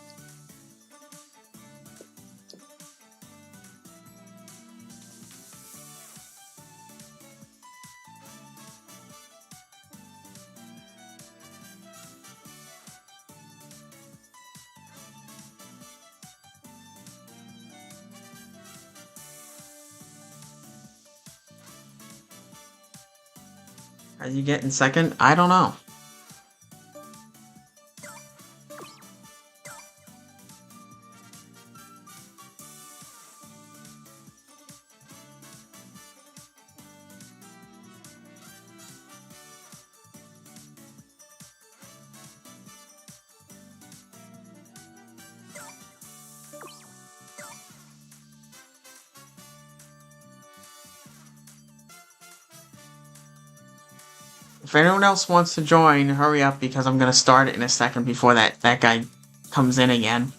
S1: Are you getting second? I don't know. If anyone else wants to join, hurry up because I'm gonna start it in a second before that guy comes in again.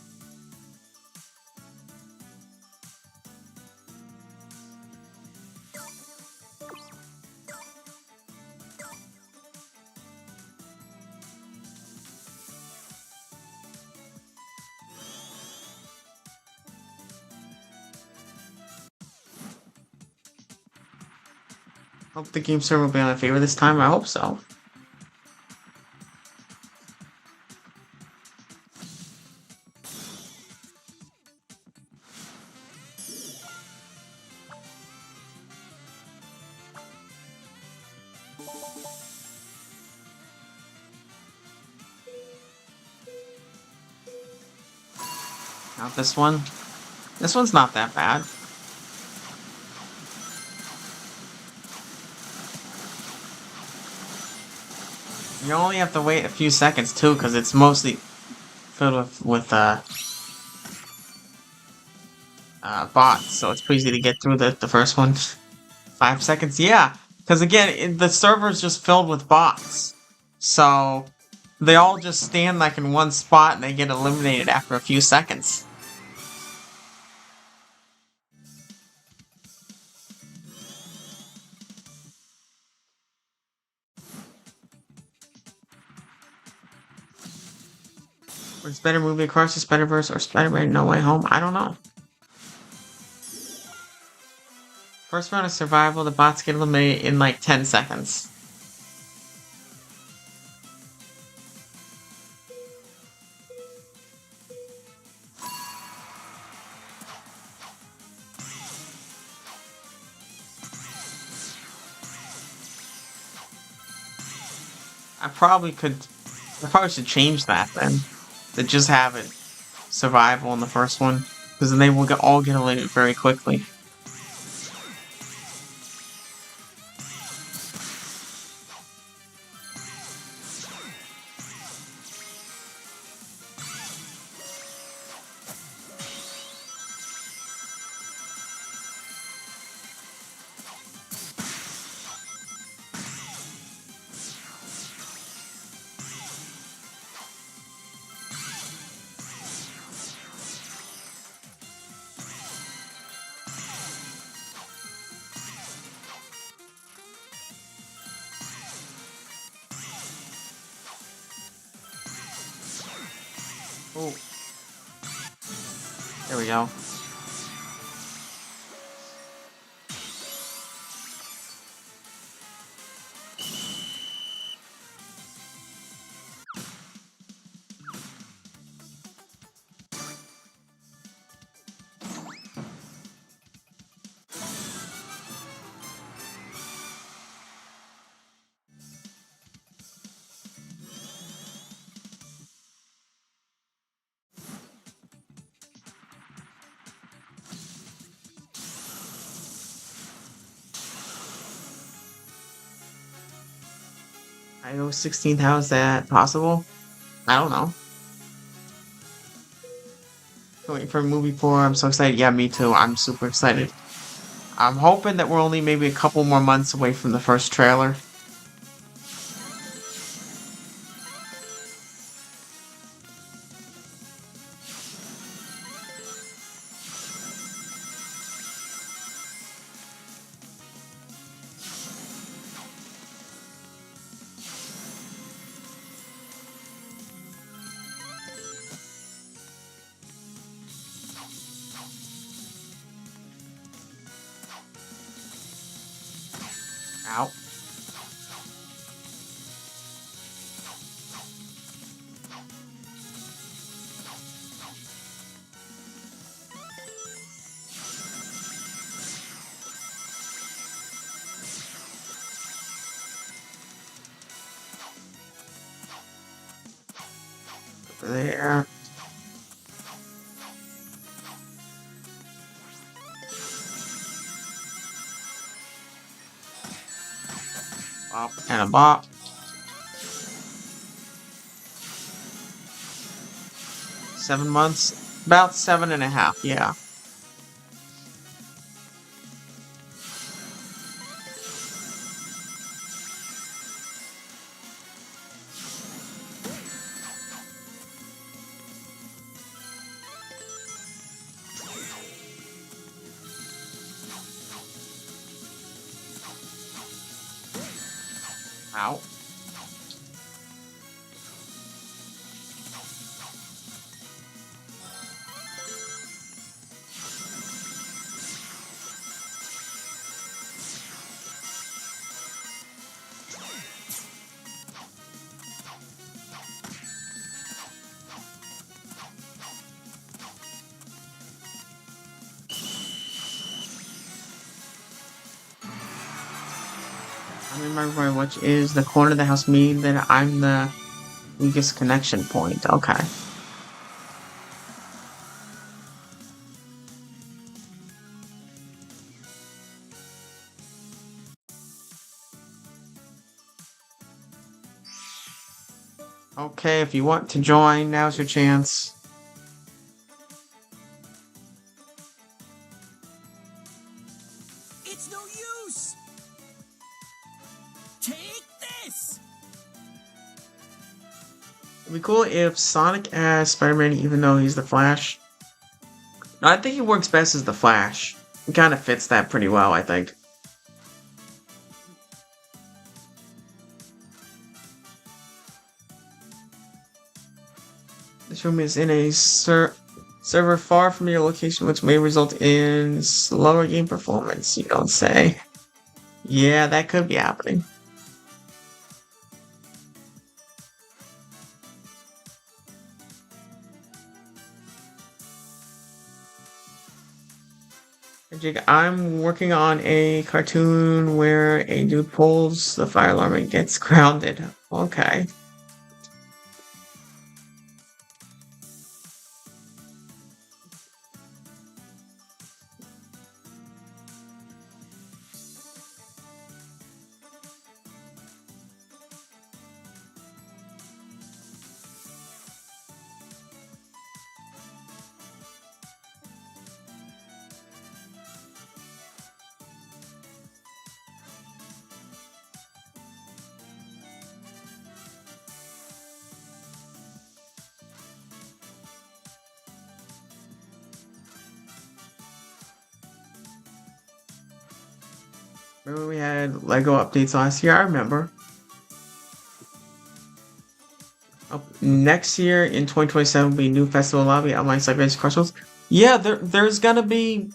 S1: Hope the game server will be in my favor this time. I hope so. Not this one. This one's not that bad. You only have to wait a few seconds too, because it's mostly filled with bots, so it's pretty easy to get through the first one. 5 seconds, yeah. Because again, the server's just filled with bots. So they all just stand like in one spot and they get eliminated after a few seconds. What's better, movie Across the Spider-Verse or Spider-Man No Way Home? I don't know. First round of survival, the bots get eliminated in like 10 seconds. I probably should change that then. To just have it survival in the first one. Because then they will all get eliminated very quickly. Oh. There we go. iOS 16, how is that possible? I don't know. Waiting for a movie 4, I'm so excited. Yeah, me too. I'm super excited. I'm hoping that we're only maybe a couple more months away from the first trailer. Out. There. Bop and a bop. 7 months? About 7.5, yeah. Out. I remember which is the corner of the house mean that I'm the weakest connection point. Okay. Okay, if you want to join, now's your chance.
S3: It's no use. Take this.
S1: It'd be cool if Sonic as Spider-Man, even though he's the Flash. I think he works best as the Flash. He kind of fits that pretty well, I think. This room is in a server far from your location, which may result in slower game performance, you don't say. Yeah, that could be happening. Jake, I'm working on a cartoon where a dude pulls the fire alarm and gets grounded. Okay. Remember we had Lego updates last year? I remember. Next year in 2027 will be new festival lobby, online celebration CrossWorlds. Yeah, there's gonna be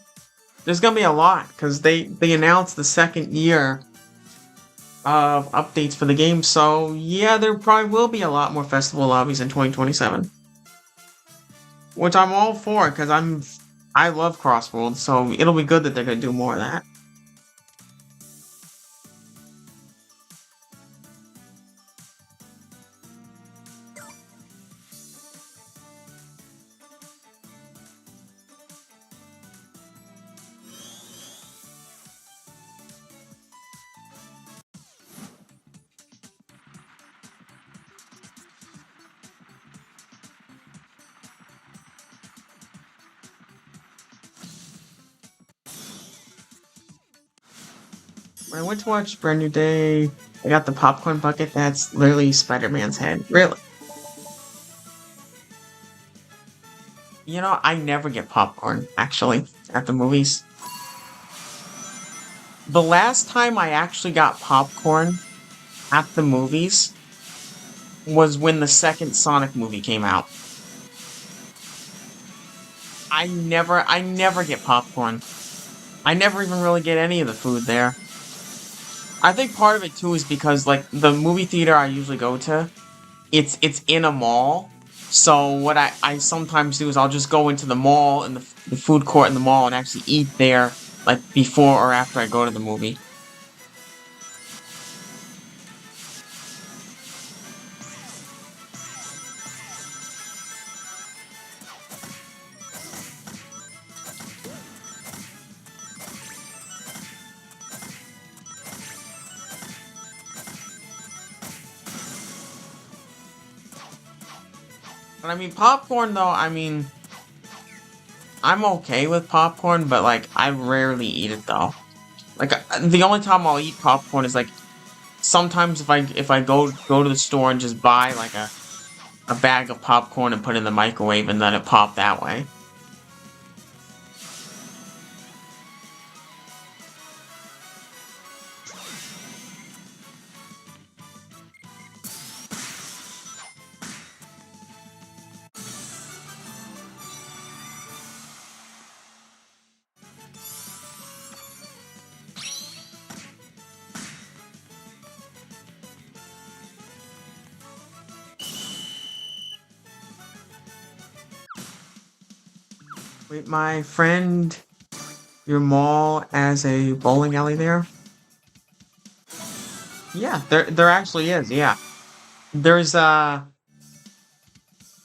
S1: a lot because they announced the second year of updates for the game. So yeah, there probably will be a lot more festival lobbies in 2027, which I'm all for because I love CrossWorlds, so it'll be good that they're gonna do more of that. When I went to watch Brand New Day, I got the popcorn bucket that's literally Spider-Man's head. Really? You know, I never get popcorn, actually, at the movies. The last time I actually got popcorn at the movies was when the second Sonic movie came out. I never get popcorn. I never even really get any of the food there. I think part of it too is because like the movie theater I usually go to, it's in a mall. So what I sometimes do is I'll just go into the mall and the food court in the mall and actually eat there like before or after I go to the movie. But I mean popcorn though, I mean I'm okay with popcorn, but like I rarely eat it though. Like the only time I'll eat popcorn is like sometimes if I go to the store and just buy like a bag of popcorn and put it in the microwave and let it pop that way. Wait, my friend, your mall as a bowling alley there? Yeah, there actually is. Yeah, there's well,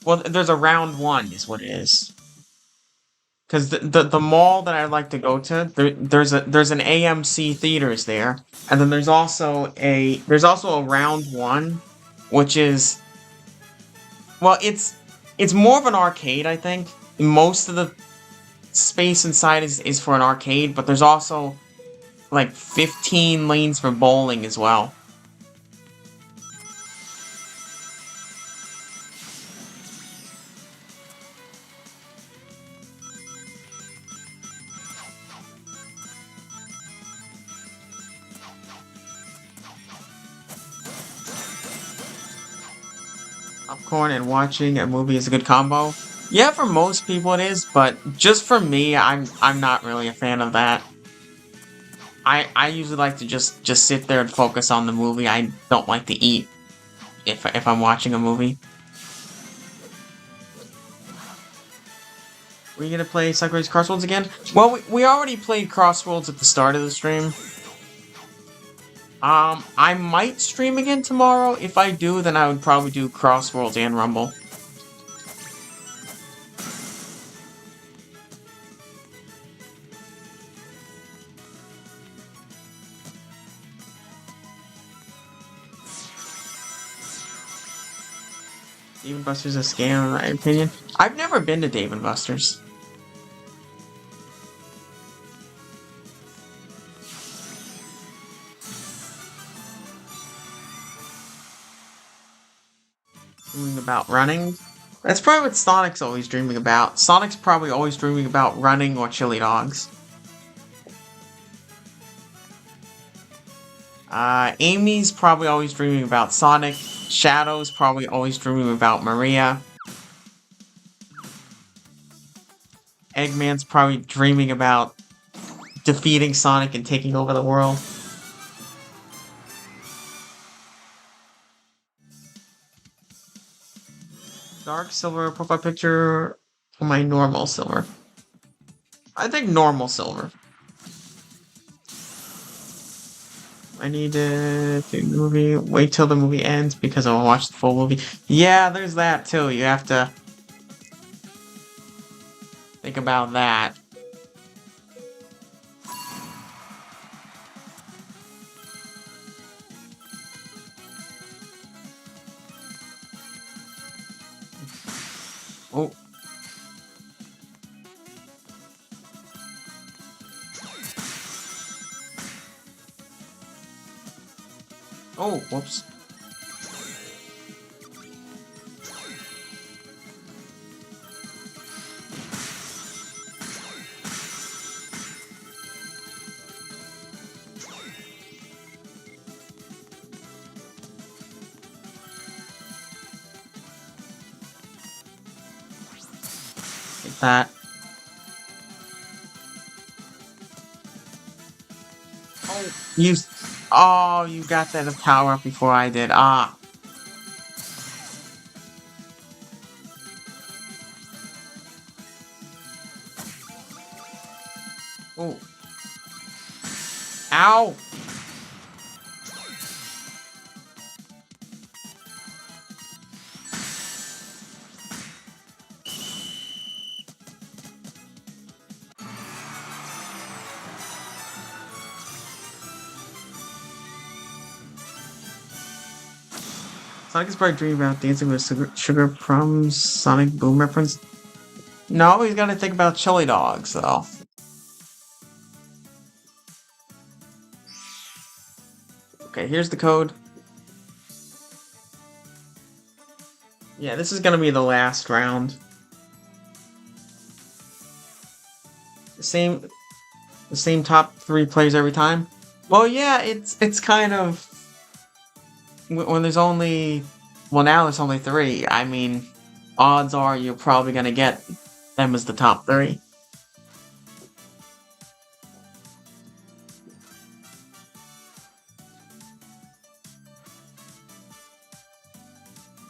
S1: there's a round one is what it is. Because the mall that I like to go to, there's an AMC theaters there, and then there's also a round one, which is well, it's more of an arcade, I think. Most of the space inside is for an arcade, but there's also like 15 lanes for bowling as well. Popcorn and watching a movie is a good combo. Yeah, for most people it is, but just for me, I'm not really a fan of that. I usually like to just sit there and focus on the movie. I don't like to eat if I'm watching a movie. We gonna play Sonic CrossWorlds again? Well, we already played CrossWorlds at the start of the stream. I might stream again tomorrow. If I do, then I would probably do CrossWorlds and Rumble. Dave & Buster's a scam, in my opinion. I've never been to Dave & Buster's. Dreaming about running? That's probably what Sonic's always dreaming about. Sonic's probably always dreaming about running or chili dogs. Amy's probably always dreaming about Sonic. Shadow's probably always dreaming about Maria. Eggman's probably dreaming about defeating Sonic and taking over the world. Dark silver profile picture or my normal silver? I think normal silver. I need to do the movie. Wait till the movie ends because I'll watch the full movie. Yeah, there's that too. You have to think about that. Oh. Oh, whoops. Like that. Oh, you got that power up before I did. Ah. Oh. Ow. Sonic is probably dreaming about dancing with Sugar Plum's Sonic Boom reference. No, he's gotta think about chili dogs, though. Okay, here's the code. Yeah, this is gonna be the last round. The same top 3 players every time. Well, yeah, it's kind of when there's only, well, now there's only 3. I mean, odds are you're probably gonna get them as the top 3.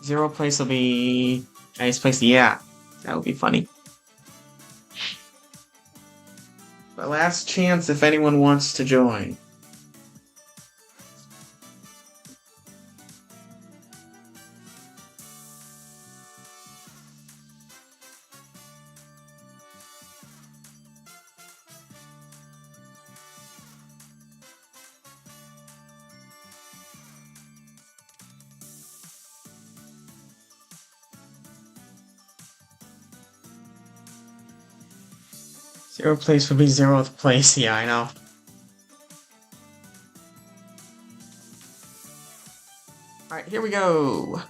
S1: Zero place will be nice place. Yeah, that would be funny. The last chance if anyone wants to join. Zero place would be 0th place. Yeah, I know. Alright, here we go.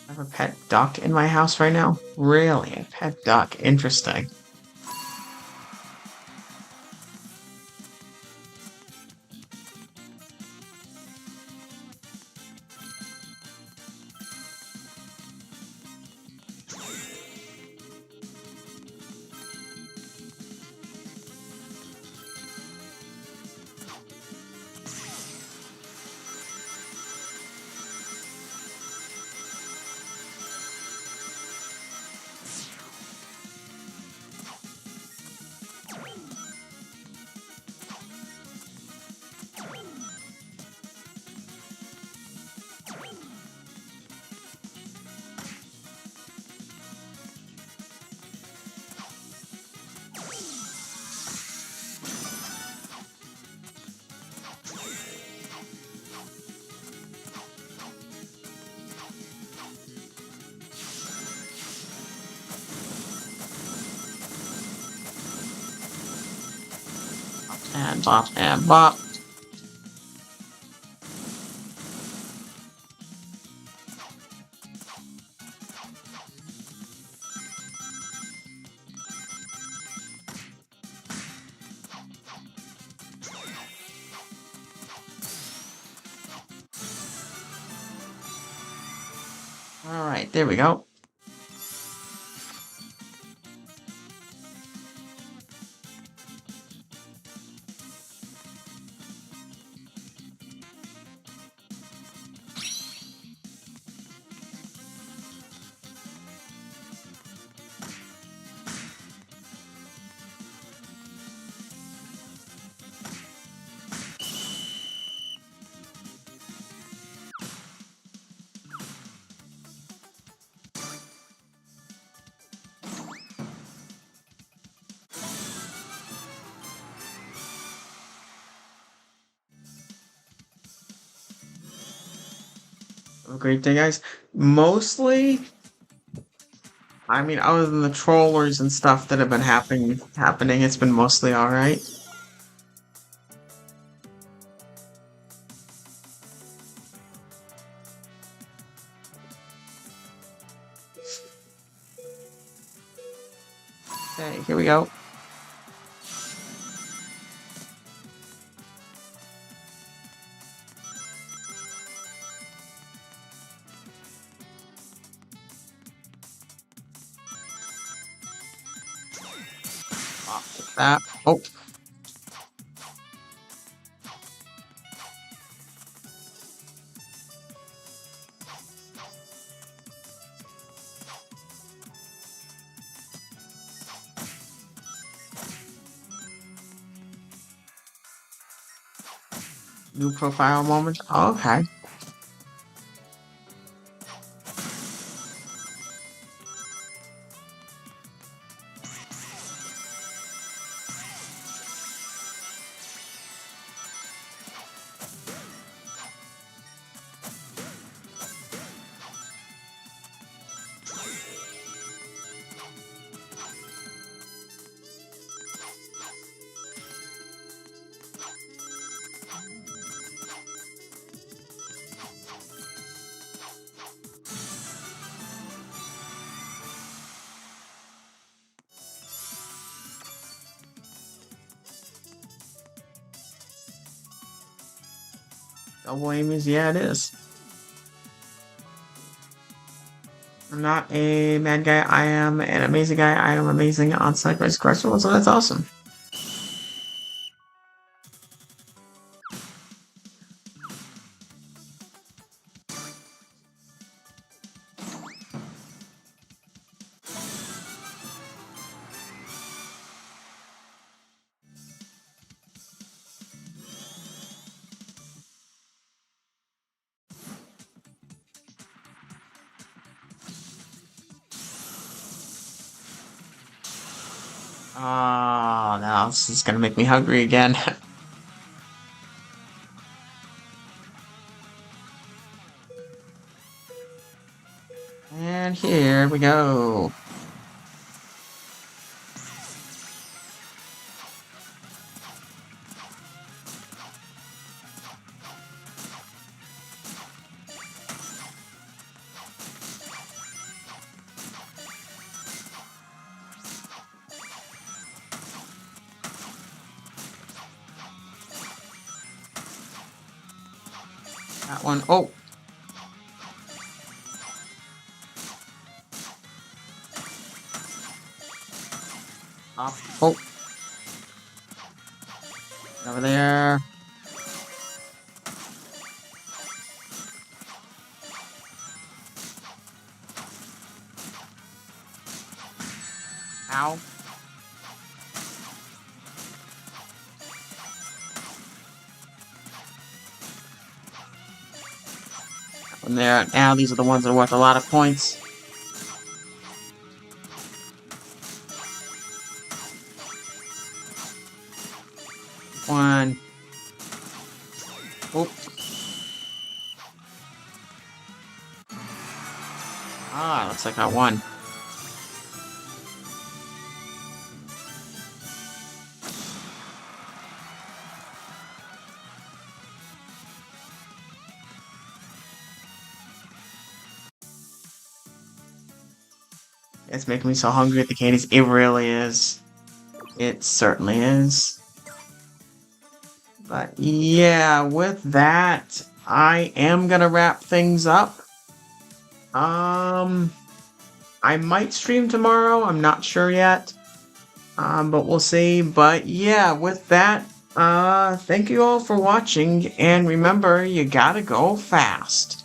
S1: I have a pet duck in my house right now? Really? A pet duck? Interesting. and bop and bop. Alright, there we go. Have a great day, guys. Mostly, I mean, other than the trollers and stuff that have been happening, it's been mostly alright. Okay, here we go. That. Oh. New profile moment. Okay. Double aim is, yeah, it is. I'm not a mad guy. I am an amazing guy. I am amazing on SonAmy CrossWorlds, so that's awesome. Oh, now this is gonna make me hungry again. And here we go. That one. Oh. Up. Oh. Over there. Ow. From there. Now these are the ones that are worth a lot of points. One. Oh. Ah, looks like I won. It's making me so hungry at the candies. It really is. It certainly is. But yeah, with that, I am gonna wrap things up. I might stream tomorrow. I'm not sure yet. But we'll see. But yeah, with that, thank you all for watching, and remember, you gotta go fast.